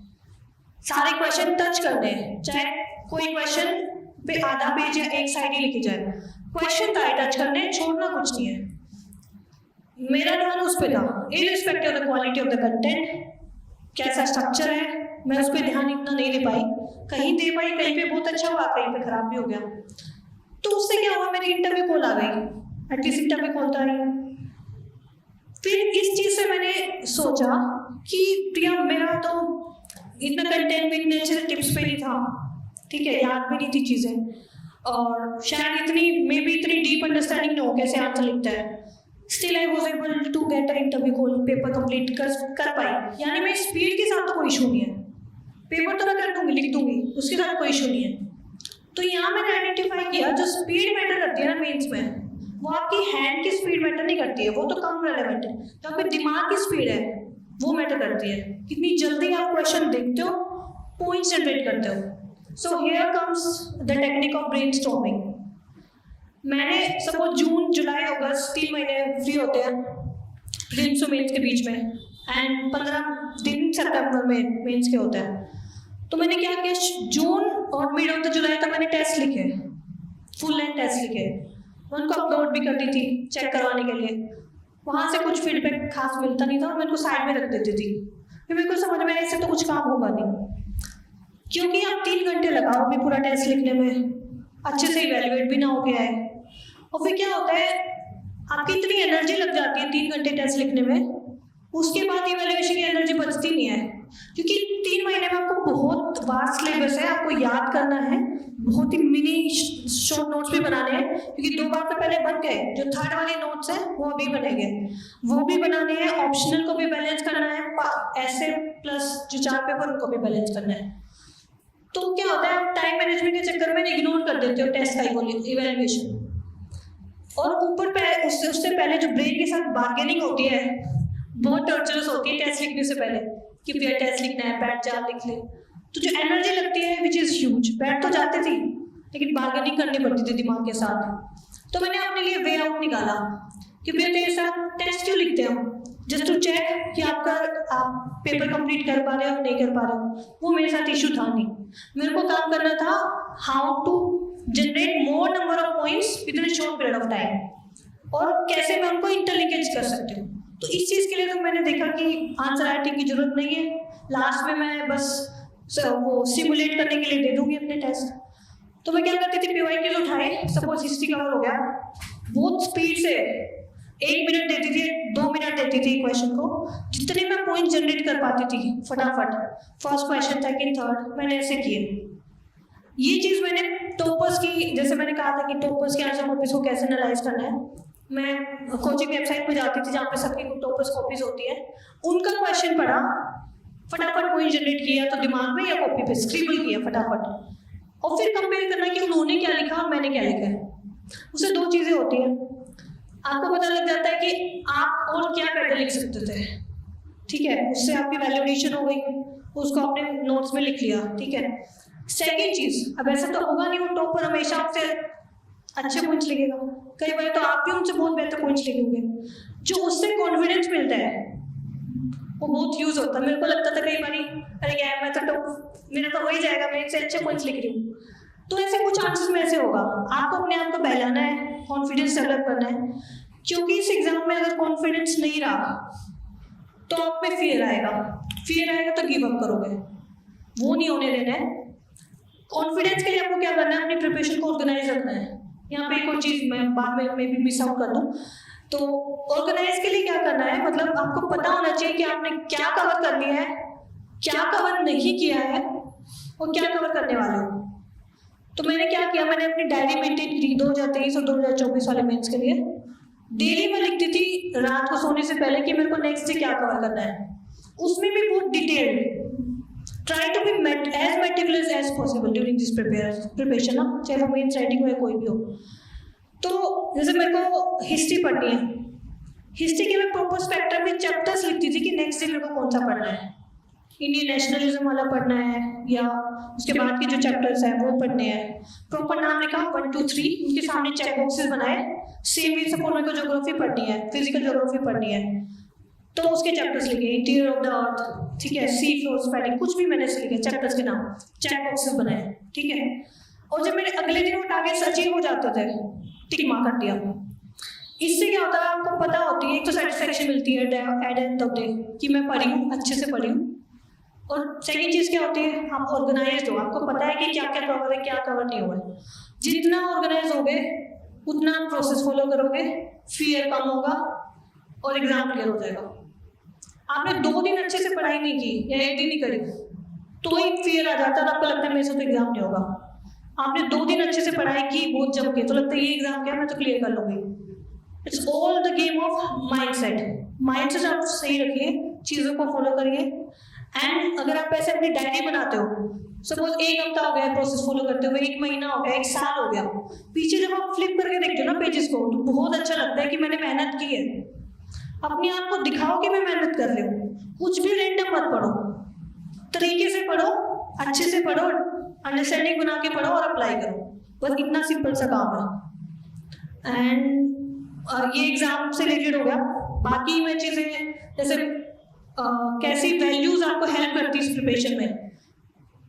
सारे क्वेश्चन टच करने हैं, चाहे कोई क्वेश्चन पे आधा पेज या एक साइड ही लिखी जाए, क्वेश्चन सारे टच करने, छोड़ना कुछ नहीं है। मेरा ध्यान उस पे था, irrespective of the quality of the content, कैसा स्ट्रक्चर है, मैं उस पर ध्यान इतना नहीं दे पाई, कहीं दे पाई, कहीं पे बहुत अच्छा हुआ, कहीं पे खराब भी हो गया। तो उससे क्या हुआ, मेरी इंटरव्यू कॉल आ गई, एटलीस्ट इंटरव्यू कॉल तो आई। फिर इस चीज से मैंने सोचा कि प्रिया मेरा तो इतना कंटेंट भी इतने अच्छे से टिप्स पे नहीं था, ठीक है, याद भी नहीं थी चीजें, और शायद इतनी मे बी इतनी डीप अंडरस्टैंडिंग नहीं हो कैसे आंसर लिखता है। Still I was able to get a interview call, paper complete कर पाई, यानी मैं स्पीड के साथ तो कोई इशू नहीं है, पेपर तो मैं कर दूंगी, लिख दूंगी, उसके साथ कोई इशू नहीं है। तो यहाँ मैंने आइडेंटिफाई किया, जो स्पीड मैटर करती है ना मेंस में, वो आपकी हैंड की स्पीड मैटर नहीं करती है, वो तो कम रेलेवेंट है, तो आपके दिमाग की स्पीड है वो मैटर करती है, कितनी जल्दी आप क्वेश्चन देखते हो, पॉइंट्स जनरेट करते हो। So here comes the technique of brainstorming. मैंने सपोज जून जुलाई अगस्त 3 महीने फ्री होते हैं प्रीलिम्स और मेंस के बीच में, एंड 15 दिन सितंबर में मेंस के होते हैं। तो मैंने क्या किया, जून और मिड ऑफ द जुलाई तक मैंने टेस्ट लिखे, फुल लेंथ टेस्ट लिखे, मैं उनको अपलोड भी करती थी चेक करवाने के लिए। वहाँ से कुछ फीडबैक खास मिलता नहीं था और मैं उनको साइड में रख देती थी, फिर मेरे को समझ में आया इससे तो कुछ काम होगा नहीं, क्योंकि आप 3 घंटे लगाओ भी पूरा टेस्ट लिखने में, अच्छे से इवेल्युएट भी ना हो गया है, और फिर क्या होता है आपकी इतनी एनर्जी लग जाती है 3 घंटे टेस्ट लिखने में, उसके बाद इवेल्युएशन की एनर्जी बचती नहीं है। क्योंकि 3 महीने में आपको बहुत वास्ट सिलेबस है, आपको याद करना है, बहुत ही मिनी शॉर्ट नोट्स भी बनाने हैं, क्योंकि 2 बार तो पहले बन गए, जो थर्ड वाले नोट्स हैं वो अभी बनेंगे, वो भी बनाने हैं, ऑप्शनल को भी बैलेंस करना है, ऐसे प्लस जो 4 पेपर उनको भी बैलेंस करना है। तो क्या होता है, आप टाइम मैनेजमेंट के चक्कर में इग्नोर कर देते हो टेस्ट का इवैल्यूएशन, और ऊपर उससे पहले जो ब्रेन के साथ बार्गेनिंग होती है बहुत टॉर्चरस होती है टेस्ट लिखने से पहले, कि भैया टेस्ट लिखना है, बैठ जा लिख ले। तो जो एनर्जी लगती है विच इज ह्यूज, बैठ तो जाते थी लेकिन बार्गेनिंग करनी पड़ती थी दिमाग के साथ। तो मैंने अपने लिए वे आउट निकाला कि भैया तेरे साथ टेस्ट क्यों लिखते हो, जस्ट टू चेक कि आप पेपर कंप्लीट कर पा रहे हो नहीं कर पा रहे हो। वो मेरे साथ इशू था नहीं, मेरे को काम करना था how to generate more number of points within a short period of time, और कैसे मैं उनको इंटरलिंकेज कर सकती हूँ। तो इस चीज के लिए तो मैंने देखा कि आंसर राइटिंग की जरूरत नहीं है, लास्ट में मैं बस वो सिमुलेट करने के लिए दे दूंगी अपने टेस्ट। तो मैं क्या करती थी, पीवाईक्यूज उठाए, सपोज हिस्ट्री कवर हो गया, बहुत स्पीड से 1 मिनट देती थी, 2 मिनट देती थी क्वेश्चन को, जितने मैं पॉइंट जनरेट कर पाती थी फटाफट, फर्स्ट क्वेश्चन सेकंड थर्ड, मैंने ऐसे किए। ये चीज मैंने टॉपर्स की, जैसे मैंने कहा था कि टॉपर्स के आंसर कॉपीज को कैसे एनालाइज करना है, मैं कोचिंग वेबसाइट पे जाती थी जहाँ पे सबकी टॉपर्स कॉपीज होती है, उनका क्वेश्चन पढ़ा, फटाफट पॉइंट जनरेट किया, तो दिमाग में या कॉपी पे स्क्रिबल किया फटाफट, और फिर कंपेयर करना कि उन्होंने क्या लिखा और मैंने क्या लिखा है। उससे 2 चीजें होती है, आपको पता लग जाता है कि आप और क्या बेटर लिख सकते थे, ठीक है, उससे आपकी वैल्यूएशन हो गई, उसको आपने नोट्स में लिख लिया, ठीक है। सेकेंड चीज, अब ऐसा तो होगा नहीं वो टॉपर हमेशा आपसे अच्छे पॉइंट्स लिखेगा, कई बार तो आप भी उनसे बहुत बेहतर पॉइंट्स लिखेंगे, जो उससे कॉन्फिडेंस मिलता है वो बहुत यूज होता है। मेरे को लगता था कई बार, अरे यार मैं तो मेरा तो हो ही जाएगा, मैं इससे अच्छे पॉइंट्स लिख रही हूँ। तो ऐसे कुछ आंसर्स में ऐसे होगा, आपको अपने आप को बहलाना है, कॉन्फिडेंस डेवलप करना है, क्योंकि इस एग्जाम में अगर कॉन्फिडेंस नहीं रहा तो आप में फियर आएगा तो गिव अप करोगे, वो नहीं होने देना है। कॉन्फिडेंस के लिए आपको क्या करना है, अपनी प्रिपरेशन को ऑर्गेनाइज रखना है। यहाँ पे एक और चीज मैं बाद में भी मिस आउट कर दूं, तो ऑर्गेनाइज के लिए क्या करना है, मतलब आपको पता होना चाहिए कि आपने क्या कवर कर लिया है, क्या कवर नहीं किया है, और क्या कवर करने वाले हो। तो मैंने क्या किया, मैंने अपनी डायरी मेंटेन की 2023 और 2024 वाले मेंस के लिए। डेली मैं लिखती थी रात को सोने से पहले कि मेरे को नेक्स्ट डे क्या कवर करना है, उसमें भी बहुत detailed, try to be as meticulous as possible during this preparation, चाहे वो मेंस राइटिंग हो या कोई भी हो। तो जैसे मेरे को हिस्ट्री पढ़नी है, हिस्ट्री के मैं प्रॉपर स्पेक्ट्रम में चैप्टर्स लिखती थी कि नेक्स्ट डे मेरे को कौन सा पढ़ना है, इंडियन नेशनलिज्म वाला पढ़ना है या उसके बाद के जो चैप्टर्स हैं वो पढ़ने हैं। प्रॉपर नाम लिखा 1 2 3, उनके सामने चेक बॉक्सेस बनाए। सेम वे सपोज मेरे को ज्योग्राफी पढ़नी है, फिजिकल ज्योग्राफी पढ़नी है, तो उसके चैप्टर्स लिखे, इंटीरियर ऑफ द अर्थ, ठीक है, सी फ्लोर स्पेलिंग, कुछ भी मैंने लिखे चैप्टर्स के नाम, चेक बॉक्सेस बनाए, ठीक है। और जब मेरे अगले दिन वो टारगेट्स अचीव हो जाते थे, टिक मार्क कर दिया। इससे क्या होता है, आपको पता होती है, एक तो सेटिस्फेक्शन मिलती है एट एंड ऑफ डे कि मैं पढ़ी हूँ, अच्छे से पढ़ी हूँ, और सेकंड चीज क्या होती है, आप ऑर्गेनाइज्ड हो, आपको पता है कि क्या क्या कवर है क्या कवर नहीं हुआ है। जितना ऑर्गेनाइज होगे उतना प्रोसेस फॉलो करोगे, फियर कम होगा और एग्जाम क्लियर हो जाएगा। आपने 2 दिन अच्छे से पढ़ाई नहीं की या 1 दिन ही करी तो ही फियर आ जाता है, आपको लगता है मेरे से तो एग्जाम नहीं होगा। आपने 2 दिन अच्छे से पढ़ाई की बहुत जम के, तो लगता है ये एग्जाम क्या, मैं तो क्लियर कर लूंगी। It's all the game of mindset. Mindset आप सही रखिए, चीजों को फॉलो करिए। एंड अगर आप ऐसे अपनी डायरी बनाते हो, सपोज 1 हफ्ता हो गया प्रोसेस फॉलो करते हुए, 1 महीना हो गया, 1 साल हो गया, पीछे जब आप फ्लिप करके देखते हो ना पेजेस को, तो बहुत अच्छा लगता है कि मैंने मेहनत की है। अपने आप को दिखाओ कि मैं मेहनत कर रही हूँ, कुछ भी रैंडम मत पढ़ो, तरीके से पढ़ो, अच्छे से पढ़ो, अंडरस्टैंडिंग बना के पढ़ो और अप्लाई करो, बस इतना सिंपल सा काम है। एंड ये एग्जाम से रिलेटेड हो गया। बाकी मैं चीजें जैसे कैसी वैल्यूज आपको हेल्प करती है इस प्रिपरेशन में।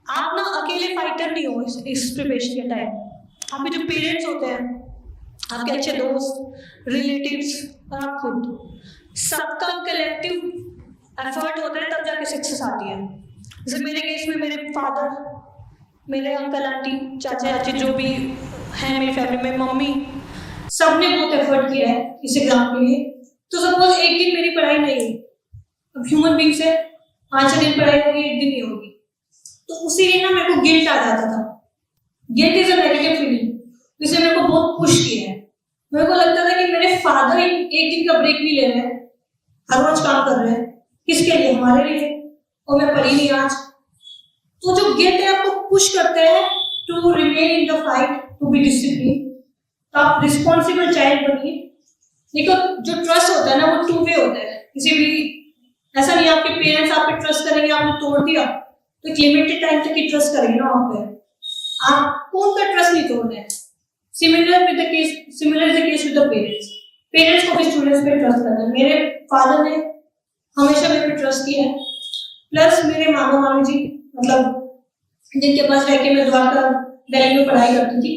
आप ना अकेले फाइटर नहीं हो इस प्रिपरेशन के टाइम, आपके जो पेरेंट्स होते हैं, आपके अच्छे दोस्त, रिलेटिव्स और आप खुद, सबका कलेक्टिव एफर्ट होता है तब जाके सक्सेस आती है। जैसे मेरे केस में मेरे फादर, मेरे अंकल आंटी, चाचा चाची जो भी हैं मेरी फैमिली में, मम्मी, सबने बहुत एफर्ट किया है इस एग्जाम के लिए। तो सपोज एक दिन मेरी पढ़ाई नहीं, अब ह्यूमन बींग्स है, 5 दिन पढ़ाई होगी, 1 दिन नहीं होगी। तो उसी दिन ना मेरे को गिल्ट आ जाता था। Guilt is a negative feeling, जिसने मेरे को बहुत पुश किया है। मेरे को लगता था कि मेरे फादर एक दिन का ब्रेक भी ले रहे हैं, हर रोज काम कर रहे हैं, किसके लिए? हमारे लिए, और मैं पढ़ी नहीं आज। तो जो गिल्ट है आपको पुश करते हैं to remain in the fight, to be discipline. तो आप रिस्पॉन्सिबल चाइल्ड बनिए। देखो, जो ट्रस्ट होता है ना, वो 2 वे होता है। किसी भी, ऐसा नहीं आपके पेरेंट्स आप पे ट्रस्ट करेंगे, आपने तोड़ दिया तो एक लिमिटेड टाइम तक ही ट्रस्ट करेंगे ना आप पे, आपको उनका ट्रस्ट नहीं तोड़ना है। Similar is the case with the parents. Parents को भी स्टूडेंट्स पे ट्रस्ट करना है। मेरे फादर ने हमेशा मेरे पे ट्रस्ट किया है, प्लस मेरे मामा मामी जी, मतलब जिनके पास रह के मैं द्वारका दिल्ली में पढ़ाई करती थी।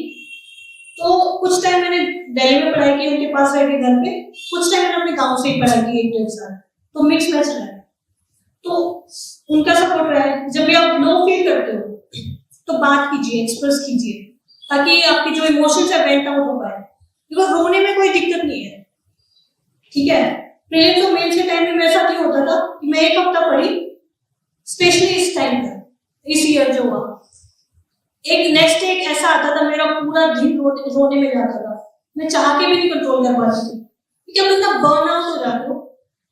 तो कुछ टाइम मैंने दिल्ली में पढ़ाई की उनके पास रह के घर पे, कुछ टाइम मैंने अपने गांव से ही पढ़ाई की 1-1.5 साल। तो मिक्स मैच रहा है, तो उनका सपोर्ट रहा है। जब भी आप लो फील करते हो तो बात कीजिए, एक्सप्रेस कीजिए, ताकि आपकी जो इमोशंस है वेंट आउट हो पाए। बिकॉज रोने में कोई दिक्कत नहीं है, ठीक है। प्रीलिम्स और मेंस के टाइम में ऐसा नहीं होता था कि मैं 1 हफ्ता पढ़ी, स्पेशली इस टाइम पर, इस ईयर जो हुआ, एक नेक्स्ट डे एक ऐसा आता था मेरा पूरा दिन रोने में जाता था। मैं चाह के भी नहीं कंट्रोल कर पाती थी, क्योंकि अब इतना बर्न आउट हो जाते हो।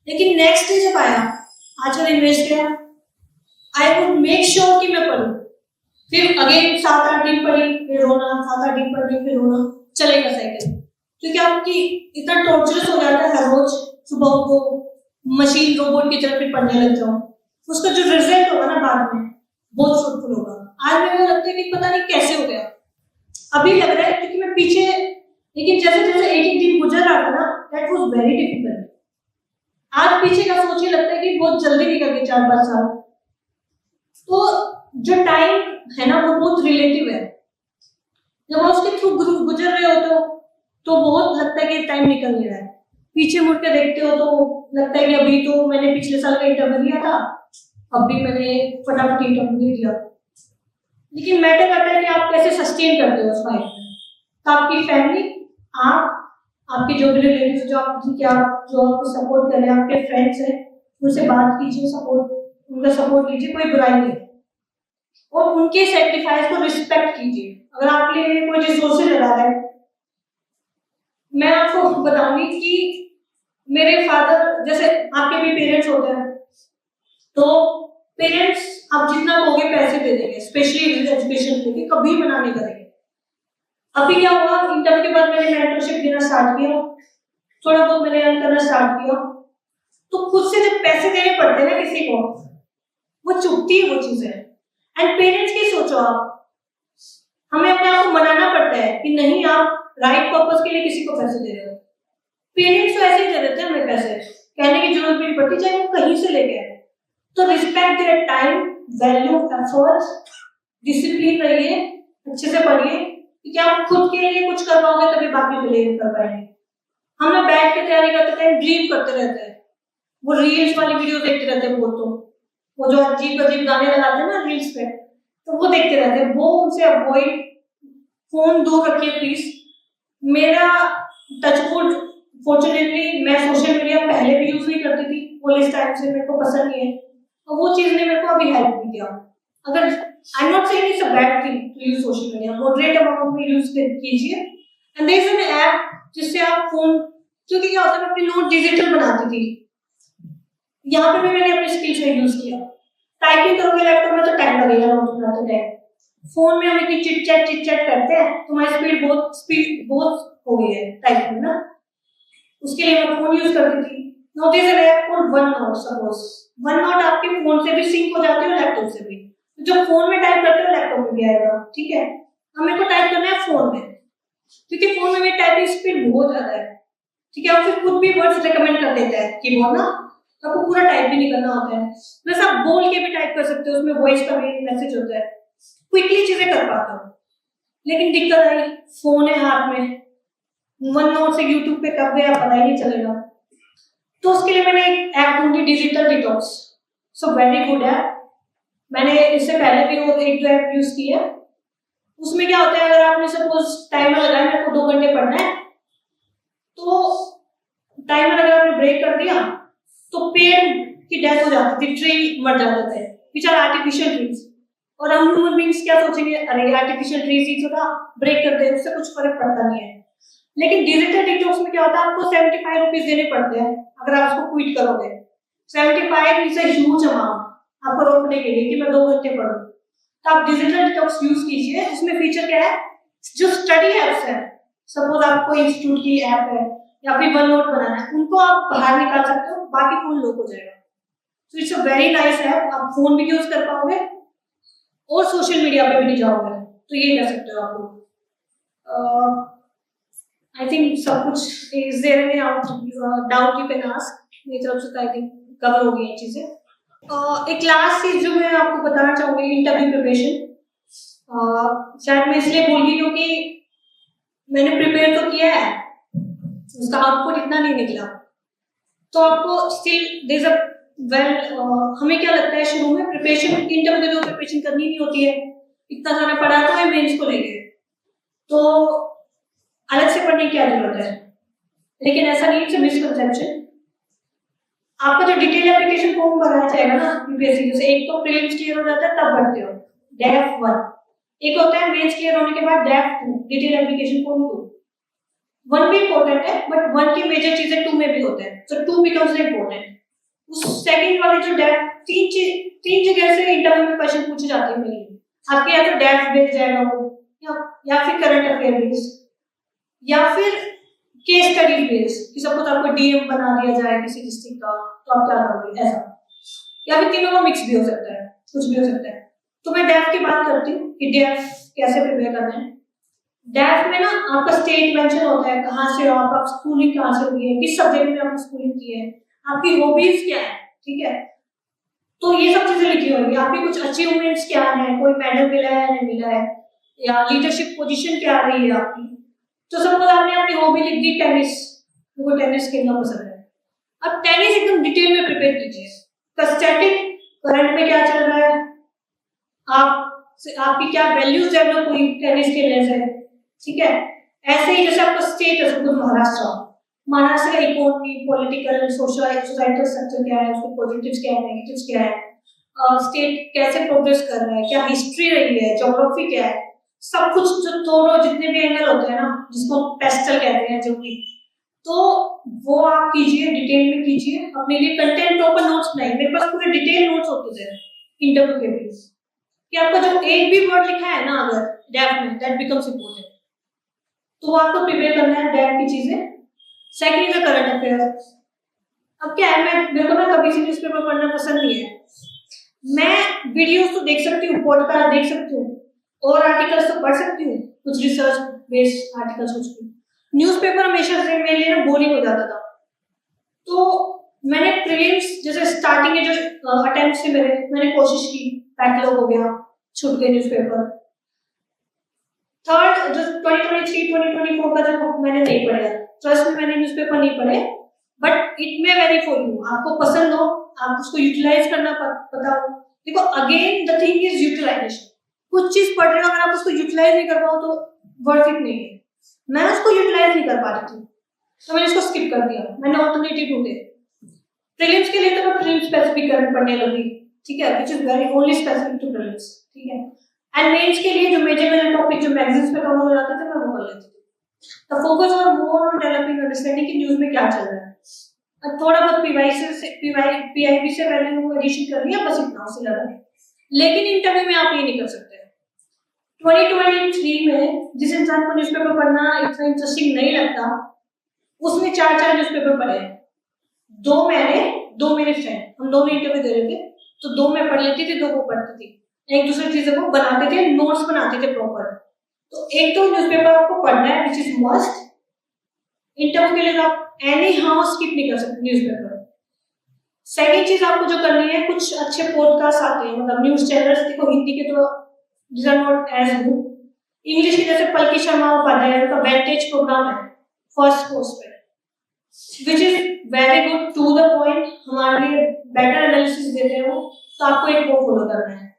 लेकिन नेक्स्ट डे जब आया, आज का दिन वेस्ट गया, आई वुड मेक श्योर कि मैं पढ़ूं। फिर अगेन 7-8 दिन पढ़ी, फिर रोना, 7-8 दिन पढ़ी, फिर रोना, चलेगा साइकिल। क्योंकि आपकी इतना टॉर्चरस हो जाता है हर रोज सुबह को मशीन रोबोट की तरह फिर पढ़ने लग जाओ, उसका जो रिजल्ट होगा ना बाद में बहुत फ्रूटफुल होगा। आज मेरे को लगता है कि पता नहीं कैसे हो गया, अभी लग रहा है क्योंकि मैं पीछे, लेकिन जैसे जैसे एक दिन गुजर रहा था ना, दैट वाज वेरी डिफिकल्ट। आज पीछे का सोच ही लगता है कि बहुत जल्दी निकल गए 4-5 साल। तो जो टाइम है ना वो बहुत रिलेटिव है। जब आप उसके थ्रू गुजर रहे हो तो बहुत लगता है कि टाइम निकल नहीं रहा है। पीछे मुड़ के देखते हो तो लगता है कि अभी तो मैंने पिछले साल का इंटरव्यू दिया था, अब भी मैंने फटाफट इंटरव्यू दिया। लेकिन मैटर करता है कि आप कैसे सस्टेन करते हो उस फाइट में। तो आपकी फैमिली, आपके जो भी रिलेटिव्स जो आपको सपोर्ट कर रहे हैं, आपके फ्रेंड्स हैं, उनसे बात कीजिए, उनका सपोर्ट कीजिए, कोई बुराई नहीं। और उनके सेक्रीफाइस को रिस्पेक्ट कीजिए। अगर आपके लिए कोई रिसोर्सेज लगा रहा है, मैं आपको बताऊंगी कि मेरे फादर, जैसे आपके भी पेरेंट्स होते हैं, तो पेरेंट्स आप जितना कहोगे पैसे दे देंगे, स्पेशली एजुकेशन के लिए, कभी मना नहीं करेंगे। अभी क्या हुआ, इंटर के बाद मैंने मेंटरशिप देना स्टार्ट किया, थोड़ा बहुत मैंने अर्न करना स्टार्ट किया, तो खुद से जब पैसे देने पड़ते हैं ना किसी को, वो चुभती है वो चीजें। एंड पेरेंट्स की सोचो आप, हमें अपने आप को मनाना पड़ता है कि नहीं आप राइट पर्पस के लिए किसी को पैसे दे रहे हो। पेरेंट्स तो ऐसे ही दे देते हैं हमें पैसे, कहने की जरूरत भी नहीं पड़ती, चाहे वो कहीं से लेके आए। तो respect their time, value, efforts, discipline रहिए, अच्छे से पढ़िए, क्योंकि आप खुद के लिए कुछ कर पाओगे तभी बाकी के लिए कर पाएंगे। हम ना बैठ के तैयारी करते हैं, ड्रीम करते रहते हैं, वो रील्स वाली वीडियो देखते रहते हैं, वो जो अजीब अजीब गाने लगाते हैं ना रील्स पे, तो वो देखते रहते हैं, वो उनसे अवॉइड। फोन दूर रखिए प्लीज। मेरा टचवुड, फॉर्चुनेटली मैं सोशल मीडिया पहले भी यूज नहीं करती थी, कॉलेज टाइम से मेरे को पसंद नहीं है, और वो चीज ने मेरे को अभी हेल्प भी किया। अगर I am not saying it's a bad thing to use social media, moderate amount में यूज कीजिए। And there is an app जिससे आप फोन, क्योंकि क्या होता है मैं अपनी नोट डिजिटल बनाती थी, यहाँ पे भी मैंने अपनी स्किल से यूज किया। टाइपिंग करोगे लैपटॉप में तो टाइम लगेगा नोट बनाते टाइम, फोन में हम इतनी चिट चैट करते हैं, तुम्हारी स्पीड बहुत हो गई है टाइपिंग ना, उसके लिए मैं फोन यूज करती थी। Now there is an app called OneNote। Suppose OneNote आपके फोन से भी सिंक हो जाती है, लैपटॉप से भी, तो जो फोन में टाइप करते हो लैपटॉप में भी आएगा, ठीक है। अब मेरे को टाइप करना है फोन में, क्योंकि फोन में मेरी टाइपिंग स्पीड बहुत ज्यादा है, ठीक है। और फिर खुद भी वर्ड्स रिकमेंड कर देता है कि बोलना, तो आपको पूरा टाइप भी नहीं करना होता है, बस आप बोल के भी टाइप कर सकते हो, उसमें वॉइस का भी मैसेज होता है, क्विकली चीजें कर पाता हूँ। लेकिन दिक्कत आई, फोन है हाथ में, OneNote से यूट्यूब पे कब गया पता ही नहीं चलेगा। तो उसके लिए मैंने एक ऐप ढूंढी, digital detox. So very good app, मैंने इससे पहले भी वो 1-2 ऐप यूज की है। उसमें क्या होता है, अगर आपने सपोज टाइमर लगाया मेरे को 2 घंटे पढ़ना है, तो टाइमर अगर आपने ब्रेक कर दिया तो पेड कि डेथ हो जाती थी, ट्री मर जाते थे, विच आर आर्टिफिशियल ट्रीज। और हम ह्यूमन बींग्स क्या सोचेंगे, अरे आर्टिफिशियल ट्रीज ही थोड़ा ब्रेक कर दे, उससे कुछ फर्क पड़ता नहीं है। लेकिन डिजिटल डिटॉक्स में क्या होता है, आपको 75 रुपीज देने पड़ते हैं अगर आप उसको क्विट करोगे। 75 इज अ ह्यूज अमाउंट आपको रोकने के लिए कि मैं 2 घंटे पढूं। तो आप डिजिटल डिटॉक्स यूज कीजिए। उसमें फीचर क्या है, जो स्टडी एप्स है, सपोज आपको इंस्टीट्यूट की ऐप है या फिर वन नोट बनाना है, उनको आप बाहर निकाल सकते हो, बाकी फोन लॉक हो जाएगा। तो it's a very nice app, आप फोन भी यूज कर पाओगे और सोशल मीडिया पे भी नहीं जाओगे। तो ये कर सकते हो आप लोग। आई थिंक सब कुछ is there any doubt you can ask. मेरी तरफ से तो आई थिंक कवर हो गई ये चीजें। एक लास्ट चीज जो मैं आपको बताना चाहूंगी, इंटरव्यू प्रिपरेशन। शायद मैं इसलिए बोल रही क्योंकि मैंने प्रिपेयर तो किया है, उसका आउटपुट इतना नहीं निकला। तो आपको स्टिल देयर अ वेल, हमें क्या लगता है शुरू में प्रिपरेशन, इंटरव्यू के लिए प्रिपरेशन करनी नहीं होती है, इतना सारा पढ़ा तो है मेंस को लेके, तो अलग से पढ़ने की क्या जरूरत है। लेकिन ऐसा नहीं, इट्स अ मिसकंसेप्शन। आपका जो डिटेल एप्लीकेशन फॉर्म भराया जाएगा ना यूपीएससी, जैसे एक तो प्रीलिम्स क्लियर हो जाता है तब भरते हो डेफ 1, एक होता है मेंस क्लियर होने के बाद डेफ 2, डिटेल एप्लीकेशन फॉर्म 2। 1 भी इंपॉर्टेंट है बट 1 की मेजर चीजें 2 में भी होते हैं, तो 2 बिकम्स इंपॉर्टेंट। उस सेकंड वाले जो डेफ, तीन जगह से इंटरव्यू में क्वेश्चन पूछे जाते हैं मेरे लिए। आपके या तो डेफ बेस्ड जाएगा वो, या फिर करंट अफेयर बेस्ड, या फिर केस स्टडी बेस्ड, कि सपोज आपको डीएम बना दिया जाए किसी डिस्ट्रिक्ट का, तो आप क्या करोगे, ऐसा। या फिर तीनों का मिक्स भी हो सकता है, कुछ भी हो सकता है। तो मैं डेफ की बात करती हूँ कि डेफ कैसे प्रिपेयर करना है। डेफ में ना आपका स्टेट मेंशन होता है, कहाँ से हो आप स्कूलिंग कहाँ से हुई है, किस सब्जेक्ट में आपने स्कूलिंग की है, आपकी हॉबीज क्या है, ठीक है। तो ये सब चीजें लिखी होंगी, आपकी कुछ अचीवमेंट्स क्या है, कोई मेडल मिला है नहीं मिला है, या लीडरशिप पोजीशन क्या रही है आपकी। तो सपोज आपने अपनी हॉबी लिख दी टेनिस, मुझे टेनिस खेलना पसंद है, अब टेनिस एकदम डिटेल में प्रिपेयर कीजिए। स्टैटिक करंट में क्या चल रहा है, आपकी क्या वैल्यूज डेवलप हुई टेनिस खेलने से, ठीक है। ऐसे ही जैसे आपका स्टेट है, सपोज महाराष्ट्र का इकोनॉमी, पॉलिटिकल, सोसाइटल स्ट्रक्चर क्या है, उसके पॉजिटिव्स क्या है, नेगेटिव्स क्या है, स्टेट कैसे प्रोग्रेस कर रहा है, क्या हिस्ट्री रही है, ज्योग्राफी क्या है, सब कुछ जो थोड़ो जितने भी एंगल होते हैं ना, जिसको पेस्टल कहते हैं जो भी, तो वो आप कीजिए, डिटेल में कीजिए, अपने लिए कंटेंट प्रॉपर नोट्स बनाइए। मेरे पास पूरे डिटेल नोट्स होते थे इंटरव्यू के लिए, कि आपका जो एक भी वर्ड लिखा है ना अगर डेफ में, दैट बिकम्स इंपॉर्टेंट, तो वो आपको प्रिपेयर करना है डेफ की चीजें। Second is current affair. अब क्या है, मेरे को ना कभी से न्यूज़पेपर पढ़ना पसंद नहीं है, मैं वीडियोस तो देख सकती हूँ, पॉडकास्ट देख सकती हूँ, और आर्टिकल्स तो पढ़ सकती हूँ, कुछ रिसर्च बेस्ड आर्टिकल्स कुछ भी। न्यूज़पेपर हमेशा से मेरे लिए ना बोरिंग हो जाता था, तो मैंने प्रीलिम्स जैसे स्टार्टिंग के जो अटेम्प्ट थे मैंने कोशिश की, बैकलॉग हो गया, छूट गए न्यूज़पेपर। थर्ड जो 2023-2024 का जो मैंने नहीं पढ़ा, ट्रस्ट में मैंने न्यूज़पेपर नहीं पढ़े, but it may very for you, आपको पसंद हो, आप उसको यूटिलाइज करना पता हो। देखो again the thing is utilisation, कुछ चीज पढ़ रहे हो, अगर आप उसको यूटिलाइज नहीं कर पाओ तो वर्थ इट नहीं है। मैं उसको यूटिलाइज नहीं कर पा रही थी, तो मैंने इसको स्किप कर दिया, मैंने ऑल्टरनेटिव ढूंढे। प्रीलिम्स के लिए तो मैं प्रीलिम्स स्पेसिफिक करंट पढ़ने लगी, ठीक है, which is very only specific to prelims, ठीक है। एंड मेंस के लिए जो मेजर टॉपिक जो मैगजीन्स पे कवर हो जाते थे मैं वो कर लेती थी। तो फोकस और मोर ऑन डेवलपिंग अंडरस्टैंडिंग कि न्यूज़ में क्या चल रहा है, और थोड़ा बहुत पीआईबी से वैल्यू एडिशन कर लिया, बस इतना, उससे ज्यादा नहीं। लेकिन इंटरव्यू में आप ये नहीं कर सकते। 2023 में जिस इंसान को न्यूज़पेपर पढ़ना इतना इंटरेस्टिंग नहीं लगता, उसने 4 न्यूज़पेपर पढ़े, 2 मैंने, 2 मेरे फ्रेंड, हम दोनों इंटरव्यू दे रहे थे, तो 2 मैं पढ़ लेती थी, 2 वो पढ़ती थी, एक दूसरे चीजों को बनाते थे, नोट्स बनाते थे प्रॉपर। तो एक तो न्यूज़पेपर आपको पढ़ना है, व्हिच इज मस्ट। इंटरव्यू के लिए आप एनी हाउ स्किप नहीं कर सकते न्यूज़पेपर। सेकंड चीज आपको जो करनी है, कुछ अच्छे पॉडकास्ट आते हैं, मतलब न्यूज चैनल्स, देखो हिंदी के तो these are not as good, English की जैसे पलकी शर्मा उपाध्याय का वेंटेज प्रोग्राम है फर्स्ट कोर्स पे, which is very good to the point, हमारे लिए बेटर एनालिसिस देते हैं वो, तो आपको एक वो फॉलो करना है।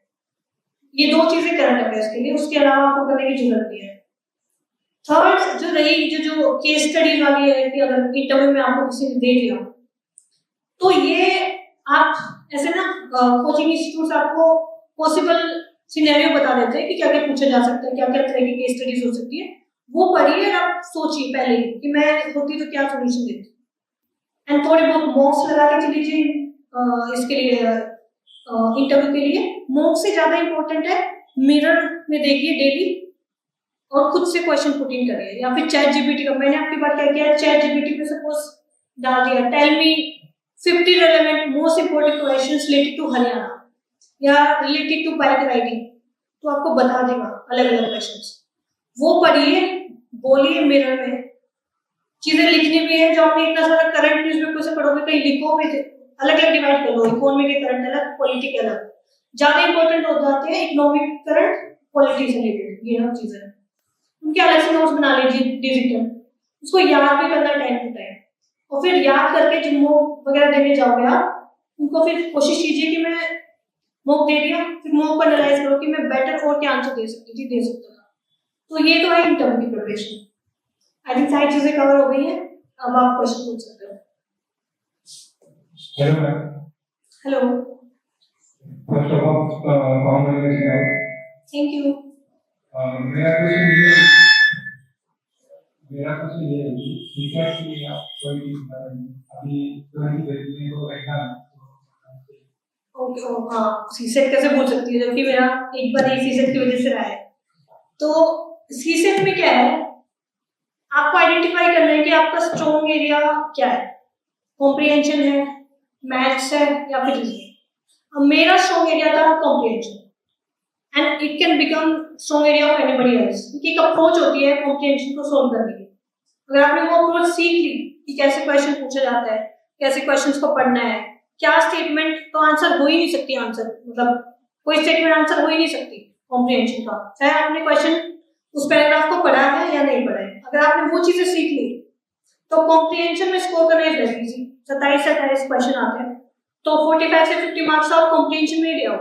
ये 2 चीजें करंट अफेयर्स के लिए, उसके अलावा आपको करने की जरूरत नहीं है। थर्ड जो रही जो केस स्टडी वाली है, कि अगर इंटरव्यू में आपको किसी ने दे दिया, तो ये आप ऐसे ना कोचिंग इंस्टीट्यूट आपको पॉसिबल सिनेरियो बता देते हैं कि क्या क्या पूछा जा सकता है, क्या क्या तरह की केस स्टडीज हो सकती है, वो पढ़िए और आप सोचिए पहले कि मैं होती तो क्या सोल्यूशन देती। एंड थोड़े बहुत मॉक्स लगा के चलीजिए इसके लिए, इंटरव्यू के लिए। मॉक से ज्यादा इंपॉर्टेंट है मिरर में देखिए डेली और खुद से क्वेश्चन पुट इन करिए, या फिर चैट जीपीटी का, मैंने आपकी बार क्या किया, चैट जीपीटी पे सपोज डाल दिया tell me 50 relevant most important questions related to Haryana या रिलेटेड टू बाइक राइडिंग, तो आपको बता देगा अलग अलग क्वेश्चंस। वो पढ़िए, बोलिए मिरर में, चीजें लिखनी भी है जो आपने इतना सारा करंट न्यूज़पेपर से पढ़ोगे, कहीं लिखो भी अलग अलग डिवाइड कर लो, इकोनॉमी के करंट अलग, पॉलिटी के अलग, ज्यादा इंपॉर्टेंट हो जाते हैं इकोनॉमिक करंट, पॉलिटी से रिलेटेड, ये सब चीजें उनके अलग से नोट्स बना लीजिए डिजिटल, उसको याद भी करना टाइम टू टाइम, और फिर याद करके जब मॉक वगैरह देने जाओगे आप, उनको फिर कोशिश कीजिए कि मैं मॉक दे दिया, फिर मॉक को एनालाइज करो कि मैं बेटर और क्या आंसर दे सकती थी, दे सकता था। तो ये तो है इंटरव्यू की प्रिपरेशन। आई थिंक सारी चीजें कवर हो गई हैं, अब आप क्वेश्चन पूछ सकते हो। Hello ma'am. Hello. First of all congratulation. Thank you. मेरा क्वेश्चन ये है कि टीचर्स के लिए आप कोई अभी तुरंत देखने को एग्जाम ओके, हाँ सीसेट कैसे बोल सकती है जबकि मेरा एक बार ही सीसेट की वजह से रहा है। तो सीसेट में क्या है, आपको आइडेंटिफाई करना है कि आपका स्ट्रॉन्ग एरिया क्या है, कॉम्प्रिहेंशन है, मैथ्स है या फिर रीजनिंग। अब मेरा स्ट्रॉन्ग एरिया था comprehension, and it can become strong area of anybody else, क्योंकि एक अप्रोच होती है कॉम्प्रिहेंशन को सोल्व करने की। अगर आपने वो अप्रोच सीख ली कि कैसे क्वेश्चन पूछा जाता है, कैसे क्वेश्चंस को पढ़ना है, क्या स्टेटमेंट तो आंसर हो ही नहीं सकती, आंसर मतलब कोई स्टेटमेंट आंसर हो ही नहीं सकती कॉम्प्रिहेंशन का, चाहे आपने क्वेश्चन उस पैराग्राफ को पढ़ा है या नहीं पढ़ा है। अगर आपने वो चीजें सीख ली तो कॉम्प्रिहेंशन में स्कोर करना इज वेरी इजी। 27 क्वेश्चन आते हैं तो 45 से 50 मार्क्स आप कॉम्प्रिहेंशन में ले आओ।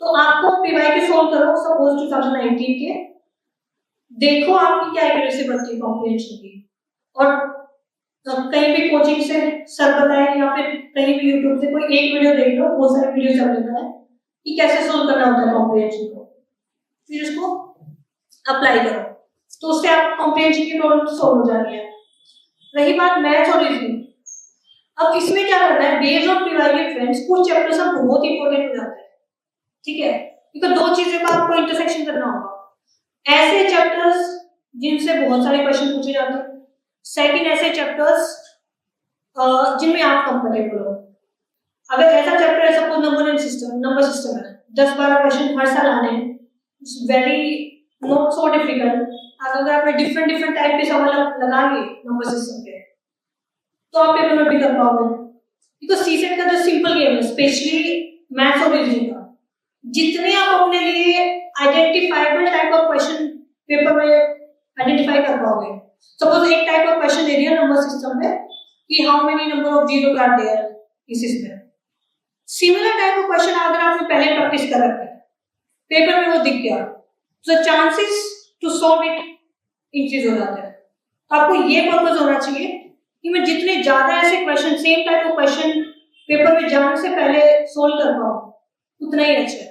तो आपको पीवाईक्यू सोल्व करो सपोज 2019 के, देखो आपकी क्या एक्यूरेसी बढ़ती है कॉम्प्रिहेंशन की, और कहीं भी कोचिंग से सर बताए या फिर कहीं भी यूट्यूब से कोई एक वीडियो देख लो, बहुत सारे वीडियोस अवेलेबल है कि कैसे सोल्व करना होता है कॉम्प्रिहेंशन को, फिर उसको अप्लाई करो, तो उससे आप कॉम्प्रिहेंशन की प्रॉब्लम सोल्व हो जानी है। रही बात मैथ्स और रीजनिंग, अब इसमें क्या करना है, बेस्ड ऑन पीवाईक्यू फ्रेंड्स कुछ चैप्टर्स अब बहुत इंपॉर्टेंट हो जाते हैं, ठीक है, क्योंकि दो चीजों का आपको इंटरसेक्शन करना होगा। ऐसे चैप्टर्स जिनसे बहुत सारे क्वेश्चन पूछे जाते हैं, सेकंड ऐसे चैप्टर्स जिनमें आप कंफर्टेबल हो। अगर ऐसा चैप्टर है सपोज नंबर सिस्टम है, 10-12 क्वेश्चन हर साल आने हैं, it's very not so difficult. अगर आपने डिफरेंट टाइप के सवाल लगा लिए नंबर सिस्टम के तो आप पेपर में भी कर पाओगे, बिकॉज सीसेट का जो सिंपल गेम है स्पेशली मैथ्स और रीजनिंग का, जितने आप अपने लिए identifiable type of question paper में आइडेंटिफाई कर पाओगे। सपोज एक टाइप ऑफ क्वेश्चन दे दिया नंबर सिस्टम में कि how many number of zero are there इस इसमें, सिमिलर टाइप ऑफ क्वेश्चन अगर आपने पहले प्रैक्टिस कर रखा है, पेपर में वो दिख गया, तो chances to solve it increase हो जाते हैं। तो आपको ये पर्पस होना चाहिए कि मैं जितने ज्यादा ऐसे question same type of question paper में जाने से पहले सोल्व कर पाऊं उतना ही अच्छा है।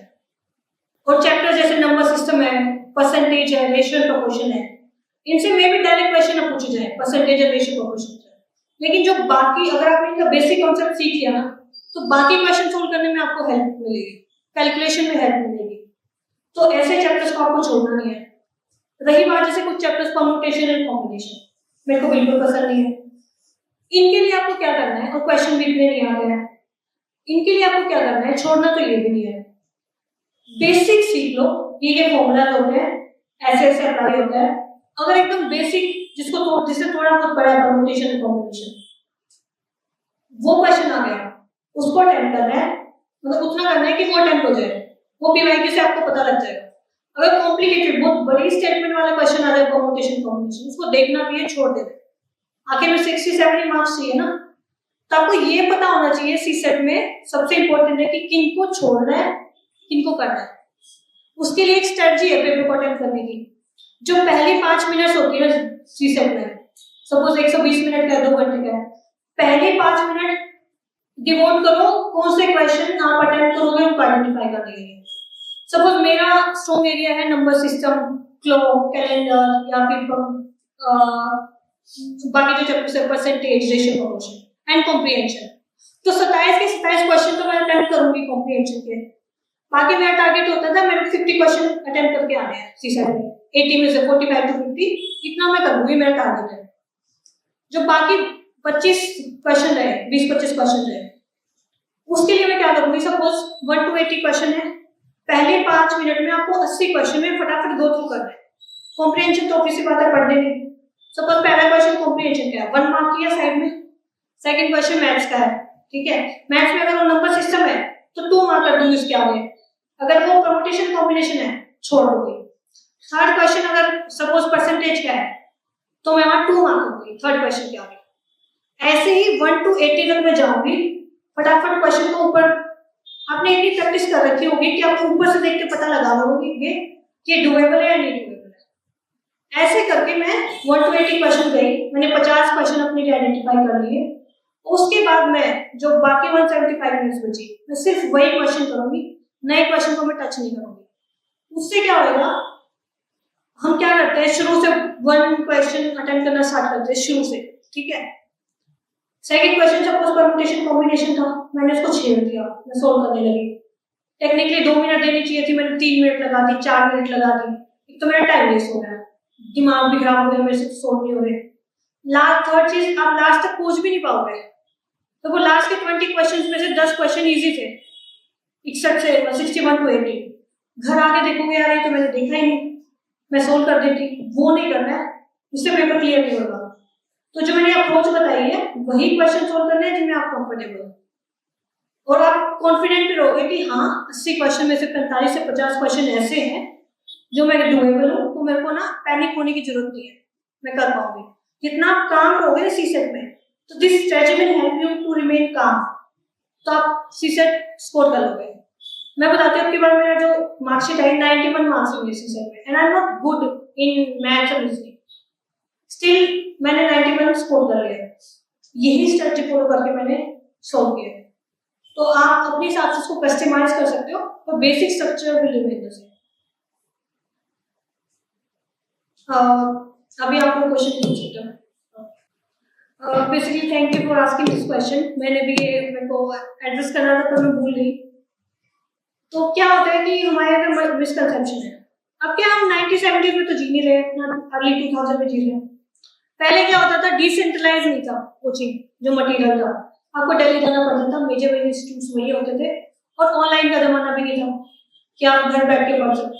और चैप्टर जैसे नंबर सिस्टम है, परसेंटेज है, रेशियो प्रोपोर्शन है, इनसे मे भी डायरेक्ट क्वेश्चन ना पूछे जाए परसेंटेज और रेशियो प्रोपोर्शन से, लेकिन जो बाकी अगर आपने इनका बेसिक कॉन्सेप्ट सीख लिया ना तो बाकी क्वेश्चन सोल्व करने में आपको हेल्प मिलेगी, कैलकुलेशन में हेल्प मिलेगी। तो ऐसे चैप्टर्स को आपको छोड़ना नहीं है। रही बात जैसे कुछ चैप्टर्स परम्यूटेशन एंड कॉम्बिनेशन, मेरे को बिल्कुल पसंद नहीं है, इनके लिए आपको क्या करना है, और क्वेश्चन भी इतने नहीं आते हैं, इनके लिए आपको क्या करना है, छोड़ना तो ये भी नहीं है, बेसिक सीख लो, ये फॉर्मूला होते हैं, ऐसे अप्लाई होता है। अगर एकदम बेसिक जिससे थोड़ा बहुत पढ़ा है परम्यूटेशन एंड कॉम्बिनेशन, वो क्वेश्चन आ गया, उसको अटेम्प्ट करना है, मतलब उतना करना है कि वो अटेम्प्ट हो जाए, वो पीवाईक्यू से आपको पता लग जाएगा। अगर कॉम्प्लिकेटेड बहुत बड़ी स्टेटमेंट वाला क्वेश्चन आ जाए परम्यूटेशन कॉम्बिनेशन, उसको देखना भी है, छोड़ देना, आखिर में 60-70 मार्क्स चाहिए ना, तो आपको ये पता होना चाहिए सीसेट में सबसे इंपॉर्टेंट है कि किनको छोड़ना है किनको करना है। उसके लिए एक स्ट्रेटजी है पेपर को अटेम्प्ट करने की। जो पहली 5 मिनट होती है सीसेट में, सपोज 120 मिनट का 2 घंटे का है, पहले 5 मिनट डिवोट करो कौन से क्वेश्चन आप अटेम्प्ट करोगे उनको आइडेंटिफाई करने के लिए। सपोज मेरा स्ट्रॉन्ग एरिया है नंबर सिस्टम, क्लॉक, कैलेंडर या फिर बाकी जो चैप्टर्स है percentage, ratio, proportion and comprehension. तो 27 के 27 क्वेश्चन तो मैं अटेम्प्ट करूंगी कॉम्प्रिहेंशन के। बाकी मेरा टारगेट होता था मेरे को 50 क्वेश्चन अटेम्प्ट करके आने हैं सीसेट में, 80 में से 45 to 50 इतना मैं करूंगी, मेरा टारगेट है। जो बाकी 25 क्वेश्चन रहे, 20-25 क्वेश्चन रहे, उसके लिए मैं क्या करूंगी, सपोज 1 to 80 क्वेश्चन है, पहले 5 मिनट में आपको 80 क्वेश्चन में फटाफट गो थ्रू करना है। कॉम्प्रिहेंशन तो ऑब्वियसली बात है पढ़ने नहीं। सपोज पहला क्वेश्चन कॉम्प्रिहेंशन का है, 1 मार्क की है साइड में। सेकंड क्वेश्चन मैथ्स का है, ठीक है, मैथ्स में अगर वो नंबर सिस्टम है तो 2 मार्क कर दूंगी उसके आगे, अगर वो परमुटेशन कॉम्बिनेशन है छोड़ दूंगी। थर्ड क्वेश्चन अगर सपोज परसेंटेज का है तो मैं वहां 2 मार्क दूंगी थर्ड क्वेश्चन के आगे। ऐसे ही 1 to 80 तक मैं जाऊंगी, फटाफट क्वेश्चन को ऊपर। आपने इतनी प्रैक्टिस कर रखी होगी कि आपको ऊपर से देख के पता लगा होगी कि ये डुएबल है या नहीं डुएबल है। ऐसे करके मैं 1 to 80 क्वेश्चन गई, मैंने 50 क्वेश्चन अपने लिए आइडेंटिफाई कर लिए। उसके बाद मैं जो बाकी 175 मिनट्स बची, मैं सिर्फ वही क्वेश्चन करूंगी, नए क्वेश्चन को मैं टच नहीं करूंगी। उससे क्या होगा, हम क्या करते हैं शुरू से 1 क्वेश्चन अटेम्प्ट करना स्टार्ट करते हैं शुरू से, ठीक है। Second question suppose permutation combination था, मैंने उसको छेड़ दिया, मैं सोल्व करने लगी। टेक्निकली 2 मिनट देनी चाहिए थी, मैंने 3 मिनट लगा दी, 4 मिनट लगा दी। एक तो मेरा टाइम वेस्ट हो गया, दिमाग भी खराब हो गया, मेरे से सोल्व नहीं हो रहे। थर्ड चीज, आप लास्ट तक पूछ भी नहीं पाओगे। तो वो लास्ट के 20 क्वेश्चंस में से 10 क्वेश्चन इजी थे, 61 से 61 to 80। घर आके देखोगे यार ये तो मैंने देखा ही नहीं, मैं सोल्व कर देती। वो नहीं करना है, उससे पेपर क्लियर नहीं होगा। तो जो मैंने अप्रोच बताई है वही क्वेश्चन सोल्व करने हैं जिनमें आप कंफर्टेबल हो, और आप कॉन्फिडेंट भी रहोगे कि हाँ 80 क्वेश्चन में से 45 से 50 क्वेश्चन ऐसे हैं जो मैं डुएबल हूँ, तो मेरे को ना पैनिक होने की जरूरत नहीं है, मैं कर पाऊंगी। जितना आप काम रहोगे सीसेट में, तो this strategy will help you to remain calm, तो आप सीसेट स्कोर कर लोगे। मैं बताती हूँ, आपकी बार मेरा जो मार्कशीट है 91 मार्क्स होंगे सीसेट में, and I am not good in maths और रीजनिंग, स्टिल मैंने 91 स्कोर कर लिया। यही स्ट्रेटजी फॉलो करके मैंने सॉल्व किया। तो आप अपने हिसाब से इसको कस्टमाइज कर सकते हो, और basic structure will remain the same. अभी आप लोग क्वेश्चन पूछ सकते हो। Basically thank you for asking this question. मैंने भी ये मेरे को एड्रेस करना था पर मैं भूल गई। तो क्या होता है कि हमारे अंदर मिसकंसेप्शन है। अब क्या हम 1970s में तो जी नहीं रहे, ना अर्ली 2000 में जी रहे हैं। पहले क्या होता था, डिसेंट्रलाइज नहीं था कोचिंग, जो मटेरियल था आपको दिल्ली जाना पड़ता था, मेजर इंस्टीट्यूट्स वही होते थे, और ऑनलाइन का जमाना भी नहीं था कि आप घर बैठ के पढ़ सकते।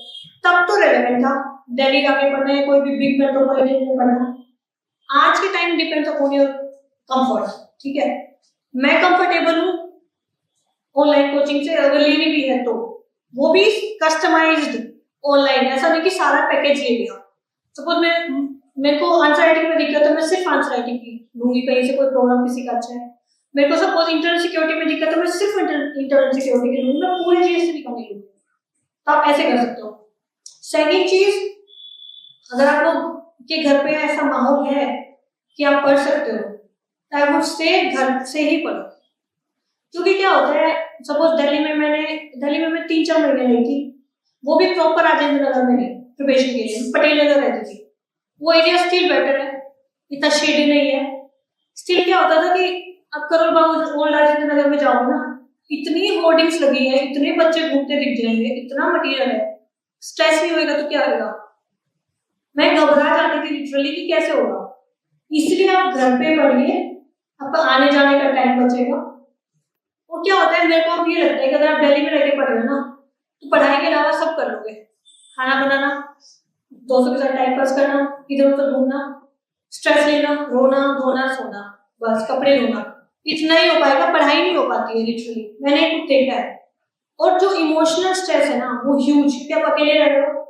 तब तो रेलेवेंट था दिल्ली जाके पढ़ना है, कोई भी बिग मेट्रोपॉलिटन में पढ़ना। आज के time depends upon your comfort, ठीक है। मैं कंफर्टेबल हूँ ऑनलाइन कोचिंग से, अगर लेनी भी है तो वो भी कस्टमाइज्ड ऑनलाइन, ऐसा नहीं कि सारा पैकेज ले लिया। सपोज मेरे को आंसर राइटिंग में दिक्कत है, मैं सिर्फ आंसर राइटिंग की लूंगी, कहीं से कोई प्रॉब्लम किसी का अच्छा है। मेरे को सपोज इंटरनल सिक्योरिटी में दिक्कत है, मैं सिर्फ इंटरनल सिक्योरिटी की लूंगी, मैं पूरी चीज से नहीं लूंगी। तो आप ऐसे कर सकते हो। सेकेंड चीज, अगर आप लोग के घर पे ऐसा माहौल है कि आप पढ़ सकते हो, तो आई वुड से घर से ही पढ़ो। क्योंकि क्या होता है, सपोज दिल्ली में मैं 3-4 महीने रही थी, वो भी प्रॉपर राजेंद्र नगर में नहीं, प्रिपरेशन के लिए पटेल नगर रहती थी। वो एरिया स्टिल बेटर है, इतना शेडी नहीं है। स्टिल क्या होता था कि अब करोल बाग ओल्ड राजेंद्र नगर में जाओगे ना, इतनी होर्डिंग्स लगी है, इतने बच्चे घूमते दिख जाएंगे, इतना मटेरियल है, स्ट्रेस नहीं होगा तो क्या होगा। मैं घबरा जाती थी लिटरली कि कैसे होगा। इसलिए आप घर पे पढ़िए, आपका आने जाने का टाइम बचेगा। और क्या होता है, मेरे को अब ये लगता है कि अगर आप दिल्ली में रह के पढ़ रहे हो ना, तो पढ़ाई के अलावा सब कर लोगे। खाना बनाना, दोस्तों के साथ टाइम पास करना, इधर उधर घूमना, स्ट्रेस लेना, रोना धोना सोना, बस कपड़े धोना, इतना ही हो पाएगा। पढ़ाई नहीं हो पाती है लिटरली, मैंने खुद देखा है। और जो इमोशनल स्ट्रेस है ना, वो ह्यूज, क्योंकि आप अकेले रह रहे हो,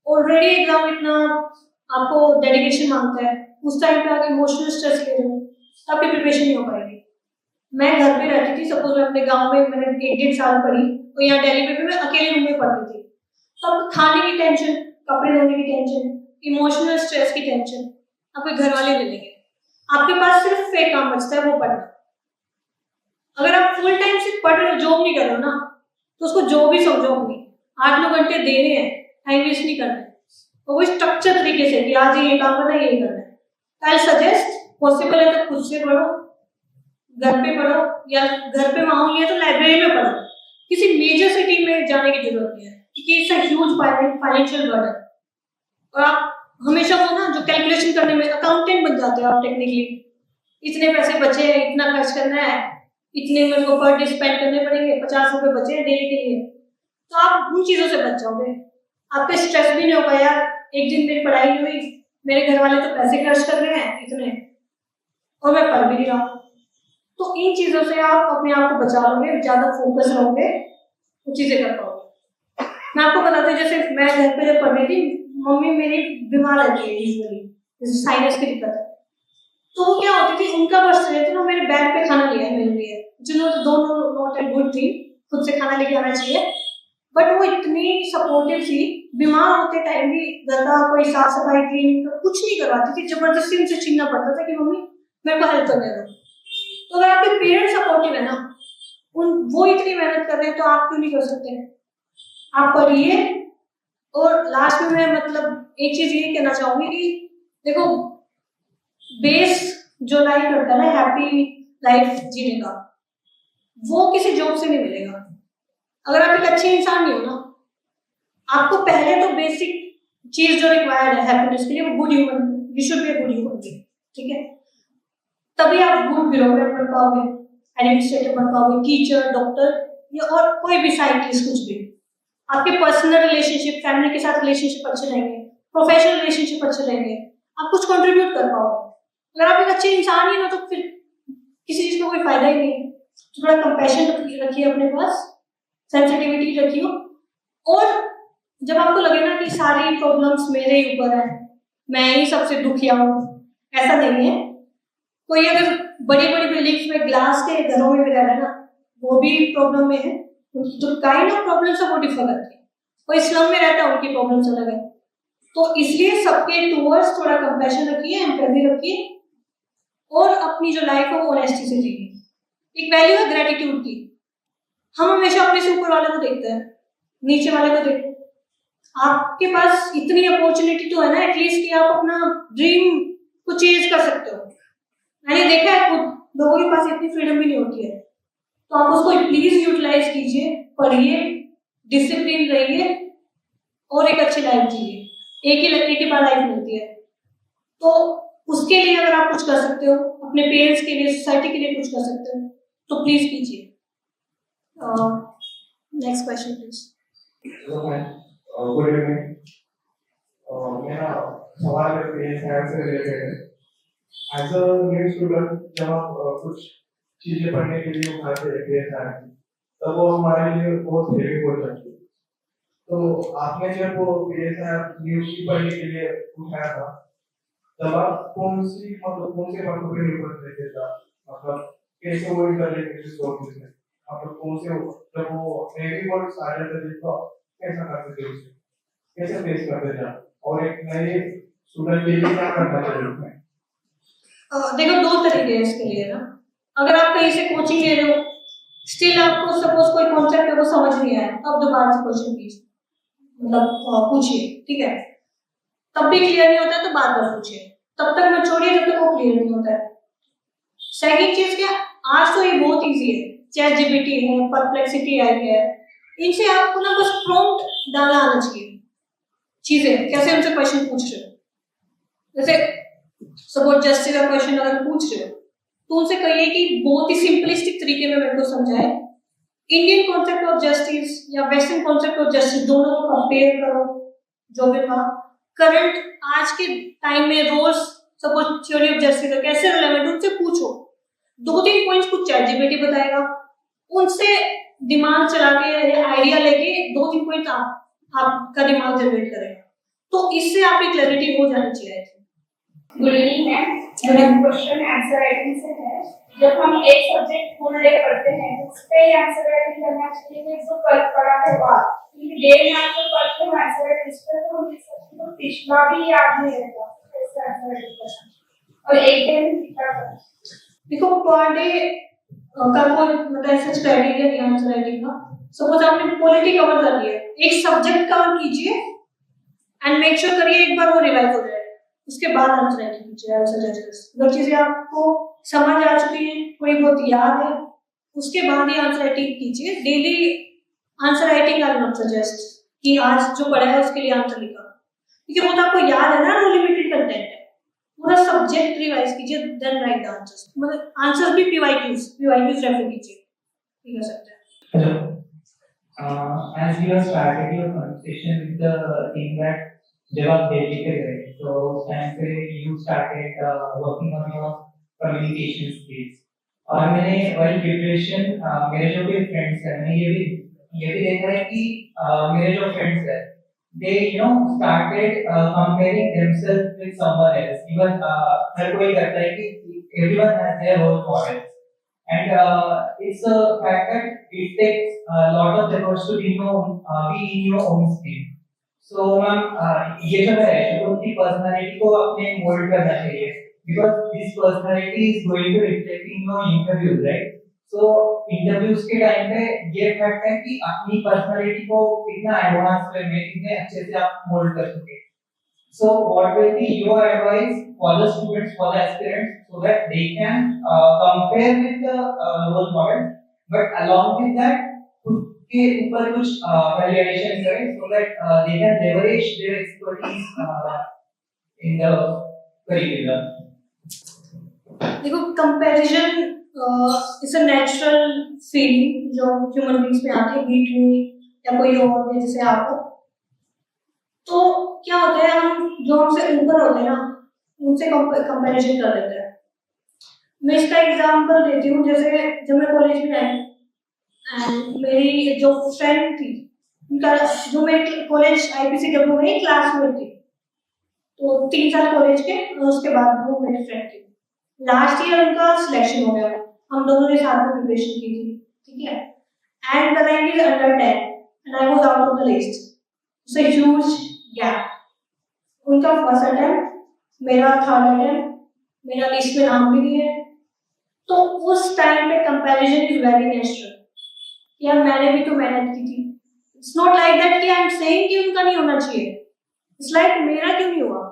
ऑलरेडी एग्जाम इतना आपको डेडिकेशन मांगता है, उस टाइम पे आप इमोशनल स्ट्रेस ले रहे हो, तो आपकी प्रिपरेशन नहीं हो पाएगी। मैं घर पे रहती थी, सपोज मैं अपने गांव में मैंने 1-1.5 साल पढ़ी, और यहाँ दिल्ली में भी मैं अकेले रूम में पढ़ती थी। तो आपको खाने की टेंशन, कपड़े धोने की टेंशन, इमोशनल स्ट्रेस की टेंशन आपके घर वाले ले लेंगे। आपके पास सिर्फ एक काम बचता है, वो पढ़ना। अगर आप फुल टाइम सिर्फ पढ़ रहे हो, जॉब नहीं कर रहे हो ना, तो उसको जॉब ही समझो अपनी। 8-9 घंटे देने हैं, टाइम वेस्ट नहीं करना है। तो वो स्ट्रक्चर तरीके से कि आज ये काम करना है, यही करना है। आई सजेस्ट पॉसिबल है तो खुद से पढ़ो, घर पे पढ़ो, या घर पे माहौल नहीं है तो लाइब्रेरी में पढ़ो। किसी मेजर सिटी में जाने की जरूरत नहीं है, क्योंकि it's a huge financial burden. और आप हमेशा वो ना जो कैलकुलेशन करने में अकाउंटेंट बन जाते हो आप टेक्निकली, इतने पैसे बचे हैं, इतना खर्च करना है, इतने मेरे को पर डे स्पेंड करने पड़ेंगे, 50 रुपए बचे हैं डेली के लिए, तो आप उन चीजों से बच जाओगे। आपका स्ट्रेस भी नहीं होगा, यार एक दिन मेरी पढ़ाई नहीं हुई, मेरे घर वाले तो पैसे खर्च कर रहे हैं इतने, और मैं पढ़ भी नहीं रहा। तो इन चीजों से आप अपने आप को बचा लोगे, ज्यादा फोकस रहोगे, वो चीजें कर पाओगे। मैं आपको बताती हूँ, जैसे मैं घर पे जब पढ़ रही थी, मम्मी मेरी बीमार रहती है यूजुअली, जैसे साइनस की दिक्कत है, तो वो क्या होती थी, उनका बस रहती ना, मेरे बैग पे खाना लिया है मेरे लिए, जिन्होंने दोनों नॉट एंड गुड थी, खुद से खाना लेके आना चाहिए, बट वो इतनी सपोर्टिव थी, बीमार होते टाइम भी घर का कोई साफ सफाई क्लीनिंग कुछ नहीं करवाती थी, जबरदस्ती उनसे छीनना पड़ता था कि मम्मी मेरे को हेल्प करने दो। तो अगर आपके पेरेंट्स सपोर्टिव है ना, वो इतनी मेहनत कर रहे हैं, तो आप क्यों नहीं कर सकते? आप पढ़िए। और लास्ट में मैं मतलब एक चीज ये कहना चाहूंगी कि देखो, बेस जो लाइफ करता है ना हैप्पी लाइफ जीने का, वो किसी जॉब से नहीं मिलेगा। अगर आप एक अच्छे इंसान नहीं हो ना, आपको पहले तो बेसिक चीज जो रिक्वायर्ड है हैप्पीनेस के लिए, वो good human, you should be a good human being, ठीक है? तभी आप गुड ब्यूरोक्रेट बन पाओगे, एडमिनिस्ट्रेटर बन पाओगे, टीचर, डॉक्टर, या और कोई भी साइंटिस्ट, कुछ भी। आपके पर्सनल रिलेशनशिप, फैमिली के साथ रिलेशनशिप अच्छे रहेंगे, प्रोफेशनल रिलेशनशिप अच्छे रहेंगे, आप कुछ कंट्रीब्यूट कर पाओगे। अगर आप एक अच्छे इंसान ही ना, तो फिर किसी चीज का कोई फायदा ही नहीं। थोड़ा कंपैशन रखिए अपने पास, सेंसिटिविटी रखिए, और जब आपको लगे ना कि सारी प्रॉब्लम्स मेरे ही ऊपर है, मैं ही सबसे दुखिया हूँ, ऐसा नहीं है। कोई अगर बड़ी बड़ी बिल्डिंग्स में ग्लास के घरों में भी रह रहा है ना, वो भी प्रॉब्लम में है, जो काइंड ऑफ प्रॉब्लम्स है वो डिफर करती है। कोई स्लम में रहता है, उनकी प्रॉब्लम्स अलग है। तो इसलिए सबके टूवर्ड्स थोड़ा कंपैशन रखिए, एम्पैथी रखिए, और अपनी जो लाइफ है वो ऑनेस्टी से जिए। एक वैल्यू है ग्रेटिट्यूड की। हम हमेशा अपने से ऊपर वाले को देखते हैं, नीचे वाले को देखते हैं। आपके पास इतनी अपॉर्चुनिटी तो है ना एटलीस्ट कि आप अपना ड्रीम को चेंज कर सकते हो। मैंने देखा है खुद, लोगों के पास इतनी फ्रीडम भी नहीं होती है, तो आप उसको प्लीज यूटिलाइज कीजिए, पढ़िए, डिसिप्लिन रहिए, और एक अच्छी लाइफ जिए। एक ही बार लाइफ मिलती है, तो उसके लिए अगर आप कुछ कर सकते हो, अपने पेरेंट्स के लिए, सोसाइटी के लिए कुछ कर सकते हो, तो प्लीज कीजिए। Next question please. Good evening. मेरा सवाल साइंस से रिलेटेड है। एज अ न्यू स्टूडेंट, जब आप कुछ चीजें पढ़ने के लिए उठाते हैं तब वो हमारे लिए बहुत हेवी हो जाती है। तो आपने जब वो न्यूज पढ़ने के लिए उठाया था, तब आप कौन से बातों पे निर्भर रहते था? मतलब कैसे वो इंटरनेट सोर्सेज है, मतलब कौन से, जब वो हेवी वर्ड्स आ जाते थे तो कैसा करते थे उसे, कैसे फेस करते थे, और एक नए स्टूडेंट के लिए क्या करना चाहिए? देखो, दो तरीके हैं इसके लिए ना। अगर आप कहीं से कोचिंग ले रहे हो, स्टिल आपको सपोज कोई कॉन्सेप्ट है वो समझ नहीं आया, तो आप दोबारा से क्वेश्चन कीजिए, मतलब पूछिए, ठीक है? तब भी क्लियर नहीं होता है तो बार बार पूछिए, तब तक मत छोड़िए जब तक वो क्लियर नहीं होता है। सेकंड चीज क्या, आज तो ये बहुत इजी है, चैट जीपीटी है, परप्लेक्सिटी आई है, इनसे आपको ना बस प्रॉम्प्ट डालना आना चाहिए, चीजें कैसे उनसे क्वेश्चन पूछ रहे हो। जैसे सपोज जस्टिस का क्वेश्चन अगर पूछ रहे हो, तो उनसे कहिए कि बहुत ही सिंपलिस्टिक तरीके में मेरे को समझाए, इंडियन कॉन्सेप्ट ऑफ जस्टिस या वेस्टर्न कॉन्सेप्ट ऑफ जस्टिस, दोनों को कंपेयर करो, जो भी था करंट आज के टाइम में roles, suppose theory of justice का कैसे रिलेवेंट, उनसे पूछो। 2-3 पॉइंट्स कुछ चैट जीपीटी बताएगा, उनसे दिमाग चला के या आइडिया लेके 2-3 पॉइंट आपका दिमाग जनरेट करेगा, तो इससे आपकी क्लैरिटी हो जानी चाहिए। गुड इवनिंग मैम, मेरा क्वेश्चन आंसर राइटिंग से है। जब हम एक सब्जेक्ट फुल डे पढ़ते हैं तो उस पे आंसर राइटिंग करना चाहिए, जो कल पढ़ा है बाद, क्योंकि डे में आंसर पढ़ते हैं आंसर राइटिंग पे, तो हम तो पिछला भी याद नहीं रहता, कैसे आंसर राइटिंग करना, और एक डे में कितना करना। देखो, पर डे का कोई मतलब सच क्राइटेरिया नहीं आंसर राइटिंग का। सपोज आपने पॉलिटी कवर कर लिया, एक सब्जेक्ट कवर कीजिए एंड मेक श्योर करिए एक बार वो रिवाइज हो जाए, उसके बाद आंसर राइटिंग कीजिए। आई सजेस्ट जो चीजें आपको समझ आ चुकी हैं, कोई बहुत याद है, उसके बाद ही आंसर राइटिंग कीजिए। Daily answer writing I not suggest कि आज जो पढ़ा है उसके लिए आंसर लिखा, क्योंकि वो तो आपको याद है ना, वो लिमिटेड कंटेंट है। पूरा सब्जेक्ट रिवाइज कीजिए देन राइट द आंसर्स। मतलब आंसर्स भी पीवाईक्यूज रेफर कीजिए, ठीक है सकते हैं। Hello. As you have started your conversation with the thing that जब आप दिल्ली पे गए तो उस टाइम पे you started working on your communication skills। और मैंने while preparation मेरे जो भी friends हैं, मैंने ये भी देखा है कि मेरे जो friends हैं they started comparing themselves with someone else। even हर कोई कहता है कि everyone has their role models and it's a fact that it takes a lot of efforts to be in your own skin। so ma'am ये जो है उनकी personality को अपने मोल्ड करना चाहिए because this personality is going to reflect in your interviews, right? so interviews के time पे ये फैक्ट है कि अपनी पर्सनालिटी को कितना एडवांस वे में कितने अच्छे से आप मोल्ड कर सके। So what will be your advice for the students, for the aspirants, so that they can compare with the role model, but along with that, उसके ऊपर कुछ valuation करें, so that they can leverage their expertise in the curriculum। देखो comparison it's a natural feeling जो human beings में आती है, beat में या कोई और है जैसे आप हो। तो क्या होता है, हम जो हमसे ऊपर होते हैं ना उनसे कंपैरिजन कर लेते हैं। मैं इसका एग्जांपल देती हूँ। जैसे जब मैं कॉलेज में आई एंड मेरी जो फ्रेंड थी उनका जो मेरे कॉलेज IPCW में क्लासमेट थी, तो 3 साल कॉलेज के और उसके बाद वो मेरी फ्रेंड थी। लास्ट ईयर उनका सिलेक्शन हो गया, हम दोनों ने साथ में प्रिपरेशन की थी, ठीक है। And the rank is under 10 and I was out of the list. So huge gap. उनका फर्स्ट अटेम्प्ट, मेरा थर्ड अटेम्प्ट, मेरा लिस्ट में नाम भी नहीं है। तो उस टाइम पे कंपैरिजन इज वेरी नेचुरल। यार मैंने भी तो मेहनत की थी। इट्स नॉट लाइक दैट कि आई एम सेइंग कि उनका नहीं होना चाहिए, इट्स लाइक मेरा क्यों नहीं हुआ।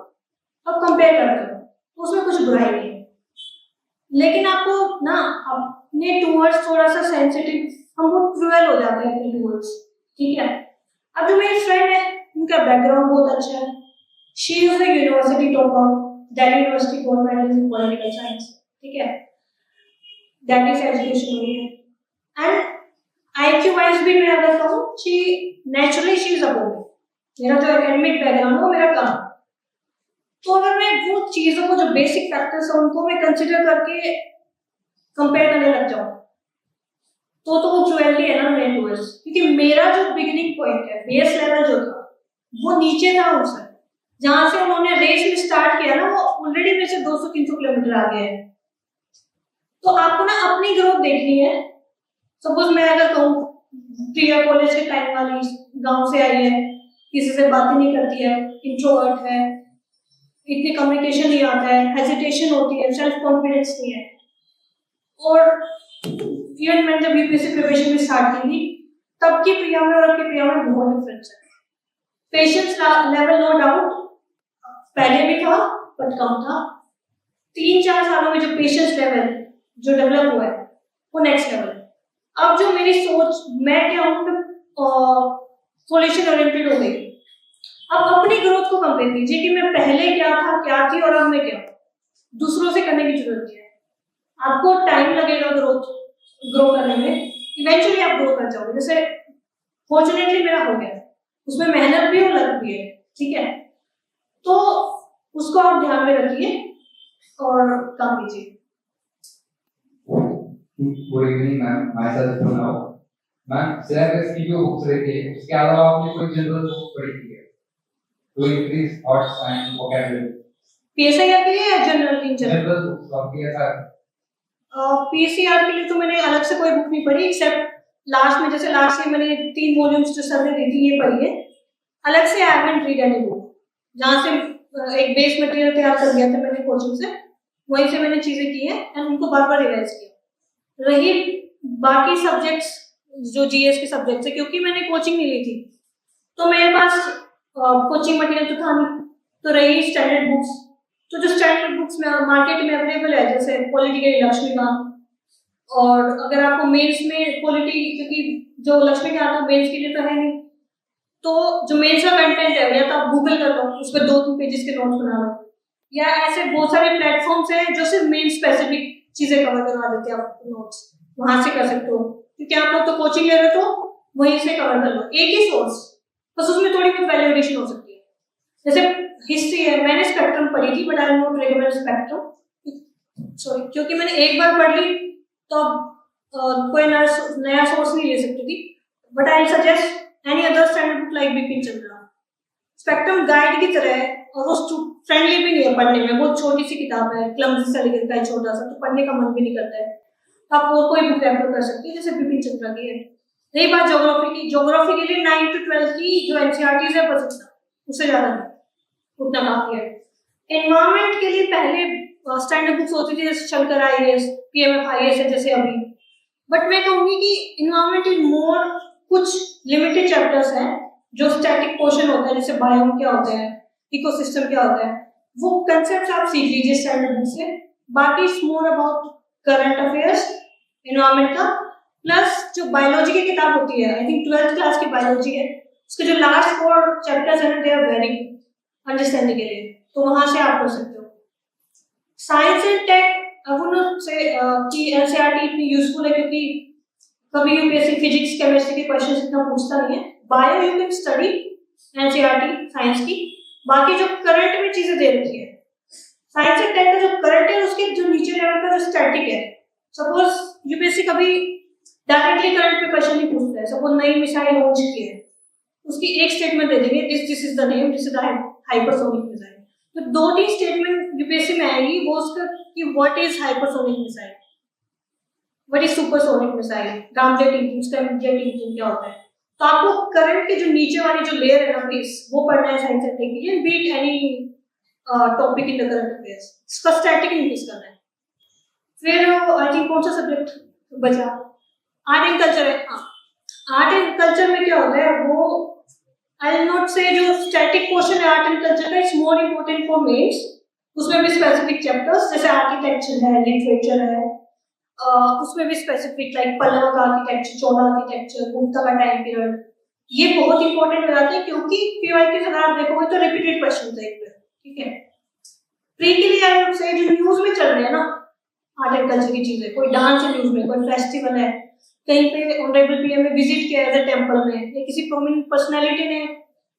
अब कंपेयर करते हो तो उसमें कुछ बुराई नहीं है, लेकिन आपको ना अपने टूवर्ड्स थोड़ा सा सेंसिटिव, हम बहुत क्रूएल हो जाते हैं अपने टूवर्ड्स, ठीक है। अब जो मेरी फ्रेंड है उनका बैकग्राउंड बहुत अच्छा है, she is a university topper, Delhi university gold medal in political science, ठीक है, दिल्ली से एजुकेशन हुई है। एंड IQ वाइज भी मैं अगर कहूँ, she naturally she is above, मेरा जो एकेडमिक बैकग्राउंड है वो मेरा कम। तो अगर मैं वो चीजों को जो बेसिक फैक्टर्स है उनको मैं कंसिडर करके कंपेयर करने लग जाऊँ तो वो क्रुएलिटी है ना मेरे टूवर्ड्स, क्योंकि मेरा जो बिगिनिंग पॉइंट है, बेस लेवल जो था वो नीचे था उनसे। जहां से उन्होंने रेस में स्टार्ट किया ना, वो ऑलरेडी मेरे से 200-300 किलोमीटर आगे है। तो आपको ना अपनी ग्रोथ देखनी है। सपोज मैं अगर कहूँ प्रिया कॉलेज के टाइम वाली गांव से आई है, किसी से बातें नहीं करती है, इंट्रोवर्ट है, इतनी कम्युनिकेशन नहीं आता है, हेजिटेशन होती है, सेल्फ कॉन्फिडेंस नहीं है। और इवन मैंने जब UPSC प्रिपरेशन में स्टार्ट की थी तब की प्रिया में और अब की प्रिया में बहुत डिफरेंस है। पेशेंस लेवल नो डाउट पहले भी था बट कम था। 3-4 सालों में जो पेशेंस लेवल जो डेवलप हुआ है वो नेक्स्ट लेवल है। अब जो मेरी सोच, मैं क्या हूँ, सॉल्यूशन ओरिएंटेड हो गई। अब अपनी ग्रोथ को कंपेयर कीजिए कि मैं पहले क्या था, क्या थी और अब मैं क्या हूँ। दूसरों से करने की जरूरत है। आपको टाइम लगेगा ग्रो करने में, इवेंचुअली आप ग्रो कर जाओगे। जैसे फॉर्चुनेटली मेरा हो गया, उसमें मेहनत भी और लग भी है, ठीक है। तो उसको आप ध्यान में रखिए और काम कीजिए। Good evening ma'am, myself प्रोनाउ। मैम सिलेबस की जो बुक्स रहती है उसके अलावा आपने कोई जनरल बुक पढ़ी है to increase thoughts and vocabulary? PSIR के लिए या general general books of PSIR? PCR के लिए तो मैंने अलग से कोई बुक नहीं पढ़ी, एक्सेप्ट लास्ट में, जैसे लास्ट में मैंने 3 वॉल्यूम्स जो सर ने दी थी ये पढ़ी है। अलग से I haven't read any book. जहाँ से एक बेस मटेरियल तैयार कर दिया था मैंने कोचिंग से, वहीं से मैंने चीजें की हैं एंड उनको बार-बार रिवाइज किया। रही बाकी सब्जेक्ट्स जो जीएस के सब्जेक्ट्स है, क्योंकि मैंने कोचिंग नहीं ली थी तो मेरे पास कोचिंग मटेरियल तो था नहीं, तो रही स्टैंडर्ड बुक्स। तो जो स्टैंडर्ड बुक्स में मार्केट में अवेलेबल है, जैसे पॉलिटिकल लक्ष्मीकांत, और अगर आपको मेंस में पॉलिटी, क्योंकि जो लक्ष्मीकांत है मेंस के लिए तो है नहीं, तो जो मेंस का कंटेंट है या तो आप गूगल कर लो, उस पर 2-3 पेजेस के नोट्स बना लो, या ऐसे बहुत सारे प्लेटफॉर्म्स हैं जो सिर्फ मेन स्पेसिफिक चीजें कवर करवा देते हैं आपको नोट्स, वहां से कर सकते हो, क्योंकि आप लोग तो कोचिंग ले रहे हो तो वहीं से कवर कर लो, एक ही सोर्स, बस उसमें थोड़ी बहुत वैल्यू एडिशन हो सकती है। जैसे हिस्ट्री है, मैंने स्पेक्ट्रम पढ़ी थी but I not recommend spectrum, sorry, क्योंकि मैंने एक बार पढ़ ली तो कोई नया सोर्स नहीं ले सकती थी, but I suggest any other standard book like Bipin Chandra. Spectrum guide की तरह है और वो फ्रेंडली भी नहीं है पढ़ने में, बहुत छोटी सी किताब है, क्लमजी सा लिखा है, छोटा सा, तो पढ़ने का मन भी नहीं करता है, आप और कोई बुक रेफर कर सकते हैं जैसे बिपिन चंद्रा की है। रही बात ज्योग्राफी की, ज्योग्राफी के लिए 9 to 12 की जो एनसीईआरटीज है बस उतना, उससे ज्यादा नहीं, उतना काफी है। एनवायरमेंट के लिए पहले स्टैंडर्ड बुक्स होती थी जैसे शंकर आईएएस, पीएमएफ आईएएस है जैसे अभी, बट मैं कहूंगी कि एनवायरमेंट इज मोर, कुछ लिमिटेड चैप्टर्स हैं जो स्टैटिक पोर्शन होता है, जैसे बायोम क्या होता है, इकोसिस्टम क्या होता है, वो कंसेप्ट आप सीख लीजिए स्टैंडर्ड बुक से। बाकी it's more about current affairs environment का, प्लस जो बायोलॉजी की किताब होती है, आई थिंक 12th क्लास की बायोलॉजी है, उसके जो लास्ट 4 चैप्टर्स हैं दे आर वेरी अंडरस्टैंडिंग के लिए, तो वहां से आप कर सकते हो। Science and tech I would not say कि एनसीईआरटी इतनी यूजफुल है, क्योंकि कभी यूपीएससी फिजिक्स केमिस्ट्री के क्वेश्चन इतना पूछता नहीं है। Bio you can study NCERT science की, बाकी जो करंट में चीजें दे रखी है, साइंस एंड टेक का जो करंट है उसके जो नीचे लेवल का जो स्टैटिक है, सपोज यूपीएससी कभी डायरेक्टली करंट पे क्वेश्चन नहीं पूछता है, सपोज नई मिसाइल लॉन्च की है, उसकी एक स्टेटमेंट दे देंगे, this is the name, this is the hypersonic missile, तो 2-3 स्टेटमेंट यूपीएससी में आएगी वो उसका कि what is hypersonic missile, what is supersonic missile, ramjet engine, उसका जेट इंजन क्या होता है। तो आपको करंट के जो नीचे वाली जो लेयर है ना प्लीज, वो पढ़ना है साइंस एंड टेक के लिए, beat any topic in the current affairs, इसका स्टैटिक इंक्रीज करना है। फिर आई थिंक कौन सा सब्जेक्ट बचा, आर्ट एंड कल्चर है। हाँ, आर्ट एंड कल्चर में क्या होता है, वो आई विल नॉट से जो स्टैटिक पोर्शन है आर्ट एंड कल्चर का, it's more important for mains, उसमें भी स्पेसिफिक चैप्टर्स जैसे आर्किटेक्चर है, लिटरेचर है, उसमें भी स्पेसिफिक लाइक पल्लव का आर्किटेक्चर, चोला आर्किटेक्चर, गुप्ता का टाइम पीरियड, ये बहुत इंपॉर्टेंट हो जाते हैं, क्योंकि पीवाईक्यू अगर आप देखोगे तो रिपीटेड क्वेश्चन है एक पे, ठीक है। प्री के लिए आई वुड से जो न्यूज में चल रहे हैं ना आर्ट एंड कल्चर की चीजें, कोई डांस है न्यूज में, कोई फेस्टिवल है, कहीं पे ऑनरेबल पीएम ने विजिट किया है टेम्पल में, या किसी प्रोमिनेंट पर्सनैलिटी ने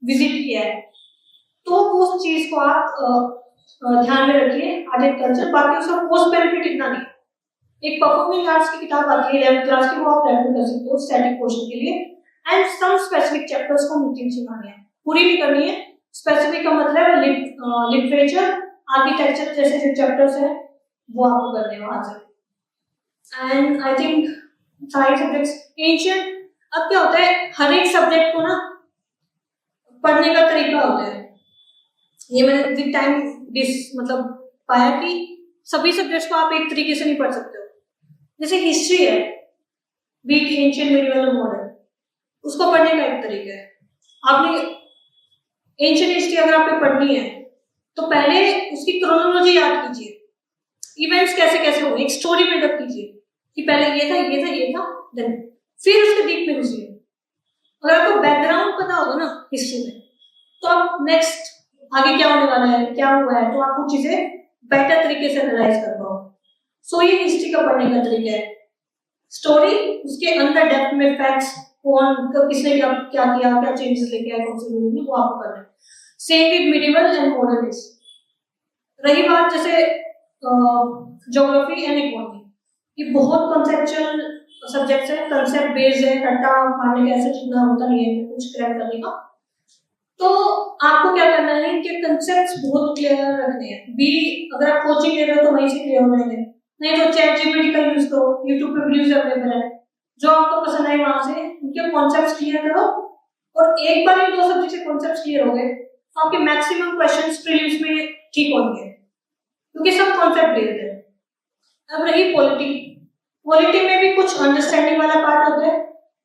विजिट किया है, तो उस चीज को आप ध्यान में रखिए आर्ट एंड कल्चर। बाकी उसका पोस्ट बेनिफिट इतना नहीं, एक परफॉर्मिंग आर्ट्स की किताब आती है 11th क्लास की, वो आप रेफर कर सकते हो स्टैटिक पोर्शन के लिए, एंड सम स्पेसिफिक चैप्टर्स को मीटिंग सिखानी है, पूरी नहीं करनी है। स्पेसिफिक का मतलब लिटरेचर, आर्किटेक्चर जैसे जो चैप्टर्स है वो आपको करने हैं वहां से। एंड आई थिंक सारे सब्जेक्ट्स एंशिएंट, अब क्या होता है हर एक सब्जेक्ट को ना पढ़ने का तरीका होता है, ये मैंने विद टाइम मतलब पाया कि सभी सब्जेक्ट्स को आप एक तरीके से नहीं पढ़ सकते हो। जैसे हिस्ट्री है, बीट एंशिएंट, मिडिवल, मॉडर्न, उसको पढ़ने का एक तरीका है। आपने एंशिएंट हिस्ट्री अगर आपको पढ़नी है तो पहले उसकी क्रोनोलॉजी याद कीजिए, इवेंट्स कैसे कैसे हुए, एक स्टोरी बिल्डअप कीजिए कि पहले ये था ये था ये था, देन फिर उसके डीप में घुसिए। अगर आपको बैकग्राउंड पता होगा ना हिस्ट्री में, तो आप नेक्स्ट आगे क्या होने वाला है, क्या हुआ है, तो आप वो चीजें बेटर तरीके से एनालाइज कर पाओ। सो ये हिस्ट्री का पढ़ने का तरीका है। स्टोरी, उसके अंदर डेप्थ में फैक्ट्स, कौन कब किसने क्या क्या किया, क्या चेंजेस लेके आए, कौन से रूल वो आपको करना है। Same with medieval and modern history. रही बात जैसे ज्योग्राफी एंड इकोनॉमी, ये बहुत कॉन्सेप्चुअल सब्जेक्ट्स है, कंसेप्ट बेस्ड है, रट्टा मारने का ऐसा जितना होता नहीं है कुछ क्रैक करने का। तो आपको क्या करना है, इनके कंसेप्ट्स बहुत क्लियर रखने हैं। बी अगर आप कोचिंग ले रहे हो तो वहीं से क्लियर हो जाएंगे, नहीं तो चैट जीपीटी का यूज करो, यूट्यूब पे वीडियोस अवेलेबल है, जो आपको पसंद आए वहां से उनके कॉन्सेप्ट्स क्लियर करो। और एक बार ये 2 सब्जेक्ट से कॉन्सेप्ट्स क्लियर हो गए तो आपके मैक्सिमम क्वेश्चंस प्रीलिम्स में ठीक होंगे, क्योंकि सब कॉन्सेप्ट बेस्ड है। अब रही पॉलिटी, पॉलिटी में भी कुछ अंडरस्टैंडिंग वाला पार्ट होता है,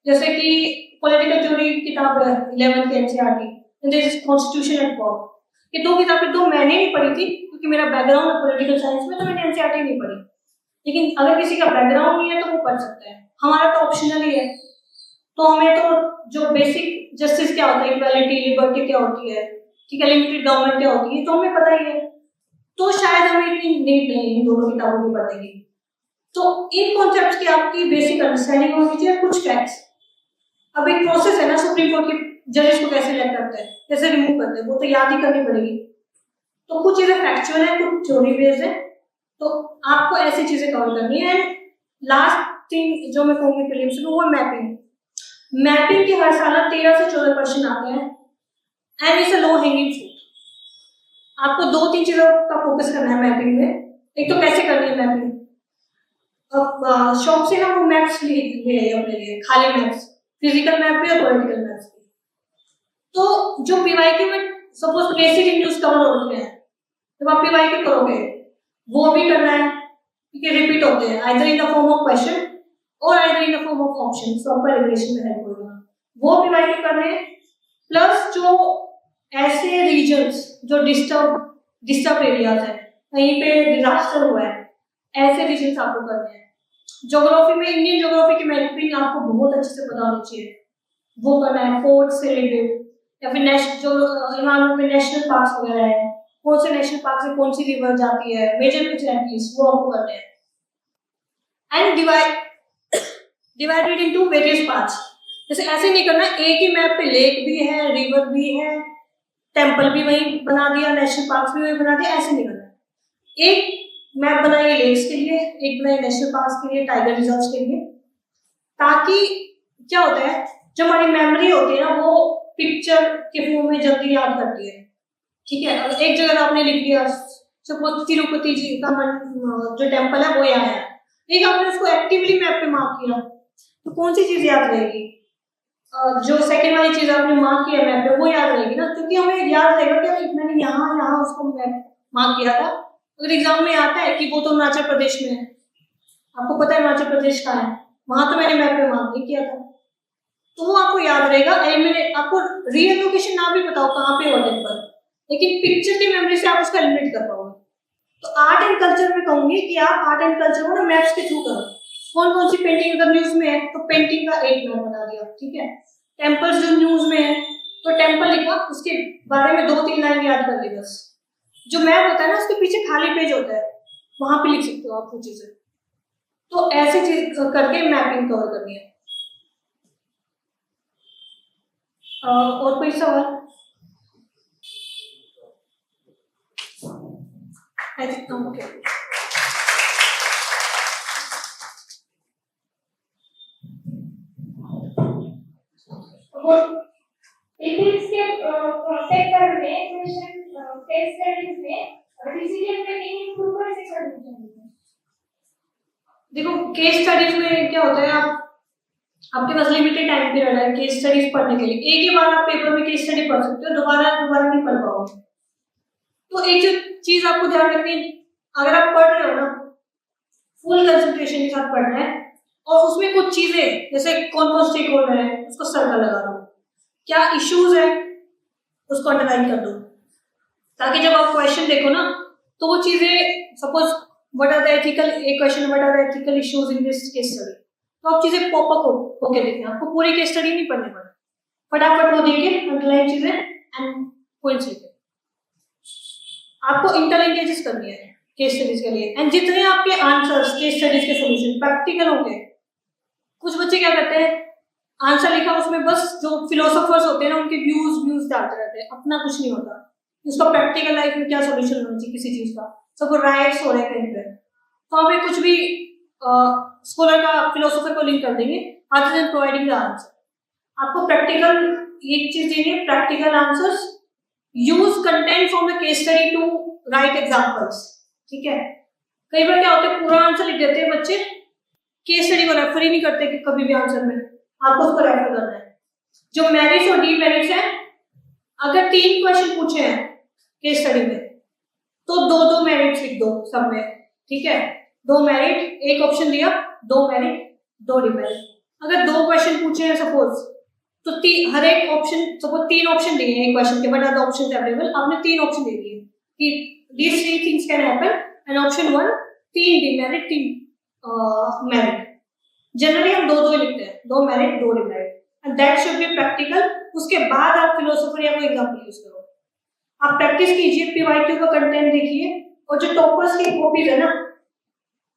जैसे कि पॉलिटिकल थ्योरी किताब है 11th NCERT, and there is constitution and law. ये दो किताबें तो मैंने नहीं पढ़ी थी क्योंकि मेरा बैकग्राउंड है पॉलिटिकल साइंस में, तो मैंने एनसीईआरटी नहीं पढ़ी। लेकिन अगर किसी का बैकग्राउंड नहीं है तो वो पढ़ सकता है, हमारा तो ऑप्शनल ही है। तो हमें तो जो बेसिक जस्टिस क्या होता है, इक्वालिटी, लिबर्टी क्या होती है, ठीक है, लिमिटेड गवर्नमेंट क्या होती है, तो हमें पता ही है। तो शायद हमें इतनी नीड नहीं है इन दोनों किताबों की पढ़ने की। तो इन कॉन्सेप्ट्स की आपकी बेसिक अंडरस्टैंडिंग होनी चाहिए, कुछ फैक्ट्स। अब एक प्रोसेस है ना, सुप्रीम कोर्ट के जजेस को कैसे इलेक्ट करते हैं, कैसे रिमूव करते हैं, वो तो याद ही करनी पड़ेगी। तो कुछ चीजें फैक्चुअल है, कुछ थ्योरी बेस्ड है, तो आपको ऐसी चीजें कवर करनी है। एंड लास्ट थिंग जो मैं कहूंगी प्रीलिम्स में, वो मैपिंग। मैपिंग के हर साल 13 से 14 क्वेश्चन आते हैं, and it's a low hanging fruit. आपको 2-3 चीजों का फोकस करना है मैपिंग में। एक तो कैसे करनी है मैपिंग, अब शॉप से ना वो मैप्स ले आइए अपने लिए, खाली मैप्स, फिजिकल मैप भी और पॉलिटिकल मैप्स भी। तो जो पीवाईक्यू में सपोज बेसिक न्यूज कवर होते हैं, जब आप पीवाईक्यू करोगे वो भी करना है, क्योंकि रिपीट होते हैं either in the form of question और either in the form of option, तो आपका रिविजन में हेल्प होगा। वो पीवाईक्यू करने हैं, प्लस जो ऐसे रीजन्स जो डिस्टर्ब एरियाज है, कहीं पे डिजास्टर हुआ है, ऐसे रीजन्स आपको करने हैं। ज्योग्राफी में इंडियन ज्योग्राफी की मैपिंग आपको बहुत अच्छे से पता होनी चाहिए, वो करना है पोर्ट से रिलेटेड, या फिर जो इन्वायरमेंट में नेशनल पार्क वगैरह है, कौन से नेशनल पार्क से कौन सी रिवर जाती है, मेजर विच, वो आपको करने हैं। And divided into various parts. जैसे ऐसे नहीं करना एक ही मैप पे लेक भी है, रिवर भी है, टेम्पल भी वहीं बना दिया, नेशनल पार्क भी वहीं बना दिया, ऐसे नहीं करना। एक मैप बनाइए लेक्स के लिए, एक बनाइए नेशनल पार्क के लिए, टाइगर रिजर्व के लिए, ताकि क्या होता है जो हमारी मेमोरी होती है ना, वो पिक्चर के फॉर्म में जल्दी याद करती है। ठीक है, अब एक जगह आपने लिख दिया, सपोज तिरुपति जी का जो टेम्पल है वो यहाँ है, एक आपने उसको एक्टिवली मैप पे मार्क किया, तो कौन सी चीज याद रहेगी? जो सेकंड वाली चीज आपने मार्क किया मैप पे वो याद रहेगी ना, क्योंकि हमें याद रहेगा कि मैंने यहाँ उसको मैप मार्क किया था। अगर एग्जाम में आता है कि वो तो अरुणाचल प्रदेश में है, आपको पता है अरुणाचल प्रदेश कहाँ है, वहां तो मैंने मैप पे मार्क नहीं किया था, तो वो आपको याद रहेगा। मैंने आपको रियल लोकेशन ना भी बताओ कहाँ पे हो टेम्पल, लेकिन पिक्चर की मेमोरी से आप उसका एलिमिनेट कर पाओगे। तो आर्ट एंड कल्चर में कहूंगी कि आप आर्ट एंड कल्चर को ना मैप्स के थ्रू करो। कौन सी पेंटिंग अगर न्यूज में है तो पेंटिंग का एक मैप बना दिया, ठीक है। टेम्पल्स जो न्यूज में है तो टेम्पल लिखा, उसके बारे में 2-3 लाइन याद कर ली बस। जो मैप होता है ना उसके पीछे खाली पेज होता है, वहां पे लिख सकते हो आप कुछ चीजें। तो ऐसी चीज करके मैपिंग कवर करनी है। और कोई सवाल? ओके, इथिक्स के पेपर में क्वेश्चन केस स्टडीज में डिसीजन मेकिंग इंप्रूव कैसे करनी चाहिए? देखो केस स्टडीज में क्या होता है, आपके पास लिमिटेड टाइम पीरियड है केस स्टडीज पढ़ने के लिए। एक ही बार आप पेपर में केस स्टडी पढ़ सकते हो, दोबारा नहीं पढ़ पाओगे। तो एक जो चीज आपको ध्यान रखनी है, अगर आप पढ़ रहे हो ना फुल कंसंट्रेशन के साथ पढ़ना है, और उसमें कुछ चीजें जैसे कौन स्टेक होल्डर है उसको सर्कल लगा दो, क्या इश्यूज है उसको अंडरलाइन कर दो, ताकि जब आप क्वेश्चन देखो ना तो वो चीजें, suppose what are the ethical, एक question what are the ethical issues in this case study, तो आप चीजें पॉप अप होके देखना, आपको पूरी केस स्टडी नहीं पढ़नी पड़े, फटाफट वो देखे अंडरलाइन चीजें एंड पॉइंट्स लिखे। आपको इंटरलिंकेजेस करनी है केस स्टडीज के लिए, एंड जितने आपके आंसर्स केस स्टडीज के सॉल्यूशन प्रैक्टिकल होंगे। कुछ बच्चे क्या करते हैं, आंसर लिखा उसमें बस जो फिलोसोफर्स होते हैं ना उनके व्यूज डालते रहते हैं, अपना कुछ नहीं होता। उसका प्रैक्टिकल लाइफ में क्या सॉल्यूशन होना चाहिए किसी चीज का, सब राइट्स हो रहे हैं कहीं पे, तो हमें कुछ भी स्कॉलर का फिलोसोफर को लिंक कर देंगे other than providing the answer. आपको प्रैक्टिकल एक चीज देंगे, practical answers, use content from the case study to write examples. ठीक है, कई बार क्या होता है पूरा आंसर लिख देते हैं बच्चे, केस स्टडी को रेफर ही नहीं करते कि कभी भी आंसर में आपको उसको रेफर करना है। जो मेरिट्स और डीमेरिट्स है, अगर 3 क्वेश्चन पूछे हैं केस स्टडी में तो 2-2 मेरिट्स लिख दो सब में, ठीक है। 2 मेरिट, एक ऑप्शन दिया 2 मेरिट 2 डिमेरिट। अगर 2 क्वेश्चन पूछे हैं सपोज, तो हर एक ऑप्शन, सपोज 3 ऑप्शन दिए हैं एक क्वेश्चन के, but are the options available, आपने 3 ऑप्शन दे दिए कि these 3 things can happen and option 1 3 demerit 3 merit. Generally हम 2 लिखते हैं, 2 merit 2 demerit, and that should be practical. उसके बाद आप फिलोसोफर या कोई एग्जांपल यूज करो, आप प्रैक्टिस कीजिए, पीवाईक्यू का कंटेंट देखिए, और जो टॉपर्स की कॉपीज है ना,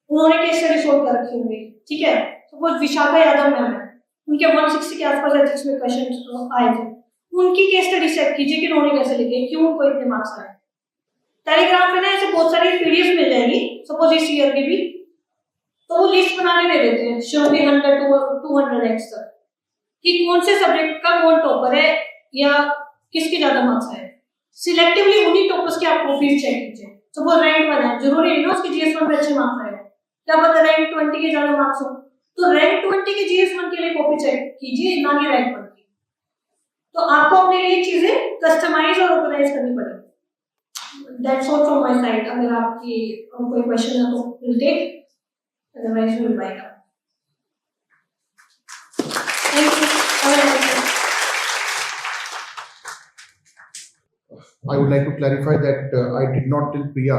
उन्होंने केस स्टडी सोल्व कर रखी होंगी, ठीक है। सपोज विशाखा यादव मैम है, उनके 160 के आसपास एथिक्स में क्वेश्चन आए थे, उनकी केस स्टडी चेक कीजिए कि उन्होंने कैसे लिखे, क्यों उनको इतने मार्क्स आए। टेलीग्राम पे ना ऐसे बहुत सारी पीडीएफ मिल जाएगी, सपोज इस ईयर की भी, तो वो लिस्ट बनाने दे देते हैं, शो भी 100 to 200x तक, कि कौन से सब्जेक्ट का कौन टॉपर है या किसके ज्यादा मार्क्स आए। सिलेक्टिवली उन्हीं टॉपर्स के आप कॉपी चेक कीजिए। सपोज रैंक 1 है, जरूरी नहीं ना उसके जीएस1 पे अच्छे मार्क्स आए, क्या पता रैंक 20 के ज्यादा मार्क्स हो, तो रैंक 20 के जीएस1 के लिए कॉपी चेक कीजिए, ना कि रैंक 1 की। तो आपको अपने लिए चीजें कस्टमाइज और ऑर्गेनाइज करनी पड़ेगी। That's all from my side. अगर आपकी कोई क्वेश्चन है तो will take, otherwise will bye up. Thank you. I would like to clarify that I did not tell Priya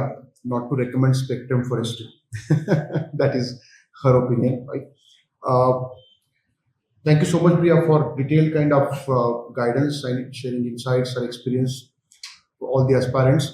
not to recommend Spectrum for ST. That is her opinion, right? Thank you so much, Priya, for detailed kind of guidance and sharing insights and experience for all the aspirants.